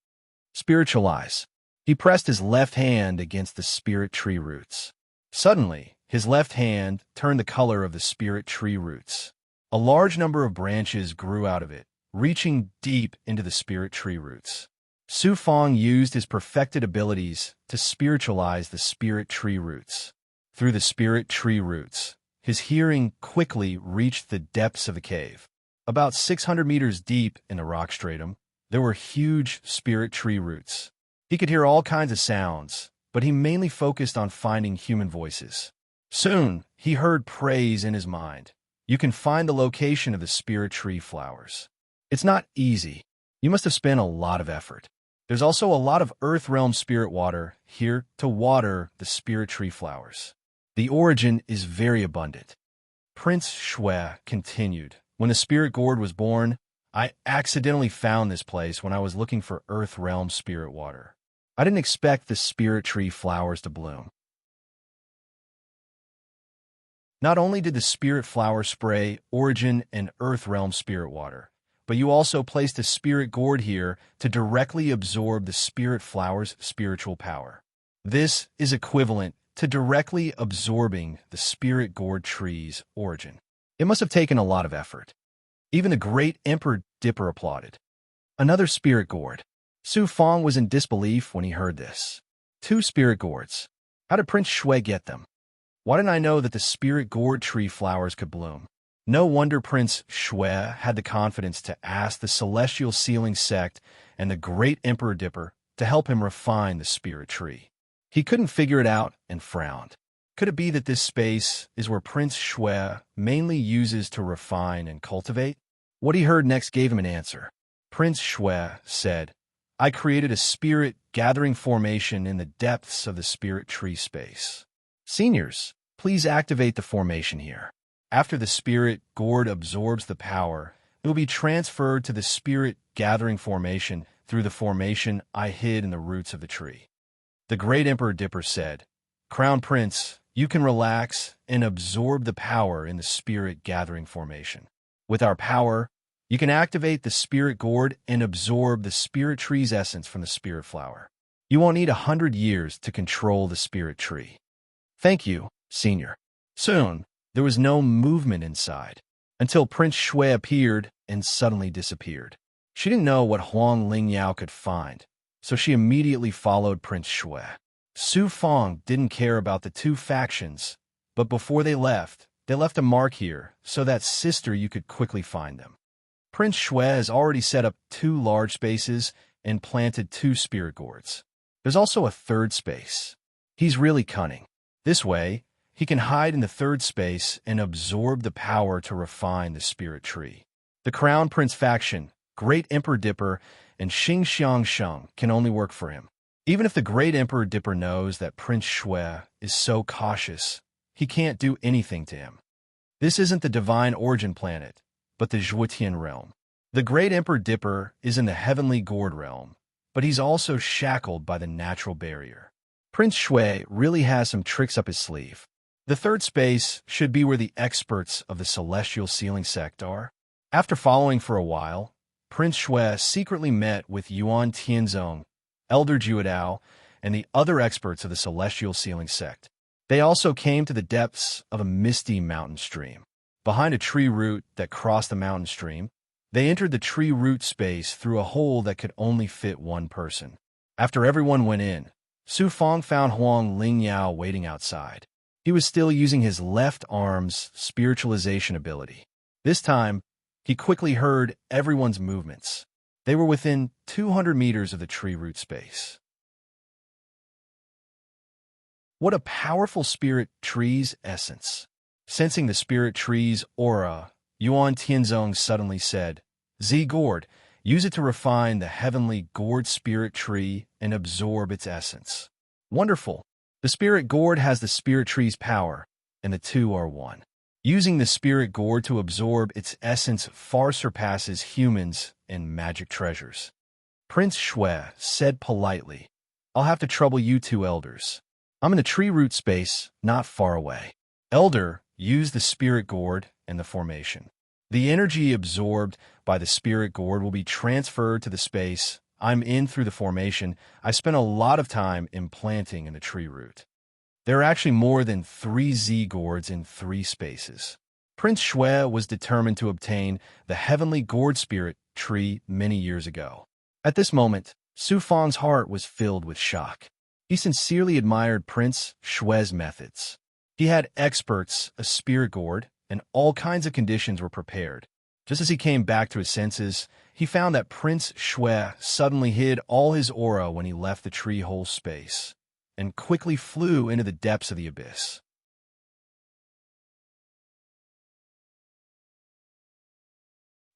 Speaker 1: Spiritualize. He pressed his left hand against the spirit tree roots. Suddenly, his left hand turned the color of the spirit tree roots. A large number of branches grew out of it, reaching deep into the spirit tree roots. Su Fong used his perfected abilities to spiritualize the spirit tree roots. Through the spirit tree roots, his hearing quickly reached the depths of the cave. About 600 meters deep in the rock stratum, there were huge spirit tree roots. He could hear all kinds of sounds, but he mainly focused on finding human voices. Soon, he heard praise in his mind. You can find the location of the spirit tree flowers. It's not easy. You must have spent a lot of effort. There's also a lot of Earth Realm spirit water here to water the spirit tree flowers. The origin is very abundant. Prince Shui continued. When the spirit gourd was born, I accidentally found this place when I was looking for Earth Realm spirit water. I didn't expect the spirit tree flowers to bloom. Not only did the spirit flower spray origin and Earth Realm spirit water, but you also placed a spirit gourd here to directly absorb the spirit flower's spiritual power. This is equivalent to directly absorbing the spirit gourd tree's origin. It must have taken a lot of effort. Even the great Emperor Dipper applauded. Another spirit gourd. Su Fong was in disbelief when he heard this. 2 spirit gourds. How did Prince Shui get them? Why didn't I know that the spirit gourd tree flowers could bloom? No wonder Prince Shui had the confidence to ask the Celestial Sealing Sect and the great Emperor Dipper to help him refine the spirit tree. He couldn't figure it out and frowned. Could it be that this space is where Prince Shui mainly uses to refine and cultivate? What he heard next gave him an answer. Prince Shui said, I created a spirit gathering formation in the depths of the spirit tree space. Seniors, please activate the formation here. After the spirit gourd absorbs the power, it will be transferred to the spirit gathering formation through the formation I hid in the roots of the tree. The great Emperor Dipper said, Crown Prince, you can relax and absorb the power in the spirit gathering formation. With our power, you can activate the spirit gourd and absorb the spirit tree's essence from the spirit flower. You won't need 100 years to control the spirit tree. Thank you, Senior. Soon, there was no movement inside, until Prince Shui appeared and suddenly disappeared. She didn't know what Huang Lingyao could find, so she immediately followed Prince Shui. Su Fong didn't care about the 2 factions, but before they left a mark here so that Sister Yu could quickly find them. Prince Shui has already set up 2 large spaces and planted 2 spirit gourds. There's also a 3rd space. He's really cunning. This way, he can hide in the third space and absorb the power to refine the spirit tree. The Crown Prince faction, Great Emperor Dipper, and Xing Xiang Sheng can only work for him. Even if the Great Emperor Dipper knows that Prince Shui is so cautious, he can't do anything to him. This isn't the divine origin planet, but the Zhuotian realm. The Great Emperor Dipper is in the heavenly gourd realm, but he's also shackled by the natural barrier. Prince Shui really has some tricks up his sleeve. The third space should be where the experts of the celestial sealing sect are. After following for a while, Prince Shui secretly met with Yuan Tianzong, Elder Juodao, and the other experts of the celestial sealing sect. They also came to the depths of a misty mountain stream. Behind a tree root that crossed the mountain stream, they entered the tree root space through a hole that could only fit one person. After everyone went in, Su Fong found Huang Lingyao waiting outside. He was still using his left arm's spiritualization ability. This time, he quickly heard everyone's movements. They were within 200 meters of the tree root space. What a powerful spirit tree's essence. Sensing the spirit tree's aura, Yuan Tianzong suddenly said, "Z Gourd, use it to refine the heavenly gourd spirit tree and absorb its essence." Wonderful. The spirit gourd has the spirit tree's power, and the two are one. Using the spirit gourd to absorb its essence far surpasses humans and magic treasures. Prince Shui said politely, "I'll have to trouble you two elders. I'm in the tree root space, not far away." Elder used the spirit gourd and the formation. The energy absorbed by the spirit gourd will be transferred to the space I'm in through the formation. I spent a lot of time implanting in the tree root. There are actually more than 3 Z gourds in 3 spaces. Prince Shui was determined to obtain the heavenly gourd spirit tree many years ago. At this moment, Su Fong's heart was filled with shock. He sincerely admired Prince Shui's methods. He had experts, a spirit gourd, and all kinds of conditions were prepared. Just as he came back to his senses, he found that Prince Shui suddenly hid all his aura when he left the tree hole space, and quickly flew into the depths of the abyss.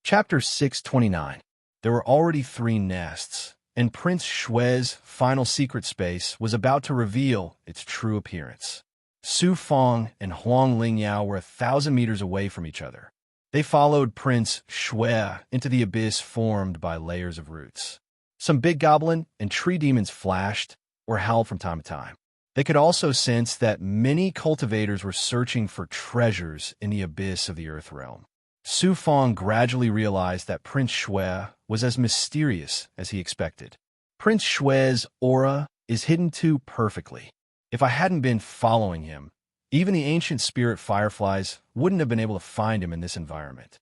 Speaker 1: Chapter 629. There were already 3 nests, and Prince Shui's final secret space was about to reveal its true appearance. Su Fong and Huang Lingyao were 1,000 meters away from each other. They followed Prince Shui into the abyss formed by layers of roots. Some big goblin and tree demons flashed or howled from time to time. They could also sense that many cultivators were searching for treasures in the abyss of the earth realm. Su Fong gradually realized that Prince Shui was as mysterious as he expected. Prince Shui's aura is hidden too perfectly. If I hadn't been following him, even the ancient spirit fireflies wouldn't have been able to find him in this environment.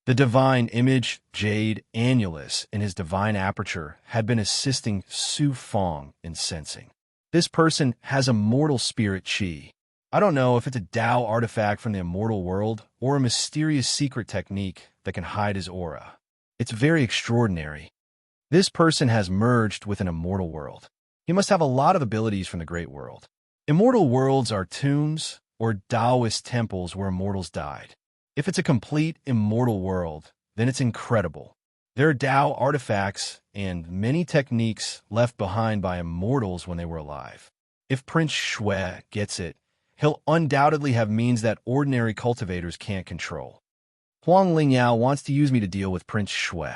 Speaker 1: The divine image, Jade Annulus, in his divine aperture, had been assisting Su Fong in sensing. This person has immortal spirit chi. I don't know if it's a Tao artifact from the immortal world or a mysterious secret technique that can hide his aura. It's very extraordinary. This person has merged with an immortal world. He must have a lot of abilities from the great world. Immortal worlds are tombs or Taoist temples where immortals died. If it's a complete immortal world, then it's incredible. There are Tao artifacts and many techniques left behind by immortals when they were alive. If Prince Shui gets it, he'll undoubtedly have means that ordinary cultivators can't control. Huang Lingyao wants to use me to deal with Prince Shui.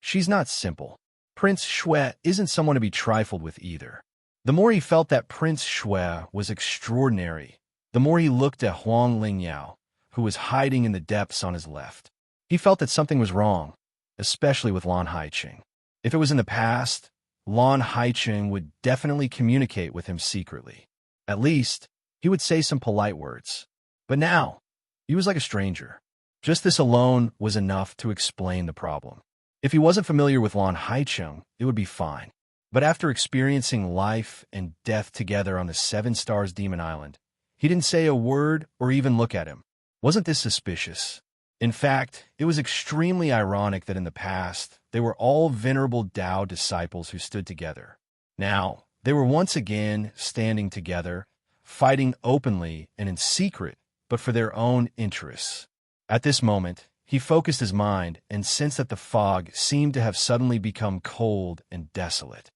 Speaker 1: She's not simple. Prince Shui isn't someone to be trifled with either. The more he felt that Prince Shui was extraordinary, the more he looked at Huang Lingyao, who was hiding in the depths on his left. He felt that something was wrong, especially with Lan Haiqing. If it was in the past, Lan Haiqing would definitely communicate with him secretly. At least, he would say some polite words. But now, he was like a stranger. Just this alone was enough to explain the problem. If he wasn't familiar with Lan Haiqing, it would be fine. But after experiencing life and death together on the 7 Stars Demon Island, he didn't say a word or even look at him. Wasn't this suspicious? In fact, it was extremely ironic that in the past, they were all venerable Tao disciples who stood together. Now, they were once again standing together, fighting openly and in secret, but for their own interests. At this moment, he focused his mind and sensed that the fog seemed to have suddenly become cold and desolate.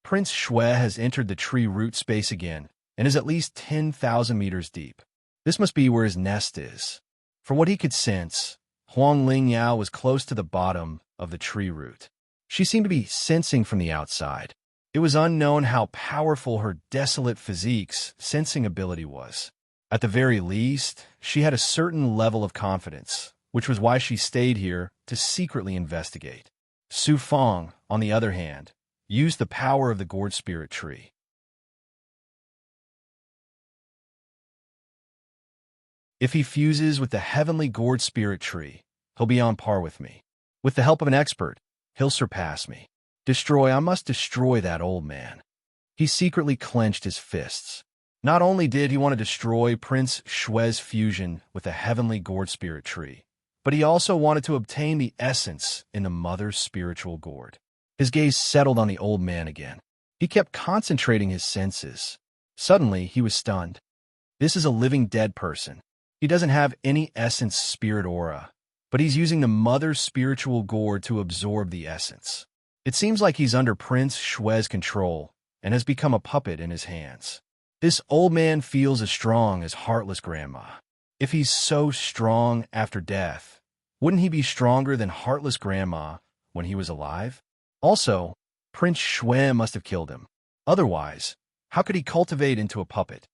Speaker 1: Prince Shui has entered the tree root space again and is at least 10,000 meters deep. This must be where his nest is. For what he could sense, Huang Lingyao was close to the bottom of the tree root. She seemed to be sensing from the outside. It was unknown how powerful her desolate physique's sensing ability was. At the very least, she had a certain level of confidence, which was why she stayed here to secretly investigate. Su Feng, on the other hand, used the power of the gourd spirit tree. If he fuses with the heavenly gourd spirit tree, he'll be on par with me. With the help of an expert, he'll surpass me. I must destroy that old man. He secretly clenched his fists. Not only did he want to destroy Prince Shui's fusion with the heavenly gourd spirit tree, but he also wanted to obtain the essence in the mother's spiritual gourd. His gaze settled on the old man again. He kept concentrating his senses. Suddenly, he was stunned. This is a living dead person. He doesn't have any essence spirit aura, but he's using the mother's spiritual gourd to absorb the essence. It seems like he's under Prince Shui's control and has become a puppet in his hands. This old man feels as strong as Heartless Grandma. If he's so strong after death, wouldn't he be stronger than Heartless Grandma when he was alive? Also, Prince Shui must have killed him. Otherwise, how could he cultivate into a puppet?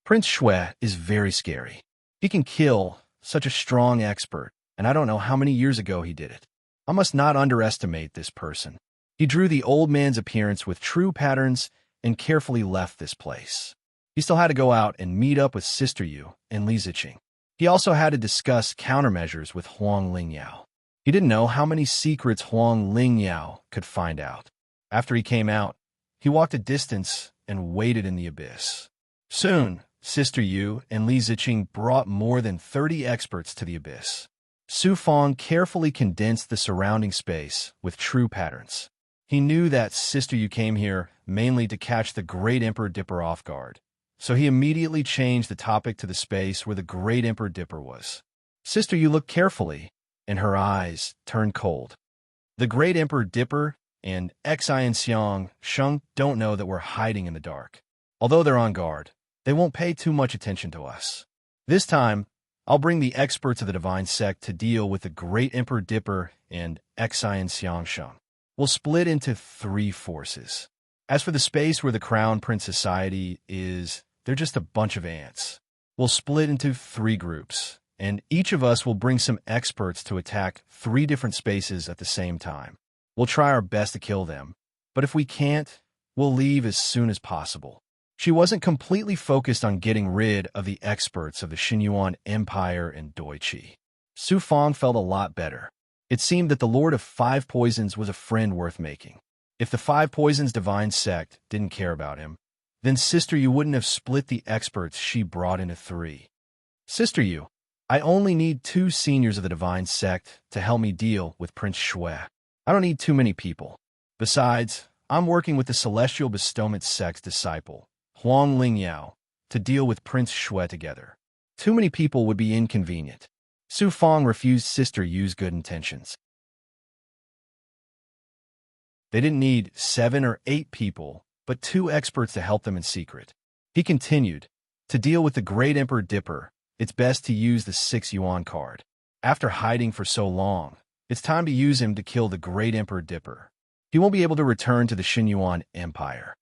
Speaker 1: Prince Shui is very scary. He can kill such a strong expert, and I don't know how many years ago he did it. I must not underestimate this person. He drew the old man's appearance with true patterns and carefully left this place. He still had to go out and meet up with Sister Yu and Li Ziqing. He also had to discuss countermeasures with Huang Lingyao. He didn't know how many secrets Huang Lingyao could find out. After he came out, he walked a distance and waited in the abyss. Soon, Sister Yu and Li Ziqing brought more than 30 experts to the abyss. Su Feng carefully condensed the surrounding space with true patterns. He knew that Sister Yu came here mainly to catch the Great Emperor Dipper off guard, so he immediately changed the topic to the space where the Great Emperor Dipper was. Sister Yu looked carefully, and her eyes turned cold. The Great Emperor Dipper and Xi and Sheng don't know that we're hiding in the dark. Although they're on guard, they won't pay too much attention to us. This time, I'll bring the experts of the Divine Sect to deal with the Great Emperor Dipper and Xi and Sheng. We'll split into 3 forces. As for the space where the Crown Prince Society is, they're just a bunch of ants. We'll split into 3 groups, and each of us will bring some experts to attack 3 different spaces at the same time. We'll try our best to kill them, but if we can't, we'll leave as soon as possible. She wasn't completely focused on getting rid of the experts of the Xinyuan Empire and Doichi. Su Feng felt a lot better. It seemed that the Lord of 5 Poisons was a friend worth making. If the 5 Poisons Divine Sect didn't care about him, then Sister Yu wouldn't have split the experts she brought into 3. Sister Yu, I only need 2 seniors of the Divine Sect to help me deal with Prince Shui. I don't need too many people. Besides, I'm working with the Celestial Bestowment Sect's disciple, Huang Lingyao, to deal with Prince Shui together. Too many people would be inconvenient. Su Feng refused Sister Yu's good intentions. They didn't need 7 or 8 people, but 2 experts to help them in secret. He continued, to deal with the Great Emperor Dipper, it's best to use the 6 Yuan card. After hiding for so long, it's time to use him to kill the Great Emperor Dipper. He won't be able to return to the Xinyuan Empire.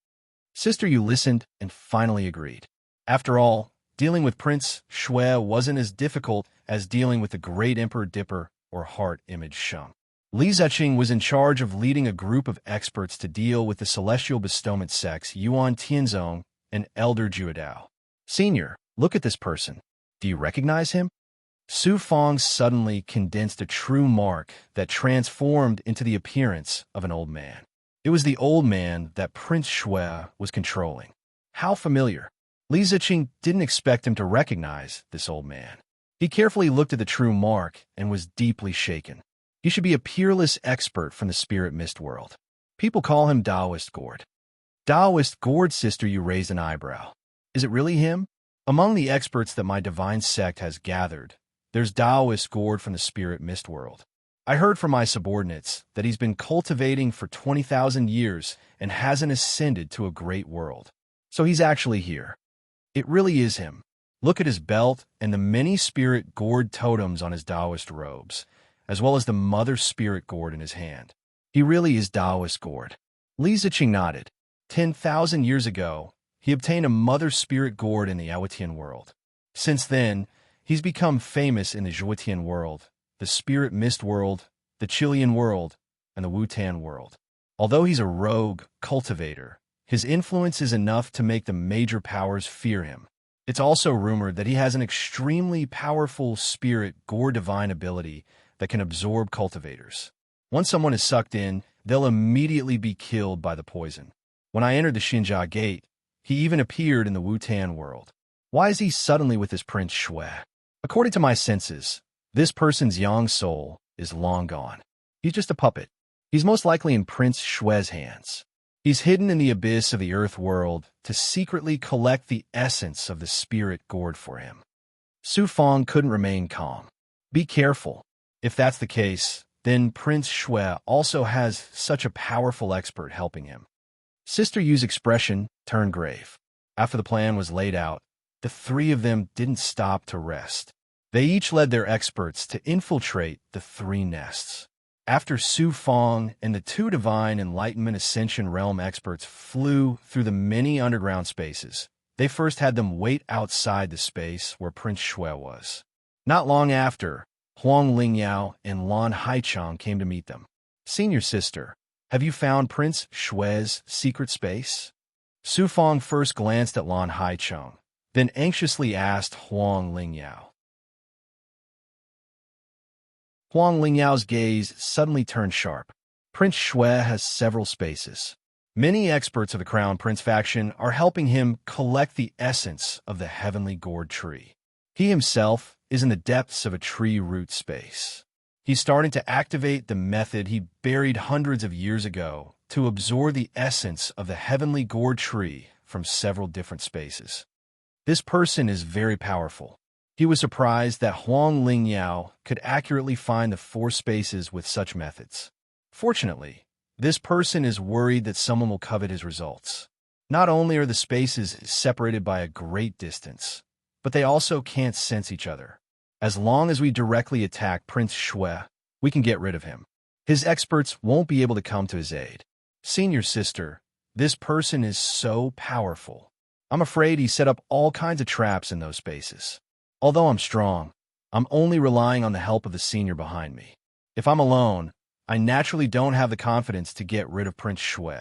Speaker 1: Sister Yu listened and finally agreed. After all, dealing with Prince Shui wasn't as difficult as dealing with the Great Emperor Dipper or Heart Image Sheng. Li Ziqing was in charge of leading a group of experts to deal with the Celestial Bestowment Sect's Yuan Tianzong and Elder Juedao. Senior, look at this person. Do you recognize him? Su Feng suddenly condensed a true mark that transformed into the appearance of an old man. It was the old man that Prince Shui was controlling. How familiar. Li Ziqing didn't expect him to recognize this old man. He carefully looked at the true mark and was deeply shaken. He should be a peerless expert from the spirit mist world. People call him Taoist Gourd. Taoist Gourd, Sister Yu raised an eyebrow. Is it really him? Among the experts that my divine sect has gathered, there's Taoist Gord from the spirit mist world. I heard from my subordinates that he's been cultivating for 20,000 years and hasn't ascended to a great world. So he's actually here. It really is him. Look at his belt and the many spirit gourd totems on his Taoist robes, as well as the mother spirit gourd in his hand. He really is Taoist gourd. Li Ziqing nodded. 10,000 years ago, he obtained a mother spirit gourd in the Awatian world. Since then, he's become famous in the Zhuotian world, the spirit mist world, the Chilean world, and the Wutan world. Although he's a rogue cultivator, his influence is enough to make the major powers fear him. It's also rumored that he has an extremely powerful spirit gourd divine ability that can absorb cultivators. Once someone is sucked in, they'll immediately be killed by the poison. When I entered the Xinjia Gate, he even appeared in the Wutan world. Why is he suddenly with this Prince Shui? According to my senses, this person's young soul is long gone. He's just a puppet. He's most likely in Prince Shui's hands. He's hidden in the abyss of the earth world to secretly collect the essence of the spirit gourd for him. Su Fong couldn't remain calm. Be careful. If that's the case, then Prince Shui also has such a powerful expert helping him. Sister Yu's expression turned grave. After the plan was laid out, the three of them didn't stop to rest. They each led their experts to infiltrate the three nests. After Su Fong and the two Divine Enlightenment Ascension Realm experts flew through the many underground spaces, they first had them wait outside the space where Prince Shui was. Not long after, Huang Lingyao and Lan Haicheng came to meet them. Senior sister, have you found Prince Shui's secret space? Su Fong first glanced at Lan Haicheng, then anxiously asked Huang Lingyao. Huang Lingyao's gaze suddenly turned sharp. Prince Shui has several spaces. Many experts of the Crown Prince faction are helping him collect the essence of the heavenly gourd tree. He himself is in the depths of a tree root space. He's starting to activate the method he buried hundreds of years ago to absorb the essence of the heavenly gourd tree from several different spaces. This person is very powerful. He was surprised that Huang Lingyao could accurately find the four spaces with such methods. Fortunately, this person is worried that someone will covet his results. Not only are the spaces separated by a great distance, but they also can't sense each other. As long as we directly attack Prince Shui, we can get rid of him. His experts won't be able to come to his aid. Senior sister, this person is so powerful. I'm afraid he set up all kinds of traps in those spaces. Although I'm strong, I'm only relying on the help of the senior behind me. If I'm alone, I naturally don't have the confidence to get rid of Prince Shui.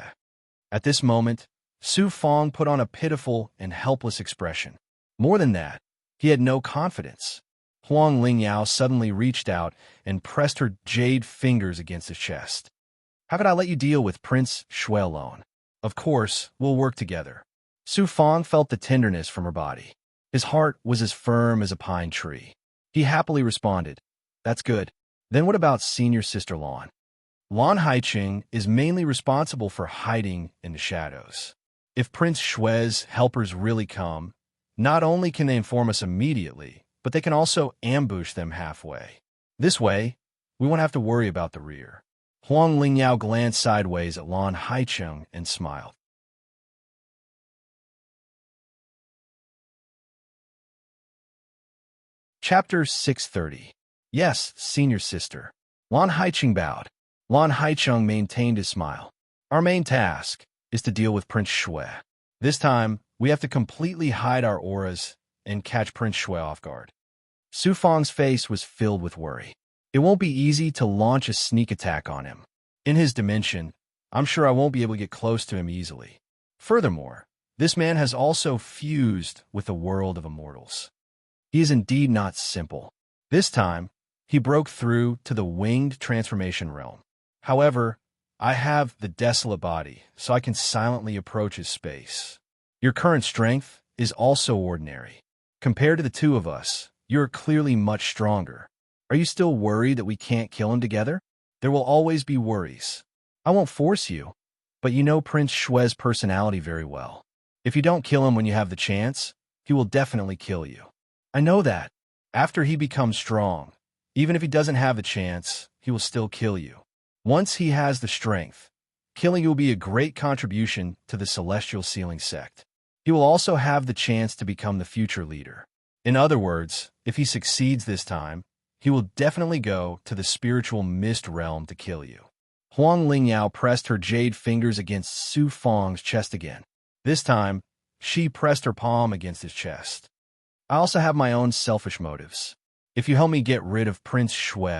Speaker 1: At this moment, Su Fong put on a pitiful and helpless expression. More than that, he had no confidence. Huang Lingyao suddenly reached out and pressed her jade fingers against his chest. How could I let you deal with Prince Shui alone? Of course, we'll work together. Su Fong felt the tenderness from her body. His heart was as firm as a pine tree. He happily responded, "That's good. Then what about senior sister Lan?" Lan Haicheng is mainly responsible for hiding in the shadows. If Prince Shui's helpers really come, not only can they inform us immediately, but they can also ambush them halfway. This way, we won't have to worry about the rear. Huang Lingyao glanced sideways at Lan Haicheng and smiled. Chapter 630. Yes, senior sister. Lan Haicheng bowed. Lan Haicheng maintained his smile. Our main task is to deal with Prince Shui. This time, we have to completely hide our auras and catch Prince Shui off guard. Su Fong's face was filled with worry. It won't be easy to launch a sneak attack on him. In his dimension, I'm sure I won't be able to get close to him easily. Furthermore, this man has also fused with the world of immortals. He is indeed not simple. This time, he broke through to the winged transformation realm. However, I have the desolate body, so I can silently approach his space. Your current strength is also ordinary. Compared to the two of us, you're clearly much stronger. Are you still worried that we can't kill him together? There will always be worries. I won't force you, but you know Prince Shui's personality very well. If you don't kill him when you have the chance, he will definitely kill you. I know that. After he becomes strong, even if he doesn't have the chance, he will still kill you. Once he has the strength, killing you will be a great contribution to the Celestial Sealing sect. He will also have the chance to become the future leader. In other words, if he succeeds this time, he will definitely go to the spiritual mist realm to kill you. Huang Lingyao pressed her jade fingers against Su Fang's chest again. This time, she pressed her palm against his chest. I also have my own selfish motives. If you help me get rid of Prince Shui,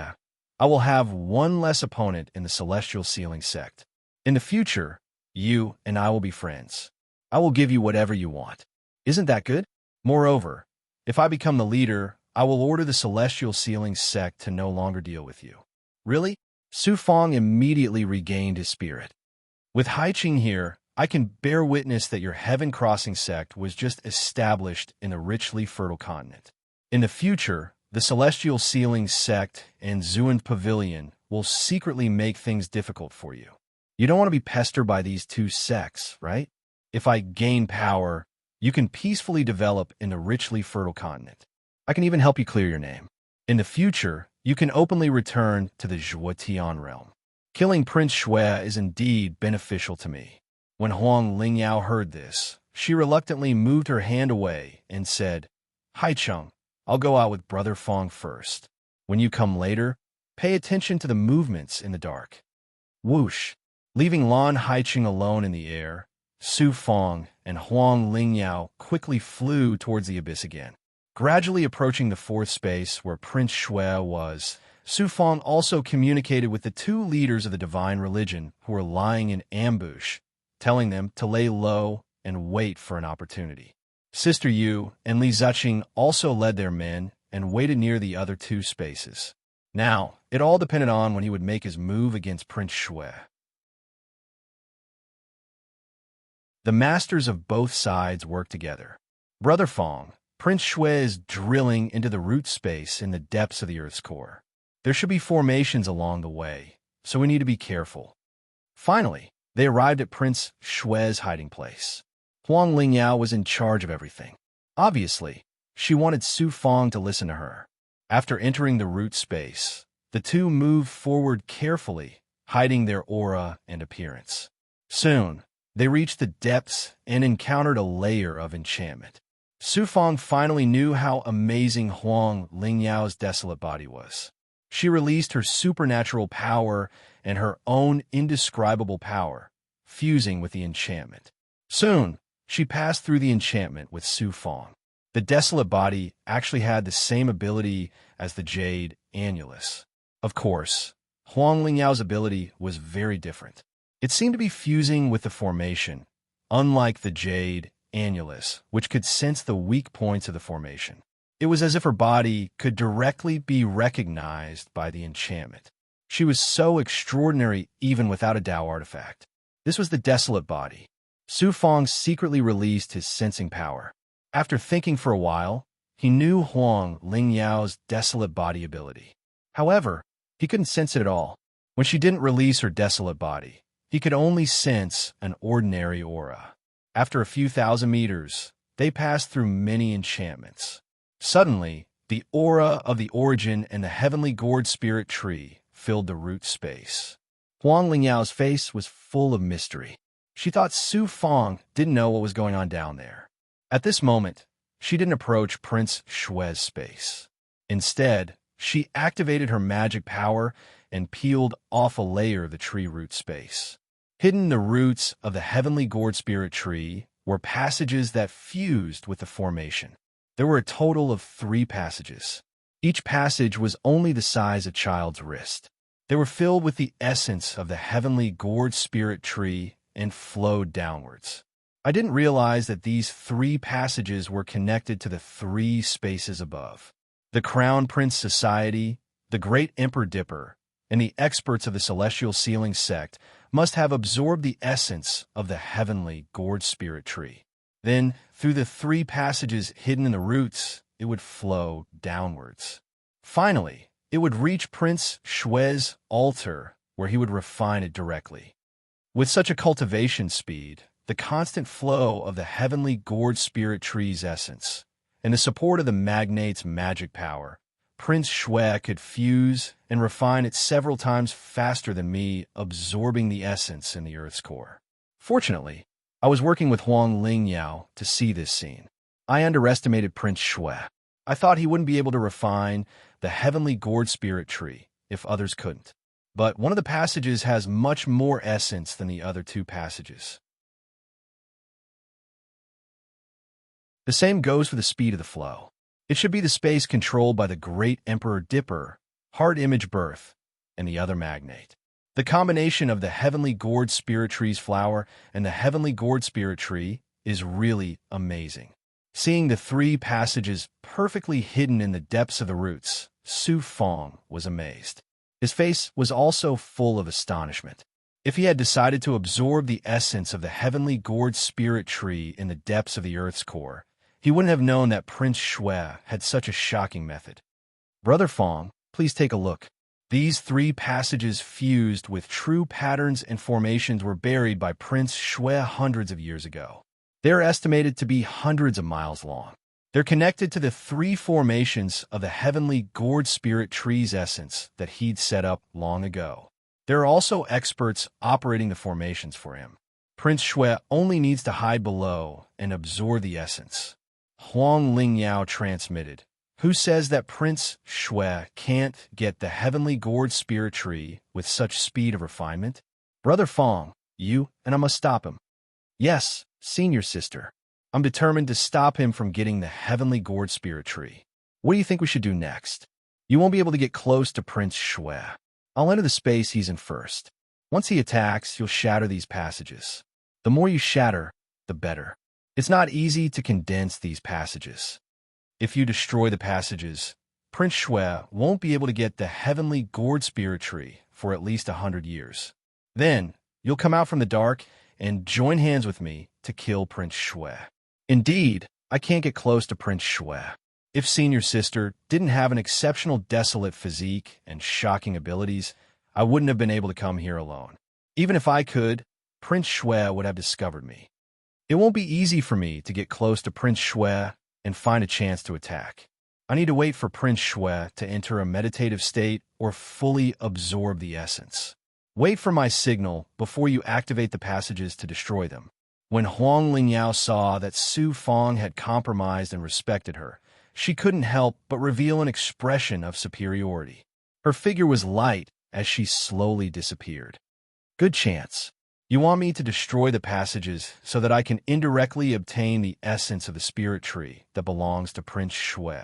Speaker 1: I will have one less opponent in the Celestial Sealing sect. In the future, you and I will be friends. I will give you whatever you want. Isn't that good? Moreover, if I become the leader, I will order the Celestial Sealing sect to no longer deal with you. Really? Su Fang immediately regained his spirit. With Haiqing here, I can bear witness that your Heaven Crossing sect was just established in the richly fertile continent. In the future, the Celestial Sealing sect and Zuan Pavilion will secretly make things difficult for you. You don't want to be pestered by these two sects, right? If I gain power, you can peacefully develop in the richly fertile continent. I can even help you clear your name. In the future, you can openly return to the Zhuotian realm. Killing Prince Shui is indeed beneficial to me. When Huang Lingyao heard this, she reluctantly moved her hand away and said, Haicheng, I'll go out with Brother Fang first. When you come later, pay attention to the movements in the dark. Whoosh! Leaving Lan Haiqing alone in the air, Su Fang and Huang Lingyao quickly flew towards the abyss again. Gradually approaching the fourth space where Prince Shui was, Su Fang also communicated with the two leaders of the divine religion who were lying in ambush, telling them to lay low and wait for an opportunity. Sister Yu and Li Ziqing also led their men and waited near the other two spaces. Now, it all depended on when he would make his move against Prince Shui. The masters of both sides worked together. Brother Fang, Prince Shui is drilling into the root space in the depths of the Earth's core. There should be formations along the way, so we need to be careful. Finally, they arrived at Prince Shui's hiding place. Huang Lingyao was in charge of everything. Obviously, she wanted Su Fang to listen to her. After entering the root space, the two moved forward carefully, hiding their aura and appearance. Soon, they reached the depths and encountered a layer of enchantment. Su Fang finally knew how amazing Huang Lingyao's desolate body was. She released her supernatural power and her own indescribable power, fusing with the enchantment. Soon, she passed through the enchantment with Su Fang. The desolate body actually had the same ability as the jade annulus. Of course, Huang Lingyao's ability was very different. It seemed to be fusing with the formation, unlike the jade annulus, which could sense the weak points of the formation. It was as if her body could directly be recognized by the enchantment. She was so extraordinary even without a Tao artifact. This was the desolate body. Su Fang secretly released his sensing power. After thinking for a while, he knew Huang Lingyao's desolate body ability. However, he couldn't sense it at all. When she didn't release her desolate body, he could only sense an ordinary aura. After a few thousand meters, they passed through many enchantments. Suddenly, the aura of the origin and the heavenly gourd spirit tree filled the root space. Huang Lingyao's face was full of mystery. She thought Su Fang didn't know what was going on down there. At this moment, she didn't approach Prince Shui's space. Instead, she activated her magic power and peeled off a layer of the tree root space. Hidden in the roots of the heavenly gourd spirit tree were passages that fused with the formation. There were a total of 3 passages. Each passage was only the size of a child's wrist. They were filled with the essence of the heavenly gourd spirit tree and flowed downwards. I didn't realize that these 3 passages were connected to the 3 spaces above. The Crown Prince Society, the Great Emperor Dipper, and the experts of the Celestial Sealing sect must have absorbed the essence of the heavenly gourd spirit tree. Then, through the 3 passages hidden in the roots, it would flow downwards. Finally, it would reach Prince Shui's altar, where he would refine it directly. With such a cultivation speed, the constant flow of the heavenly gourd spirit tree's essence, and the support of the magnate's magic power, Prince Shui could fuse and refine it several times faster than me, absorbing the essence in the Earth's core. Fortunately, I was working with Huang Lingyao to see this scene. I underestimated Prince Shui. I thought he wouldn't be able to refine the heavenly gourd spirit tree if others couldn't. But one of the passages has much more essence than the other two passages. The same goes for the speed of the flow. It should be the space controlled by the great Emperor Dipper, Heart Image Birth, and the other magnate. The combination of the heavenly gourd spirit tree's flower and the heavenly gourd spirit tree is really amazing. Seeing the three passages perfectly hidden in the depths of the roots, Su Fong was amazed. His face was also full of astonishment. If he had decided to absorb the essence of the heavenly gourd spirit tree in the depths of the Earth's core, he wouldn't have known that Prince Shui had such a shocking method. Brother Fong, please take a look. These three passages fused with true patterns and formations were buried by Prince Shui hundreds of years ago. They're estimated to be hundreds of miles long. They're connected to the three formations of the heavenly gourd spirit tree's essence that he'd set up long ago. There are also experts operating the formations for him. Prince Shui only needs to hide below and absorb the essence. Huang Lingyao transmitted, "Who says that Prince Shui can't get the heavenly gourd spirit tree with such speed of refinement? Brother Fong, you and I must stop him." "Yes, senior sister. I'm determined to stop him from getting the heavenly gourd spirit tree. What do you think we should do next? You won't be able to get close to Prince Shui. I'll enter the space he's in first. Once he attacks, you'll shatter these passages. The more you shatter, the better. It's not easy to condense these passages. If you destroy the passages, Prince Shui won't be able to get the heavenly gourd spirit tree for at least 100 years. Then, you'll come out from the dark and join hands with me to kill Prince Shui. Indeed, I can't get close to Prince Shui. If senior sister didn't have an exceptional desolate physique and shocking abilities, I wouldn't have been able to come here alone. Even if I could, Prince Shui would have discovered me. It won't be easy for me to get close to Prince Shui and find a chance to attack. I need to wait for Prince Shui to enter a meditative state or fully absorb the essence. Wait for my signal before you activate the passages to destroy them." When Huang Lingyao saw that Su Fong had compromised and respected her, she couldn't help but reveal an expression of superiority. Her figure was light as she slowly disappeared. "Good chance. You want me to destroy the passages so that I can indirectly obtain the essence of the spirit tree that belongs to Prince Shui."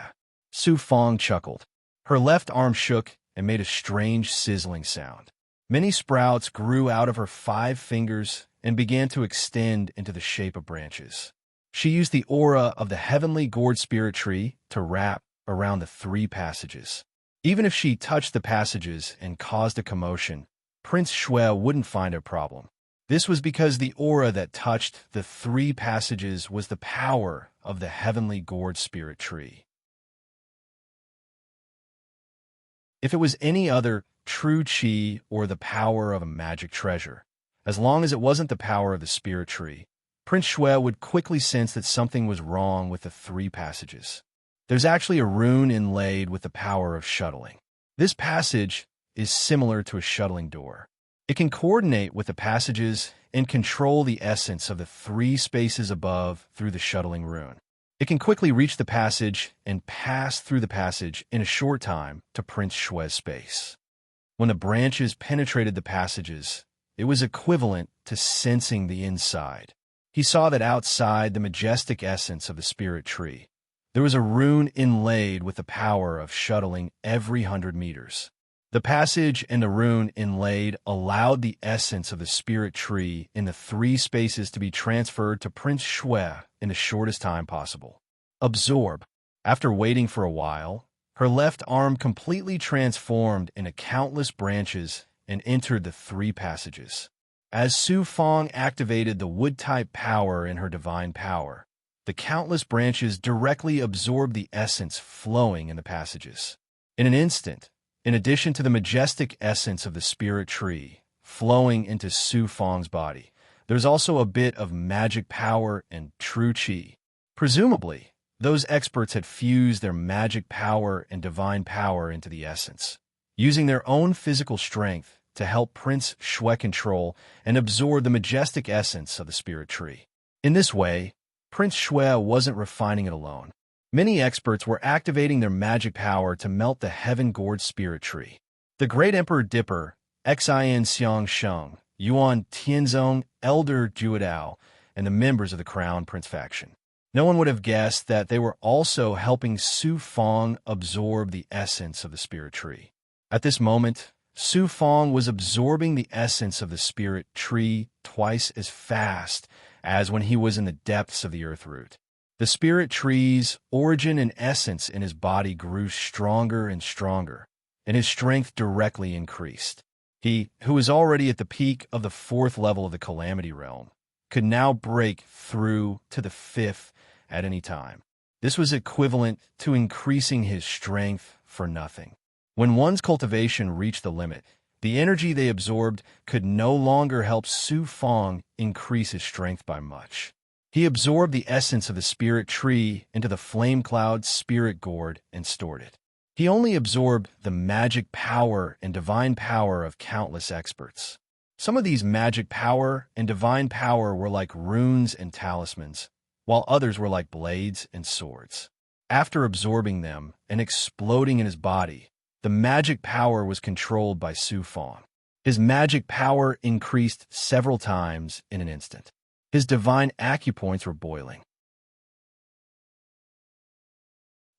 Speaker 1: Su Fong chuckled. Her left arm shook and made a strange sizzling sound. Many sprouts grew out of her 5 fingers and began to extend into the shape of branches. She used the aura of the heavenly gourd spirit tree to wrap around the 3 passages. Even if she touched the passages and caused a commotion, Prince Shui wouldn't find a problem. This was because the aura that touched the 3 passages was the power of the heavenly gourd spirit tree. If it was any other true chi or the power of a magic treasure, as long as it wasn't the power of the spirit tree, Prince Shui would quickly sense that something was wrong with the 3 passages. There's actually a rune inlaid with the power of shuttling. This passage is similar to a shuttling door. It can coordinate with the passages and control the essence of the 3 spaces above through the shuttling rune. It can quickly reach the passage and pass through the passage in a short time to Prince Shui's space. When the branches penetrated the passages, it was equivalent to sensing the inside. He saw that outside the majestic essence of the spirit tree, there was a rune inlaid with the power of shuttling every 100 meters. The passage and the rune inlaid allowed the essence of the spirit tree in the 3 spaces to be transferred to Prince Shui in the shortest time possible. Absorb. After waiting for a while, her left arm completely transformed into countless branches and entered the 3 passages. As Su Fong activated the wood-type power in her divine power, the countless branches directly absorbed the essence flowing in the passages. In an instant, in addition to the majestic essence of the spirit tree flowing into Su Fong's body, there's also a bit of magic power and true qi. Presumably, those experts had fused their magic power and divine power into the essence, using their own physical strength to help Prince Shui control and absorb the majestic essence of the spirit tree. In this way, Prince Shui wasn't refining it alone. Many experts were activating their magic power to melt the heaven-gourd spirit tree. The great Emperor Dipper, Xin Xiang Sheng, Yuan Tianzong, Elder Juedao, and the members of the Crown Prince faction. No one would have guessed that they were also helping Su Fong absorb the essence of the spirit tree. At this moment, Su Fong was absorbing the essence of the spirit tree twice as fast as when he was in the depths of the earth root. The spirit tree's origin and essence in his body grew stronger and stronger, and his strength directly increased. He, who was already at the peak of the 4th level of the Calamity Realm, could now break through to the 5th at any time. This was equivalent to increasing his strength for nothing. When one's cultivation reached the limit, the energy they absorbed could no longer help Su Fong increase his strength by much. He absorbed the essence of the spirit tree into the flame cloud spirit gourd and stored it. He only absorbed the magic power and divine power of countless experts. Some of these magic power and divine power were like runes and talismans, while others were like blades and swords. After absorbing them and exploding in his body, the magic power was controlled by Su Fong. His magic power increased several times in an instant. His divine acupoints were boiling.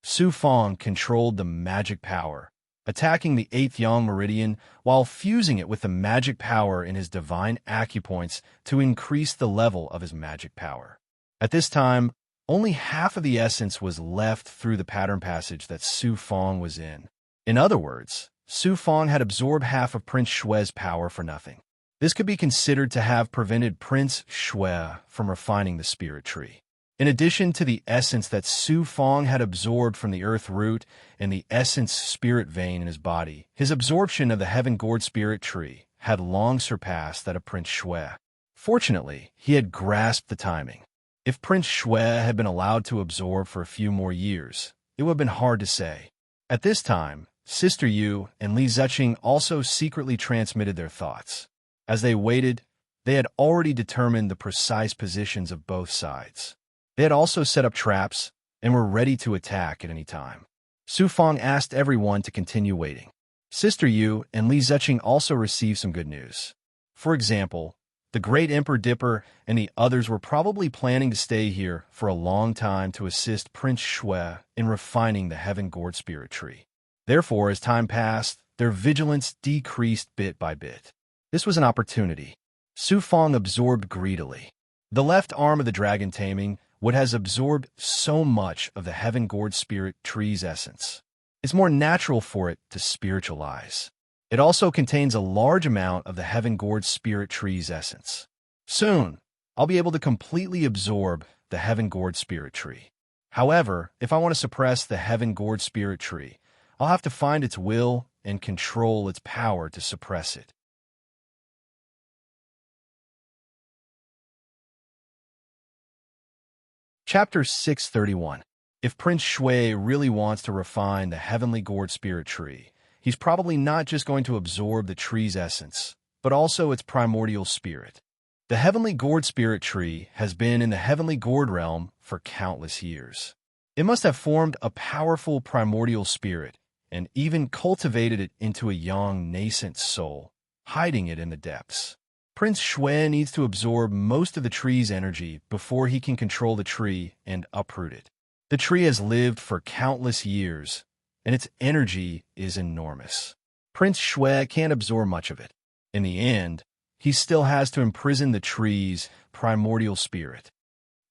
Speaker 1: Su Fong controlled the magic power, attacking the 8th Yang Meridian while fusing it with the magic power in his divine acupoints to increase the level of his magic power. At this time, only half of the essence was left through the pattern passage that Su Fong was in. In other words, Su Fong had absorbed half of Prince Shui's power for nothing. This could be considered to have prevented Prince Shui from refining the spirit tree. In addition to the essence that Su Fong had absorbed from the earth root and the essence spirit vein in his body, his absorption of the heaven-gourd spirit tree had long surpassed that of Prince Shui. Fortunately, he had grasped the timing. If Prince Shui had been allowed to absorb for a few more years, it would have been hard to say. At this time, Sister Yu and Li Ziqing also secretly transmitted their thoughts. As they waited, they had already determined the precise positions of both sides. They had also set up traps and were ready to attack at any time. Su Fong asked everyone to continue waiting. Sister Yu and Li Ziqing also received some good news. For example, the great Emperor Dipper and the others were probably planning to stay here for a long time to assist Prince Shui in refining the heaven-gourd spirit tree. Therefore, as time passed, their vigilance decreased bit by bit. This was an opportunity. Su Fong absorbed greedily. The left arm of the dragon taming would has absorbed so much of the heaven-gourd spirit tree's essence. It's more natural for it to spiritualize. It also contains a large amount of the heaven-gourd spirit tree's essence. Soon, I'll be able to completely absorb the heaven-gourd spirit tree. However, if I want to suppress the heaven-gourd spirit tree, I'll have to find its will and control its power to suppress it. Chapter 631. If Prince Shui really wants to refine the heavenly gourd spirit tree, he's probably not just going to absorb the tree's essence, but also its primordial spirit. The heavenly gourd spirit tree has been in the heavenly gourd realm for countless years. It must have formed a powerful primordial spirit and even cultivated it into a young, nascent soul, hiding it in the depths. Prince Shui needs to absorb most of the tree's energy before he can control the tree and uproot it. The tree has lived for countless years, and its energy is enormous. Prince Shui can't absorb much of it. In the end, he still has to imprison the tree's primordial spirit.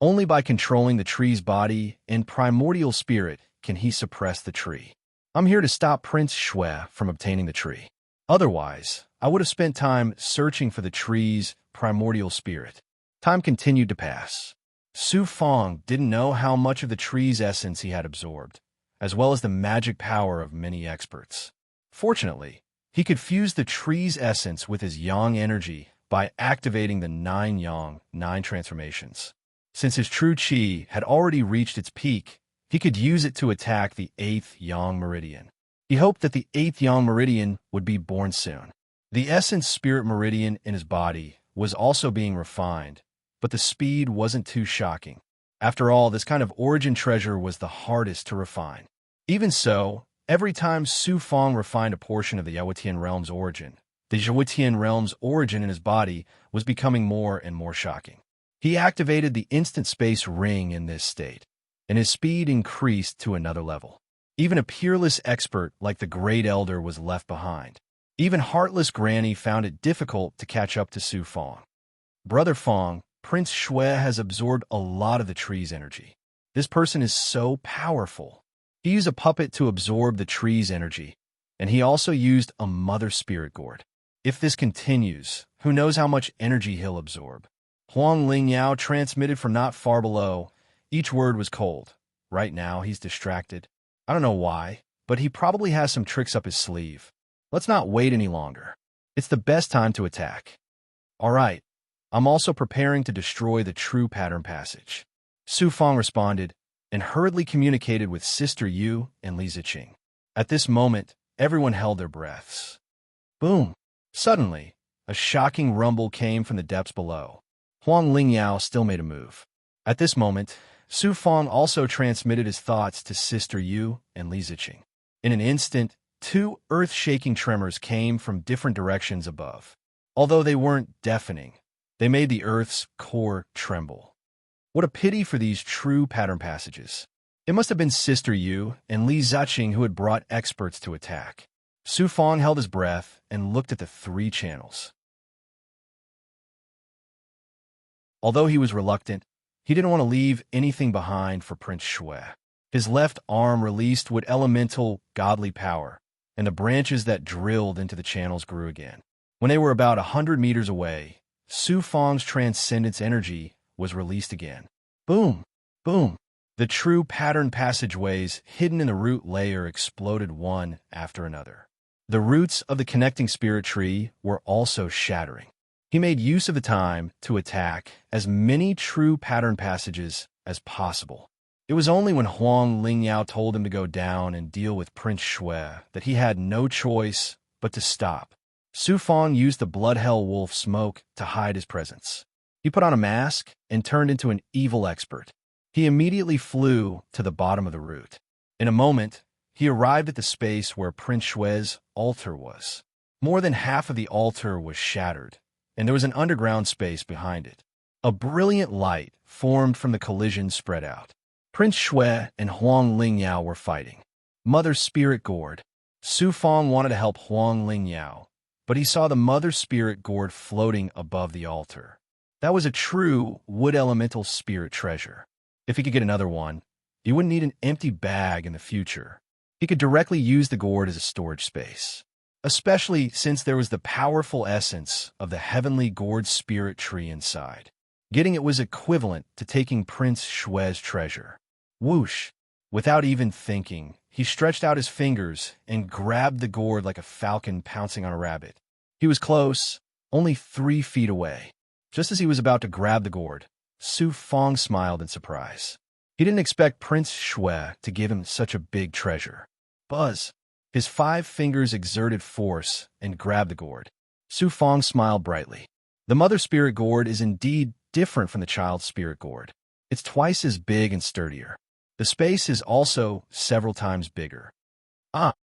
Speaker 1: Only by controlling the tree's body and primordial spirit can he suppress the tree. I'm here to stop Prince Shui from obtaining the tree. Otherwise, I would have spent time searching for the tree's primordial spirit. Time continued to pass. Su Fong didn't know how much of the tree's essence he had absorbed, as well as the magic power of many experts. Fortunately, he could fuse the tree's essence with his yang energy by activating the 9 yang, 9 transformations. Since his true chi had already reached its peak, he could use it to attack the 8th yang meridian. He hoped that the 8th yang meridian would be born soon. The essence spirit meridian in his body was also being refined, but the speed wasn't too shocking. After all, this kind of origin treasure was the hardest to refine. Even so, every time Su Fong refined a portion of the Yaotian realm's origin, the Yaotian realm's origin in his body was becoming more and more shocking. He activated the instant space ring in this state, and his speed increased to another level. Even a peerless expert like the Great Elder was left behind. Even heartless Granny found it difficult to catch up to Su Fong. Brother Fong, Prince Shui has absorbed a lot of the tree's energy. This person is so powerful. He used a puppet to absorb the tree's energy, and he also used a mother spirit gourd. If this continues, who knows how much energy he'll absorb. Huang Lingyao transmitted from not far below. Each word was cold. Right now, he's distracted. I don't know why, but he probably has some tricks up his sleeve. Let's not wait any longer. It's the best time to attack. All right, I'm also preparing to destroy the true pattern passage. Su Fong responded and hurriedly communicated with Sister Yu and Li Ziqing. At this moment, everyone held their breaths. Boom! Suddenly, a shocking rumble came from the depths below. Huang Lingyao still made a move. At this moment, Su Fong also transmitted his thoughts to Sister Yu and Li Ziqing. In an instant, 2 earth-shaking tremors came from different directions above. Although they weren't deafening, they made the Earth's core tremble. What a pity for these true pattern passages. It must have been Sister Yu and Li Ziqing who had brought experts to attack. Su Fong held his breath and looked at the 3 channels. Although he was reluctant, he didn't want to leave anything behind for Prince Shui. His left arm released with elemental, godly power, and the branches that drilled into the channels grew again. When they were about 100 meters away, Su Fong's transcendence energy was released again. Boom! Boom! The true pattern passageways hidden in the root layer exploded one after another. The roots of the connecting spirit tree were also shattering. He made use of the time to attack as many true pattern passages as possible. It was only when Huang Lingyao told him to go down and deal with Prince Shui that he had no choice but to stop. Su Fong used the blood hell wolf smoke to hide his presence. He put on a mask and turned into an evil expert. He immediately flew to the bottom of the root. In a moment, he arrived at the space where Prince Shui's altar was. More than half of the altar was shattered, and there was an underground space behind it. A brilliant light formed from the collision spread out. Prince Shui and Huang Lingyao were fighting. Mother Spirit Gourd. Su Fong wanted to help Huang Lingyao, but he saw the Mother Spirit Gourd floating above the altar. That was a true wood elemental spirit treasure. If he could get another one, he wouldn't need an empty bag in the future. He could directly use the gourd as a storage space, especially since there was the powerful essence of the heavenly gourd spirit tree inside. Getting it was equivalent to taking Prince Shui's treasure. Whoosh! Without even thinking, he stretched out his fingers and grabbed the gourd like a falcon pouncing on a rabbit. He was close, only 3 feet away. Just as he was about to grab the gourd, Su Fong smiled in surprise. He didn't expect Prince Shui to give him such a big treasure. Buzz! His 5 fingers exerted force and grabbed the gourd. Su Fong smiled brightly. The Mother Spirit Gourd is indeed different from the Child Spirit Gourd. It's twice as big and sturdier. The space is also several times bigger.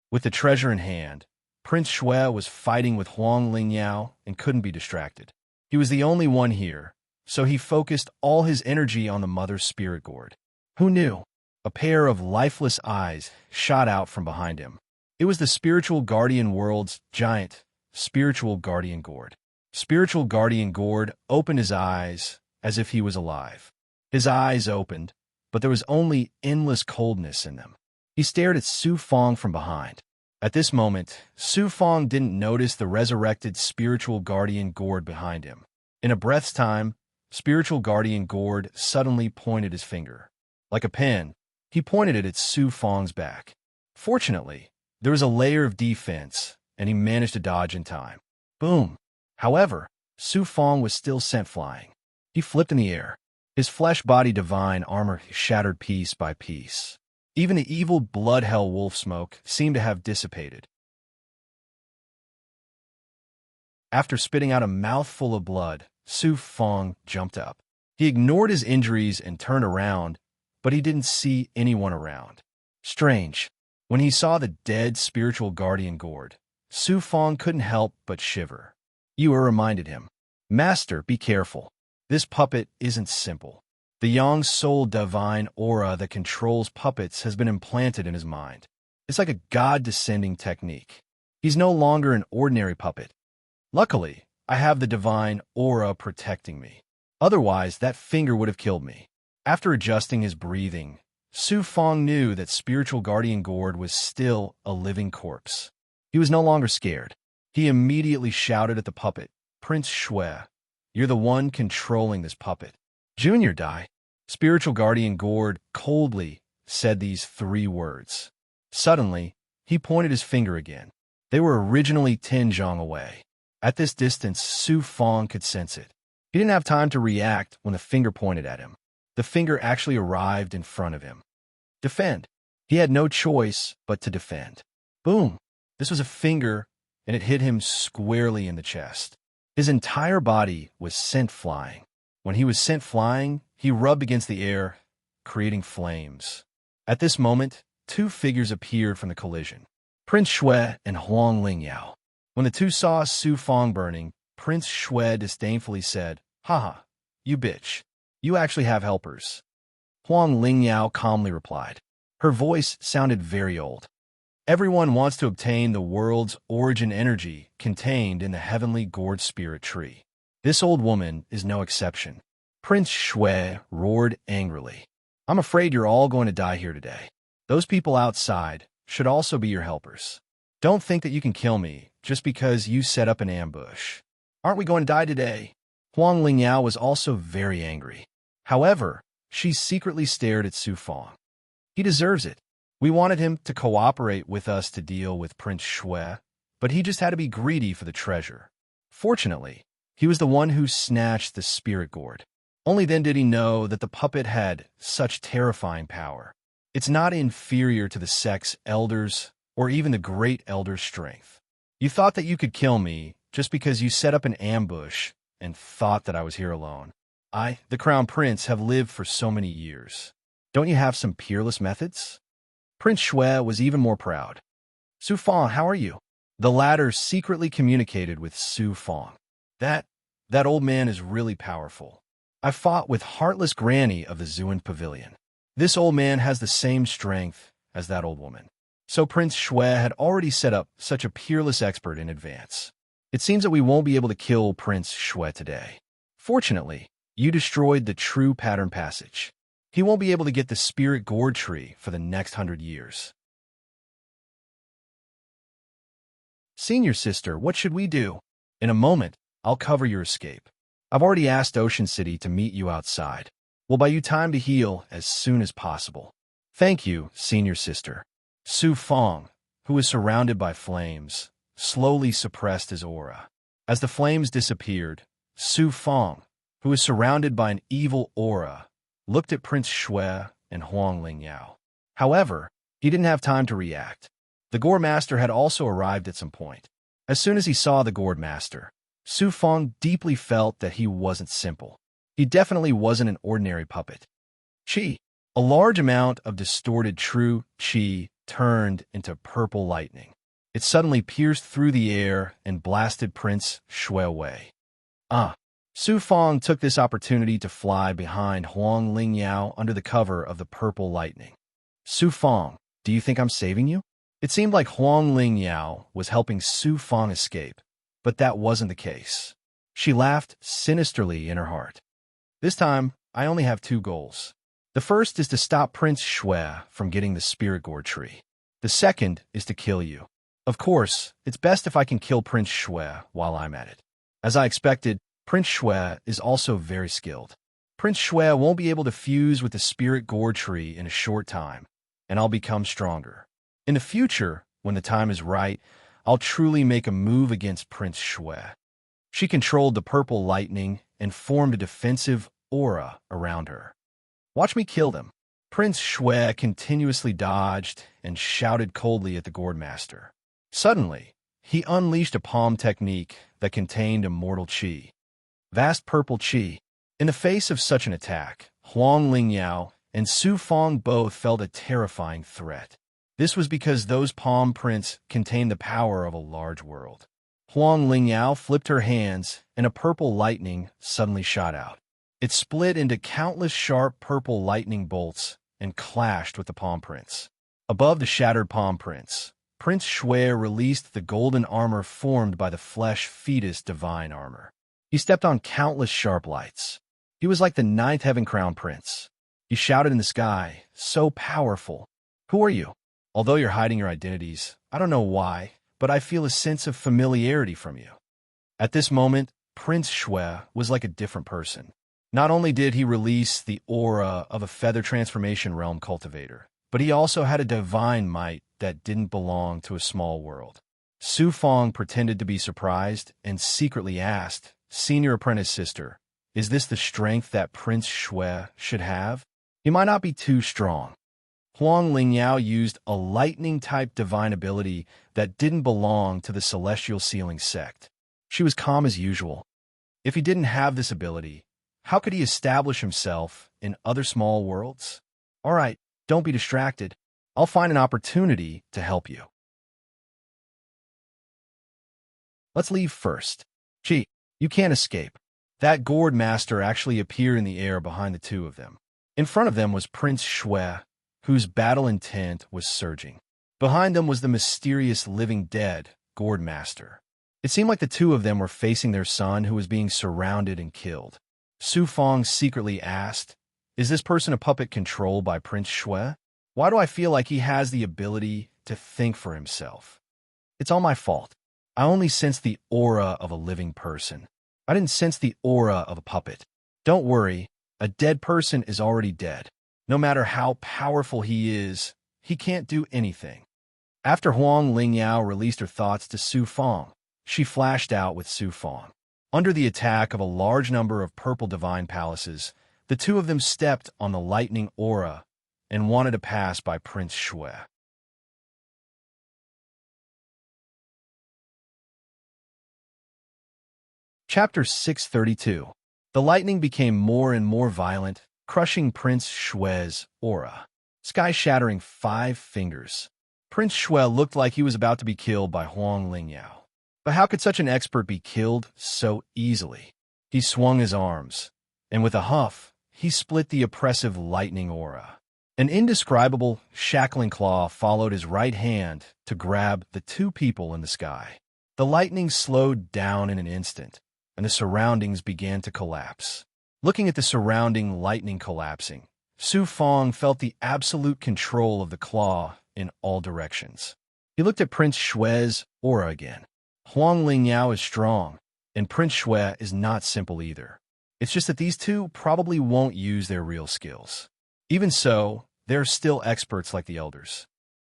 Speaker 1: With the treasure in hand, Prince Shui was fighting with Huang Lingyao and couldn't be distracted. He was the only one here, so he focused all his energy on the Mother Spirit Gourd. Who knew? A pair of lifeless eyes shot out from behind him. It was the Spiritual Guardian World's giant Spiritual Guardian Gourd. Spiritual Guardian Gourd opened his eyes as if he was alive. His eyes opened, but there was only endless coldness in them. He stared at Su Fong from behind. At this moment, Su Fong didn't notice the resurrected Spiritual Guardian Gourd behind him. In a breath's time, Spiritual Guardian Gourd suddenly pointed his finger. Like a pen, he pointed it at Su Fong's back. Fortunately, there was a layer of defense, and he managed to dodge in time. Boom! However, Su Fong was still sent flying. He flipped in the air. His flesh-body divine armor shattered piece by piece. Even the evil blood-hell wolf smoke seemed to have dissipated. After spitting out a mouthful of blood, Su Fong jumped up. He ignored his injuries and turned around, but he didn't see anyone around. Strange. When he saw the dead spiritual guardian gourd, Su Fong couldn't help but shiver. Yue reminded him, "Master, be careful. This puppet isn't simple. The Yang soul divine aura that controls puppets has been implanted in his mind. It's like a god-descending technique. He's no longer an ordinary puppet. Luckily, I have the divine aura protecting me. Otherwise, that finger would have killed me." After adjusting his breathing, Su Fong knew that spiritual guardian gourd was still a living corpse. He was no longer scared. He immediately shouted at the puppet, "Prince Shui, you're the one controlling this puppet. Junior die." Spiritual guardian gourd coldly said these 3 words. Suddenly, he pointed his finger again. They were originally 10 zhang away. At this distance, Su Fong could sense it. He didn't have time to react when the finger pointed at him. The finger actually arrived in front of him. Defend. He had no choice but to defend. Boom! This was a finger, and it hit him squarely in the chest. His entire body was sent flying. When he was sent flying, he rubbed against the air, creating flames. At this moment, 2 figures appeared from the collision, Prince Shui and Huang Lingyao. When the 2 saw Su Fong burning, Prince Shui disdainfully said, "Haha, you bitch. You actually have helpers." Huang Lingyao calmly replied. Her voice sounded very old. "Everyone wants to obtain the world's origin energy contained in the heavenly gourd spirit tree. This old woman is no exception." Prince Shui roared angrily. "I'm afraid you're all going to die here today. Those people outside should also be your helpers. Don't think that you can kill me just because you set up an ambush. Aren't we going to die today?" Huang Lingyao was also very angry. However, she secretly stared at Su Fong. "He deserves it. We wanted him to cooperate with us to deal with Prince Shui, but he just had to be greedy for the treasure. Fortunately, he was the one who snatched the spirit gourd. Only then did he know that the puppet had such terrifying power. It's not inferior to the sect's elders or even the great elder's strength. You thought that you could kill me just because you set up an ambush and thought that I was here alone. I, the Crown Prince, have lived for so many years. Don't you have some peerless methods?" Prince Shui was even more proud. "Su Fong, how are you?" The latter secretly communicated with Su Fong. That old man is really powerful. I fought with Heartless Granny of the Zuan Pavilion. This old man has the same strength as that old woman." So Prince Shui had already set up such a peerless expert in advance. "It seems that we won't be able to kill Prince Shui today. Fortunately, you destroyed the true pattern passage. He won't be able to get the spirit gourd tree for the next 100 years. Senior sister, what should we do? In a moment, I'll cover your escape. I've already asked Ocean City to meet you outside. We'll buy you time to heal as soon as possible." "Thank you, senior sister." Su Fong, who was surrounded by flames, slowly suppressed his aura. As the flames disappeared, Su Fong, who was surrounded by an evil aura, looked at Prince Shui and Huang Lingyao. However, he didn't have time to react. The Gourd Master had also arrived at some point. As soon as he saw the Gourd Master, Su Fong deeply felt that he wasn't simple. He definitely wasn't an ordinary puppet. Qi. A large amount of distorted true Qi turned into purple lightning. It suddenly pierced through the air and blasted Prince Shui away. Su Fong took this opportunity to fly behind Huang Lingyao under the cover of the purple lightning. "Su Fong, do you think I'm saving you?" It seemed like Huang Lingyao was helping Su Fong escape, but that wasn't the case. She laughed sinisterly in her heart. "This time, I only have 2 goals. The first is to stop Prince Shui from getting the spirit gourd tree. The second is to kill you. Of course, it's best if I can kill Prince Shui while I'm at it." As I expected, Prince Shui is also very skilled. Prince Shui won't be able to fuse with the spirit gourd tree in a short time, and I'll become stronger. In the future, when the time is right, I'll truly make a move against Prince Shui. She controlled the purple lightning and formed a defensive aura around her. "Watch me kill them." Prince Shui continuously dodged and shouted coldly at the Gourd Master. Suddenly, he unleashed a palm technique that contained immortal qi. Vast purple qi. In the face of such an attack, Huang Lingyao and Su Fong both felt a terrifying threat. This was because those palm prints contained the power of a large world. Huang Lingyao flipped her hands, and a purple lightning suddenly shot out. It split into countless sharp purple lightning bolts and clashed with the palm prints. Above the shattered palm prints, Prince Shui released the golden armor formed by the flesh fetus divine armor. He stepped on countless sharp lights. He was like the ninth heaven crown prince. He shouted in the sky, so powerful. "Who are you?" Although you're hiding your identities, I don't know why, but I feel a sense of familiarity from you. At this moment, Prince Shui was like a different person. Not only did he release the aura of a feather transformation realm cultivator, but he also had a divine might that didn't belong to a small world. Su Fong pretended to be surprised and secretly asked, "Senior apprentice sister, is this the strength that Prince Shui should have? He might not be too strong." Huang Lingyao used a lightning-type divine ability that didn't belong to the Celestial Sealing sect. She was calm as usual. If he didn't have this ability, how could he establish himself in other small worlds? "All right, don't be distracted. I'll find an opportunity to help you. Let's leave first." "Gee, you can't escape." That Gourd Master actually appeared in the air behind the two of them. In front of them was Prince Shui, whose battle intent was surging. Behind them was the mysterious living dead Gourd Master. It seemed like the two of them were facing their son, who was being surrounded and killed. Su Fong secretly asked, "Is this person a puppet controlled by Prince Shui? Why do I feel like he has the ability to think for himself? It's all my fault. I only sensed the aura of a living person. I didn't sense the aura of a puppet." "Don't worry, a dead person is already dead. No matter how powerful he is, he can't do anything." After Huang Lingyao released her thoughts to Su Fong, she flashed out with Su Fong. Under the attack of a large number of purple divine palaces, the two of them stepped on the lightning aura and wanted to pass by Prince Shui. Chapter 632. The lightning became more and more violent, crushing Prince Shui's aura. Sky-shattering 5 fingers. Prince Shui looked like he was about to be killed by Huang Lingyao. But how could such an expert be killed so easily? He swung his arms, and with a huff, he split the oppressive lightning aura. An indescribable, shackling claw followed his right hand to grab the two people in the sky. The lightning slowed down in an instant, and the surroundings began to collapse. Looking at the surrounding lightning collapsing, Su Fong felt the absolute control of the claw in all directions. He looked at Prince Shui's aura again. Huang Lingyao is strong, and Prince Shui is not simple either. It's just that these two probably won't use their real skills. Even so, they're still experts like the elders.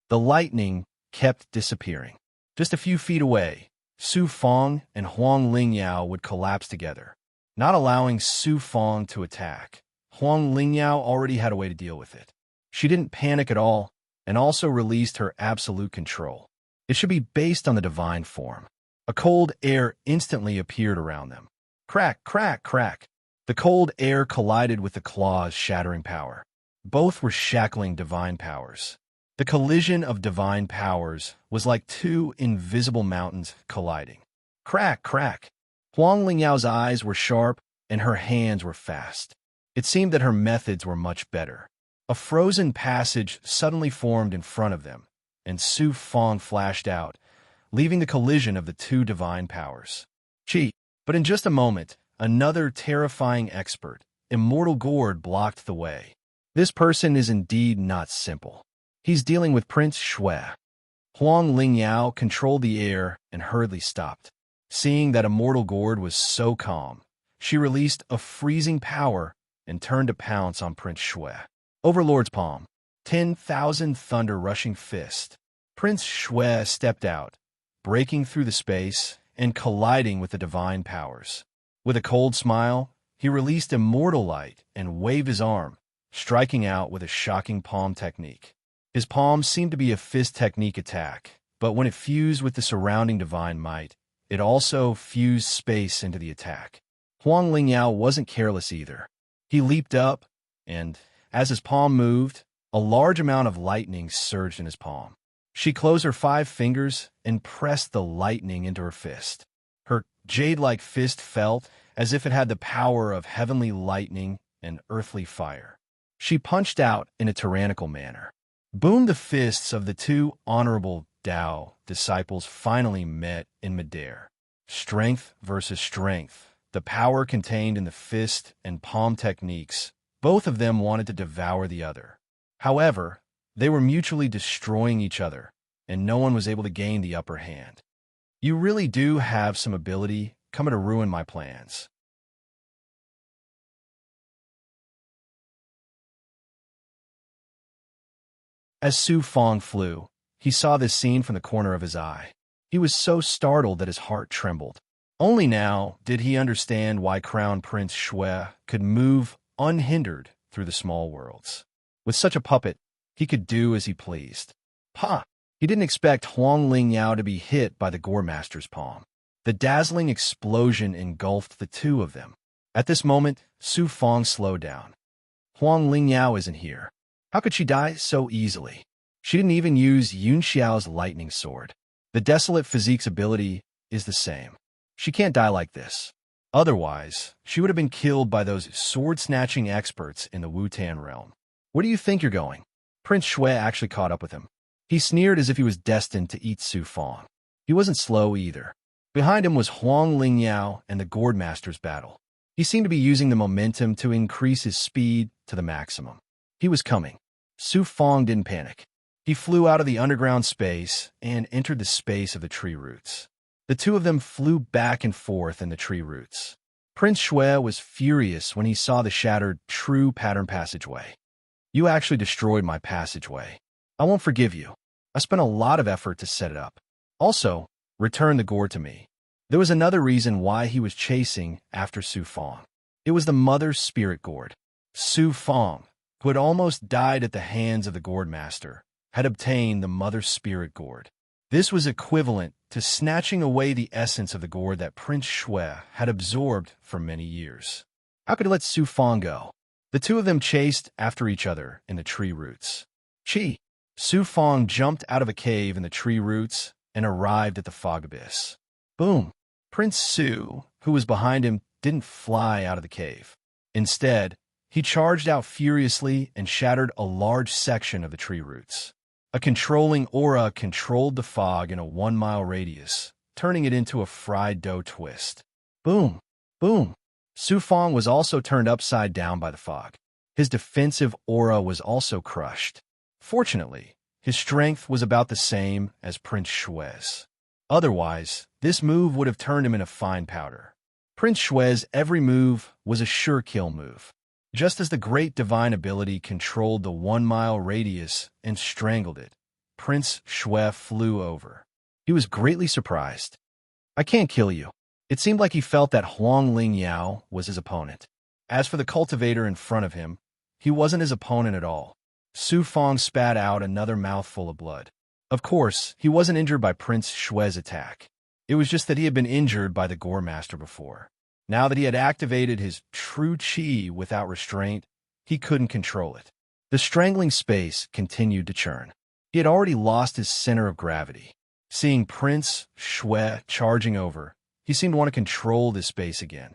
Speaker 1: The lightning kept disappearing. Just a few feet away, Su Fong and Huang Lingyao would collapse together, not allowing Su Fong to attack. Huang Lingyao already had a way to deal with it. She didn't panic at all, and also released her absolute control. It should be based on the divine form. A cold air instantly appeared around them. Crack, crack, crack. The cold air collided with the claw's shattering power. Both were shackling divine powers. The collision of divine powers was like two invisible mountains colliding. Crack, crack. Huang Lingyao's eyes were sharp, and her hands were fast. It seemed that her methods were much better. A frozen passage suddenly formed in front of them, and Su Fong flashed out, leaving the collision of the two divine powers. Chi! But in just a moment, another terrifying expert, Immortal Gourd, blocked the way. This person is indeed not simple. He's dealing with Prince Shui. Huang Lingyao controlled the air and hurriedly stopped. Seeing that Immortal Gourd was so calm, she released a freezing power and turned to pounce on Prince Shui. Overlord's palm. 10,000 thunder rushing fist. Prince Shui stepped out, breaking through the space and colliding with the divine powers. With a cold smile, he released immortal light and waved his arm, striking out with a shocking palm technique. His palm seemed to be a fist technique attack, but when it fused with the surrounding divine might, it also fused space into the attack. Huang Lingyao wasn't careless either. He leaped up, and, as his palm moved, a large amount of lightning surged in his palm. She closed her 5 fingers and pressed the lightning into her fist. Her jade-like fist felt as if it had the power of heavenly lightning and earthly fire. She punched out in a tyrannical manner. Boom! The fists of the 2 honorable Tao disciples finally met in midair. Strength versus strength. The power contained in the fist and palm techniques. Both of them wanted to devour the other. However, they were mutually destroying each other, and no one was able to gain the upper hand. You really do have some ability coming to ruin my plans. As Su Fong flew, he saw this scene from the corner of his eye. He was so startled that his heart trembled. Only now did he understand why Crown Prince Shui could move unhindered through the small worlds. With such a puppet, he could do as he pleased. Ha! He didn't expect Huang Lingyao to be hit by the Gore Master's palm. The dazzling explosion engulfed the 2 of them. At this moment, Su Fong slowed down. Huang Lingyao isn't here. How could she die so easily? She didn't even use Yun Xiao's lightning sword. The desolate physique's ability is the same. She can't die like this. Otherwise, she would have been killed by those sword-snatching experts in the Wutan realm. Where do you think you're going? Prince Shui actually caught up with him. He sneered as if he was destined to eat Su Fong. He wasn't slow either. Behind him was Huang Lingyao and the Gourd Master's battle. He seemed to be using the momentum to increase his speed to the maximum. He was coming. Su Fong didn't panic. He flew out of the underground space and entered the space of the tree roots. The 2 of them flew back and forth in the tree roots. Prince Shui was furious when he saw the shattered true pattern passageway. You actually destroyed my passageway. I won't forgive you. I spent a lot of effort to set it up. Also, return the gourd to me. There was another reason why he was chasing after Su Fong. It was the Mother's Spirit Gourd. Su Fong, who had almost died at the hands of the Gourd Master, had obtained the Mother's Spirit Gourd. This was equivalent to snatching away the essence of the gourd that Prince Shui had absorbed for many years. How could he let Su Fong go? The 2 of them chased after each other in the tree roots. Chi! Su Fong jumped out of a cave in the tree roots and arrived at the fog abyss. Boom! Prince Su, who was behind him, didn't fly out of the cave. Instead, he charged out furiously and shattered a large section of the tree roots. A controlling aura controlled the fog in a 1-mile radius, turning it into a fried dough twist. Boom! Boom! Su Fong was also turned upside down by the fog. His defensive aura was also crushed. Fortunately, his strength was about the same as Prince Shui's. Otherwise, this move would have turned him into fine powder. Prince Shui's every move was a sure kill move. Just as the great divine ability controlled the 1-mile radius and strangled it, Prince Shui flew over. He was greatly surprised. I can't kill you. It seemed like he felt that Huang Lingyao was his opponent. As for the cultivator in front of him, he wasn't his opponent at all. Su Fong spat out another mouthful of blood. Of course, he wasn't injured by Prince Shui's attack. It was just that he had been injured by the Gore Master before. Now that he had activated his true chi without restraint, he couldn't control it. The strangling space continued to churn. He had already lost his center of gravity. Seeing Prince Shui charging over, he seemed to want to control this space again.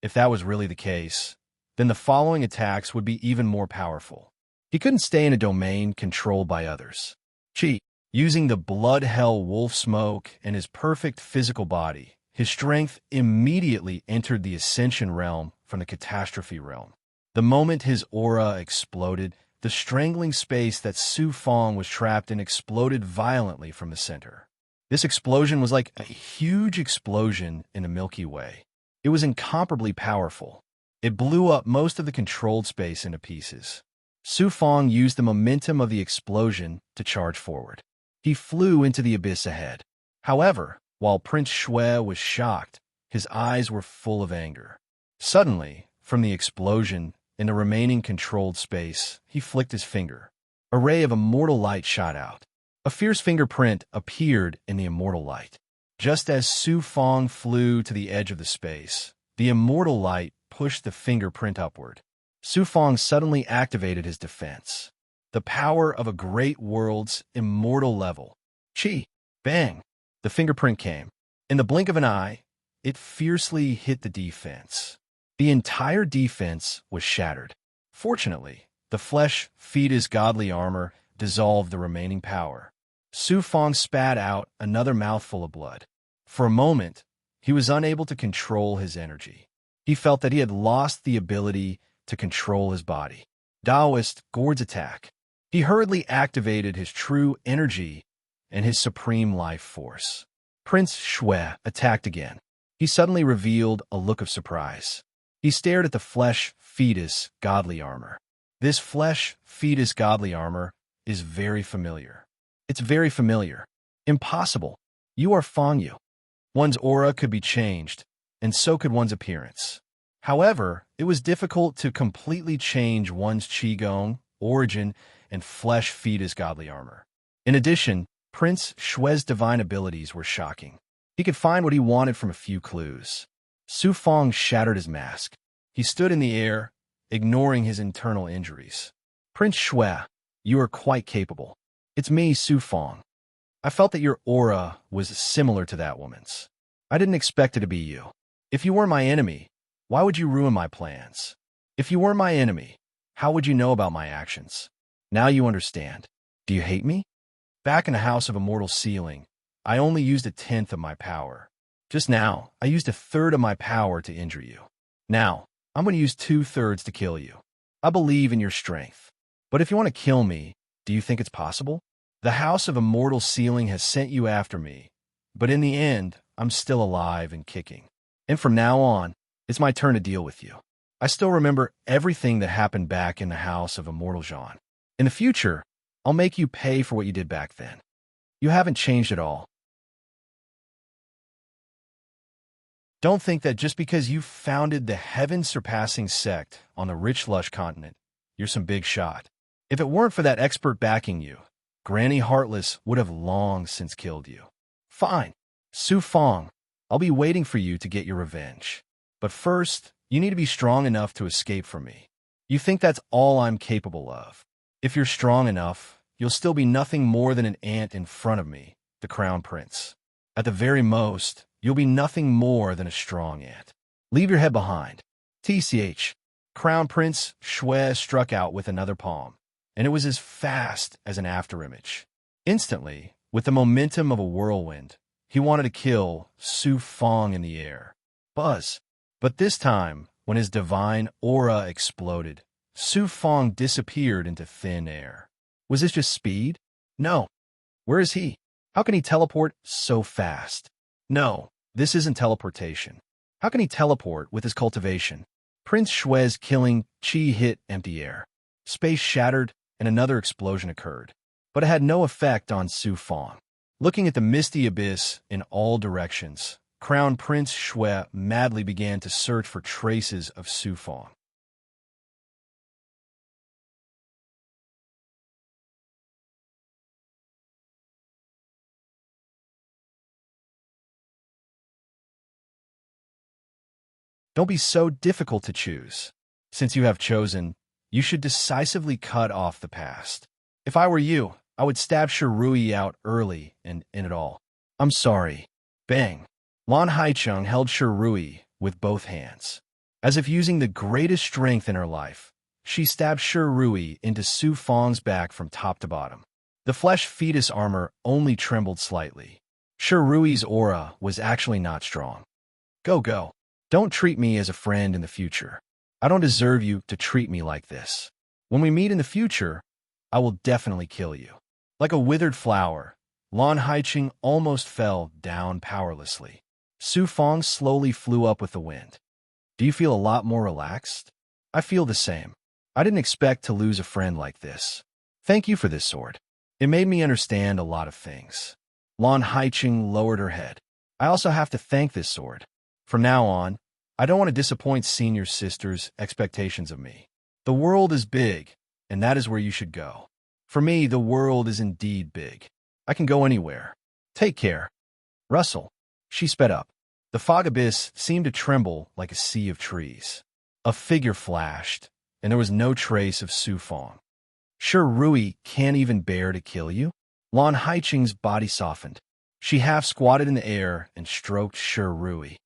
Speaker 1: If that was really the case, then the following attacks would be even more powerful. He couldn't stay in a domain controlled by others. Chi. Using the blood hell wolf smoke and his perfect physical body, his strength immediately entered the ascension realm from the catastrophe realm. The moment his aura exploded, the strangling space that Su Fong was trapped in exploded violently from the center. This explosion was like a huge explosion in the Milky Way. It was incomparably powerful. It blew up most of the controlled space into pieces. Su Fong used the momentum of the explosion to charge forward. He flew into the abyss ahead. However, while Prince Shui was shocked, his eyes were full of anger. Suddenly, from the explosion, in the remaining controlled space, he flicked his finger. A ray of immortal light shot out. A fierce fingerprint appeared in the immortal light. Just as Su Fong flew to the edge of the space, the immortal light pushed the fingerprint upward. Su Fong suddenly activated his defense. The power of a great world's immortal level. Chi! Bang! The fingerprint came. In the blink of an eye, it fiercely hit the defense. The entire defense was shattered. Fortunately, the flesh feed his godly armor dissolved the remaining power. Su Fong spat out another mouthful of blood. For a moment, he was unable to control his energy. He felt that he had lost the ability to control his body. Taoist Gourd's attack. He hurriedly activated his true energy and his supreme life force. Prince Shui attacked again. He suddenly revealed a look of surprise. He stared at the flesh fetus godly armor. This flesh fetus godly armor is very familiar. It's very familiar. Impossible. You are Fong Yu. One's aura could be changed, and so could one's appearance. However, it was difficult to completely change one's qigong, origin, and flesh fetus godly armor. In addition, Prince Shui's divine abilities were shocking. He could find what he wanted from a few clues. Su Fong shattered his mask. He stood in the air, ignoring his internal injuries. Prince Shui, you are quite capable. It's me, Su Fong. I felt that your aura was similar to that woman's. I didn't expect it to be you. If you were my enemy, why would you ruin my plans? If you weren't my enemy, how would you know about my actions? Now you understand. Do you hate me? Back in the House of Immortal Ceiling, I only used 1/10 of my power. Just now, I used 1/3 of my power to injure you. Now, I'm going to use 2/3 to kill you. I believe in your strength. But if you want to kill me, do you think it's possible? The House of Immortal Ceiling has sent you after me, but in the end, I'm still alive and kicking. And from now on, it's my turn to deal with you. I still remember everything that happened back in the House of Immortal Jean. In the future, I'll make you pay for what you did back then. You haven't changed at all. Don't think that just because you founded the heaven-surpassing sect on the rich, lush continent, you're some big shot. If it weren't for that expert backing you, Granny Heartless would have long since killed you. Fine. Su Fong, I'll be waiting for you to get your revenge. But first, you need to be strong enough to escape from me. You think that's all I'm capable of. If you're strong enough, you'll still be nothing more than an ant in front of me, the Crown Prince. At the very most, you'll be nothing more than a strong ant. Leave your head behind. TCH. Crown Prince Shui struck out with another palm, and it was as fast as an afterimage. Instantly, with the momentum of a whirlwind, he wanted to kill Su Fong in the air. Buzz. But this time, when his divine aura exploded, Su Fong disappeared into thin air. Was this just speed? No. Where is he? How can he teleport so fast? No, this isn't teleportation. How can he teleport with his cultivation? Prince Shui's killing chi hit empty air. Space shattered, and another explosion occurred. But it had no effect on Su Fong. Looking at the misty abyss in all directions, Crown Prince Shui madly began to search for traces of Su Fong. Don't be so difficult to choose. Since you have chosen, you should decisively cut off the past. If I were you, I would stab Shirui out early and end it all. I'm sorry. Bang. Lan Haicheng held Shirui with both hands. As if using the greatest strength in her life, she stabbed Shirui into Su Fong's back from top to bottom. The flesh fetus armor only trembled slightly. Shirui's aura was actually not strong. Go. Don't treat me as a friend in the future. I don't deserve you to treat me like this. When we meet in the future, I will definitely kill you. Like a withered flower, Lan Haicheng almost fell down powerlessly. Su Fong slowly flew up with the wind. Do you feel a lot more relaxed? I feel the same. I didn't expect to lose a friend like this. Thank you for this sword. It made me understand a lot of things. Lan Haiqing lowered her head. I also have to thank this sword. From now on, I don't want to disappoint senior sister's expectations of me. The world is big, and that is where you should go. For me, the world is indeed big. I can go anywhere. Take care. Russell. She sped up. The fog abyss seemed to tremble like a sea of trees. A figure flashed, and there was no trace of Su Fong. Sure Rui can't even bear to kill you? Lan Haiqing's body softened. She half squatted in the air and stroked Sure Rui.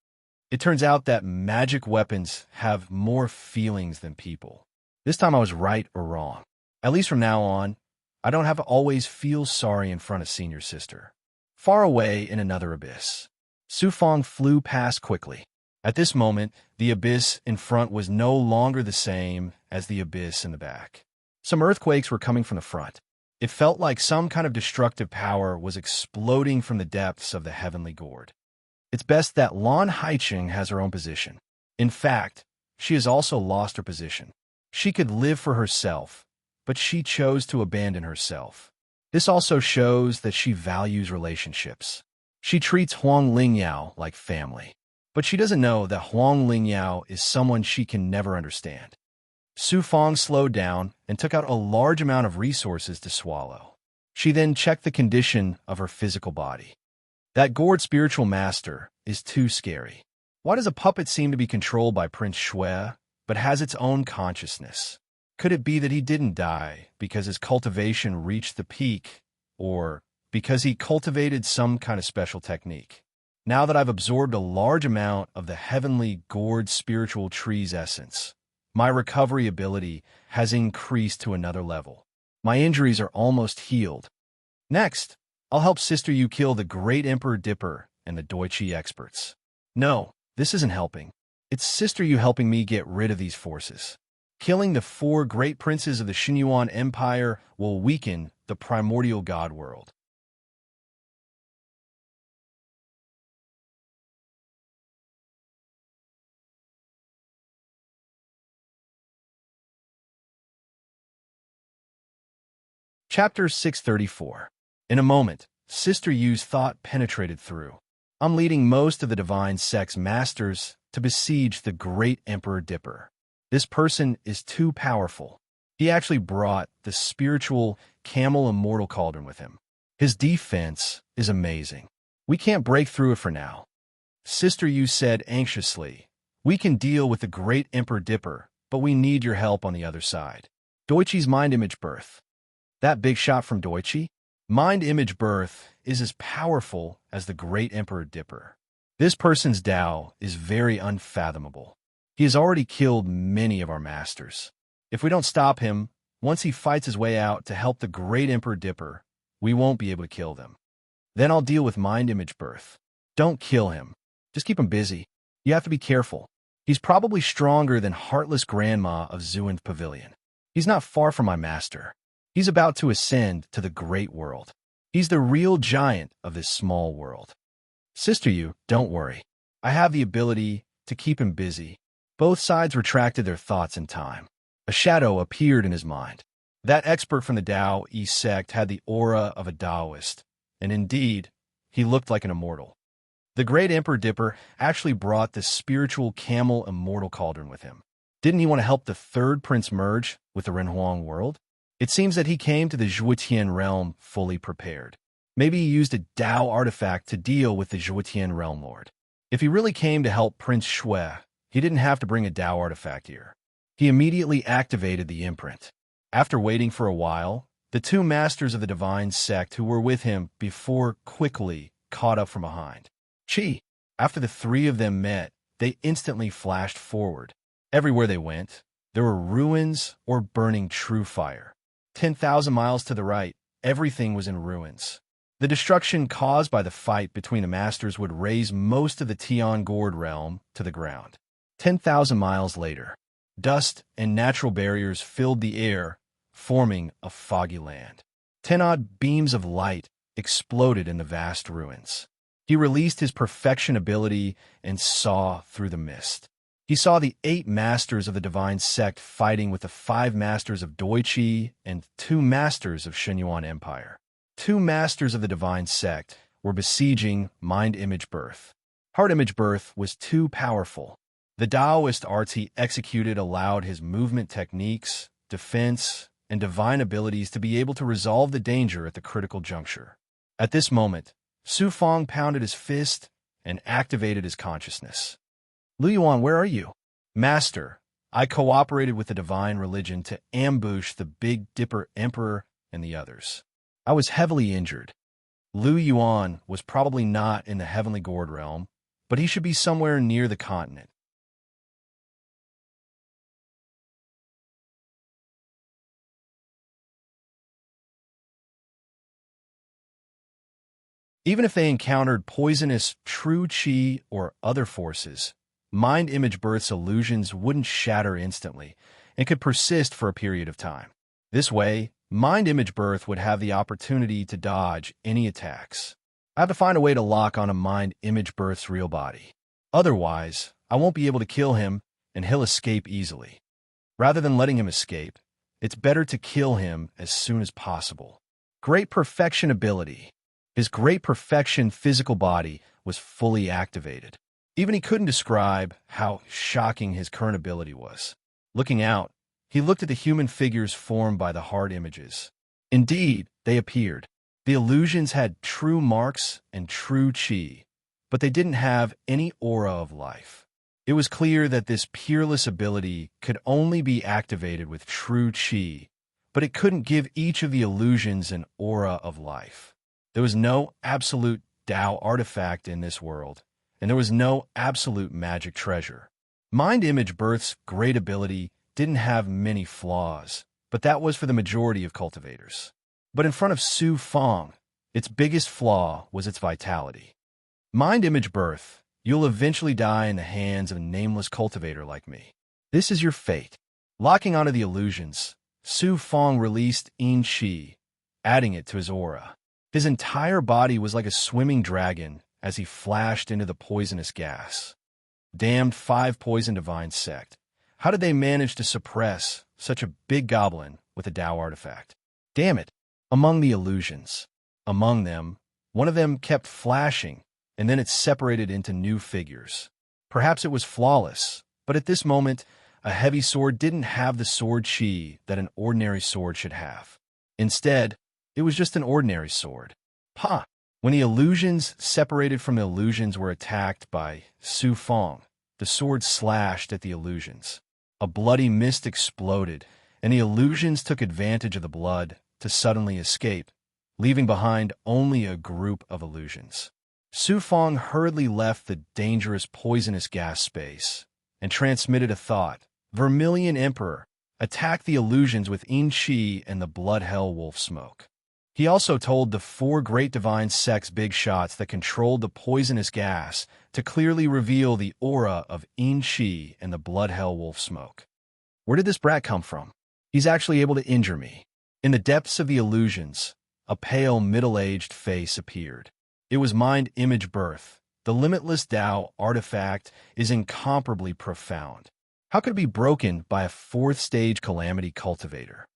Speaker 1: It turns out that magic weapons have more feelings than people. This time I was right or wrong. At least from now on, I don't have to always feel sorry in front of senior sister. Far away in another abyss, Su Fong flew past quickly. At this moment, the abyss in front was no longer the same as the abyss in the back. Some earthquakes were coming from the front. It felt like some kind of destructive power was exploding from the depths of the heavenly gourd. It's best that Lan Haiqing has her own position. In fact, she has also lost her position. She could live for herself, but she chose to abandon herself. This also shows that she values relationships. She treats Huang Lingyao like family, but she doesn't know that Huang Lingyao is someone she can never understand. Su Fong slowed down and took out a large amount of resources to swallow. She then checked the condition of her physical body. That gourd spiritual master is too scary. Why does a puppet seem to be controlled by Prince Shui, but has its own consciousness? Could it be that he didn't die because his cultivation reached the peak, or because he cultivated some kind of special technique? Now that I've absorbed a large amount of the heavenly gourd spiritual tree's essence, my recovery ability has increased to another level. My injuries are almost healed. Next, I'll help Sister Yu kill the Great Emperor Dipper and the Doichi experts. No, this isn't helping. It's Sister Yu helping me get rid of these forces. Killing the 4 great princes of the Xinyuan Empire will weaken the primordial god world. Chapter 634. In a moment, Sister Yu's thought penetrated through. I'm leading most of the divine sex masters to besiege the great Emperor Dipper. This person is too powerful. He actually brought the spiritual camel immortal cauldron with him. His defense is amazing. We can't break through it for now. Sister Yu said anxiously, we can deal with the great Emperor Dipper, but we need your help on the other side. Doichi's mind image birth. That big shot from Doichi? Mind image birth is as powerful as the great Emperor Dipper. This person's Tao is very unfathomable. He has already killed many of our masters. If we don't stop him, once he fights his way out to help the great Emperor Dipper, we won't be able to kill them. Then I'll deal with mind image birth. Don't kill him. Just keep him busy. You have to be careful. He's probably stronger than Heartless Grandma of Zuin's Pavilion. He's not far from my master. He's about to ascend to the great world. He's the real giant of this small world. Sister Yu, don't worry. I have the ability to keep him busy. Both sides retracted their thoughts in time. A shadow appeared in his mind. That expert from the Tao East sect had the aura of a Taoist, and indeed, he looked like an immortal. The great Emperor Dipper actually brought the spiritual camel immortal cauldron with him. Didn't he want to help the 3rd prince merge with the Renhuang world? It seems that he came to the Zhuotian realm fully prepared. Maybe he used a Tao artifact to deal with the Zhuotian realm lord. If he really came to help Prince Shui, he didn't have to bring a Tao artifact here. He immediately activated the imprint. After waiting for a while, the 2 masters of the divine sect who were with him before quickly caught up from behind. Chi! After the 3 of them met, they instantly flashed forward. Everywhere they went, there were ruins or burning true fire. 10,000 miles to the right, everything was in ruins. The destruction caused by the fight between the masters would raze most of the Tian Gourd realm to the ground. 10,000 miles later, dust and natural barriers filled the air, forming a foggy land. 10 odd beams of light exploded in the vast ruins. He released his perfection ability and saw through the mist. He saw the 8 masters of the divine sect fighting with the 5 masters of Doichi and 2 masters of Xinyuan Empire. Two masters of the divine sect were besieging mind image birth. Heart image birth was too powerful. The Taoist arts he executed allowed his movement techniques, defense, and divine abilities to be able to resolve the danger at the critical juncture. At this moment, Su Fong pounded his fist and activated his consciousness. Lu Yuan, where are you? Master, I cooperated with the divine religion to ambush the Big Dipper Emperor and the others. I was heavily injured. Lu Yuan was probably not in the heavenly gourd realm, but he should be somewhere near the continent. Even if they encountered poisonous true qi or other forces, mind image birth's illusions wouldn't shatter instantly and could persist for a period of time. This way, mind image birth would have the opportunity to dodge any attacks. I have to find a way to lock on a mind image birth's real body. Otherwise, I won't be able to kill him and he'll escape easily. Rather than letting him escape, it's better to kill him as soon as possible. Great perfection ability. His great perfection physical body was fully activated. Even he couldn't describe how shocking his current ability was. Looking out, he looked at the human figures formed by the heart images. Indeed, they appeared. The illusions had true marks and true qi, but they didn't have any aura of life. It was clear that this peerless ability could only be activated with true qi, but it couldn't give each of the illusions an aura of life. There was no absolute Tao artifact in this world, and there was no absolute magic treasure. Mind image birth's great ability didn't have many flaws, but that was for the majority of cultivators. But in front of Su Fong, its biggest flaw was its vitality. Mind image birth, you'll eventually die in the hands of a nameless cultivator like me. This is your fate. Locking onto the illusions, Su Fong released Yin Qi, adding it to his aura. His entire body was like a swimming dragon as he flashed into the poisonous gas. Damned 5 poison divine sect. How did they manage to suppress such a big goblin with a Tao artifact? Damn it. Among the illusions. Among them, one of them kept flashing, and then it separated into new figures. Perhaps it was flawless, but at this moment, a heavy sword didn't have the sword qi that an ordinary sword should have. Instead, it was just an ordinary sword. Pa! When the illusions separated from the illusions were attacked by Su Fong, the sword slashed at the illusions. A bloody mist exploded, and the illusions took advantage of the blood to suddenly escape, leaving behind only a group of illusions. Su Fong hurriedly left the dangerous poisonous gas space and transmitted a thought. Vermilion Emperor, attack the illusions with Yin Qi and the blood hell wolf smoke. He also told the 4 great divine sects big shots that controlled the poisonous gas to clearly reveal the aura of Yin Qi and the blood hell wolf smoke. Where did this brat come from? He's actually able to injure me. In the depths of the illusions, a pale middle-aged face appeared. It was mind image birth. The limitless Tao artifact is incomparably profound. How could it be broken by a 4th stage calamity cultivator?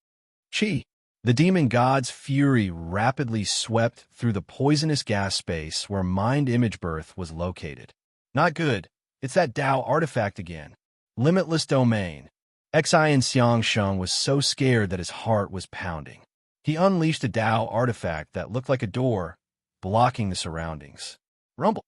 Speaker 1: Qi. The demon god's fury rapidly swept through the poisonous gas space where mind image birth was located. Not good. It's that Tao artifact again. Limitless domain. Xian Xiangsheng was so scared that his heart was pounding. He unleashed a Tao artifact that looked like a door, blocking the surroundings. Rumble.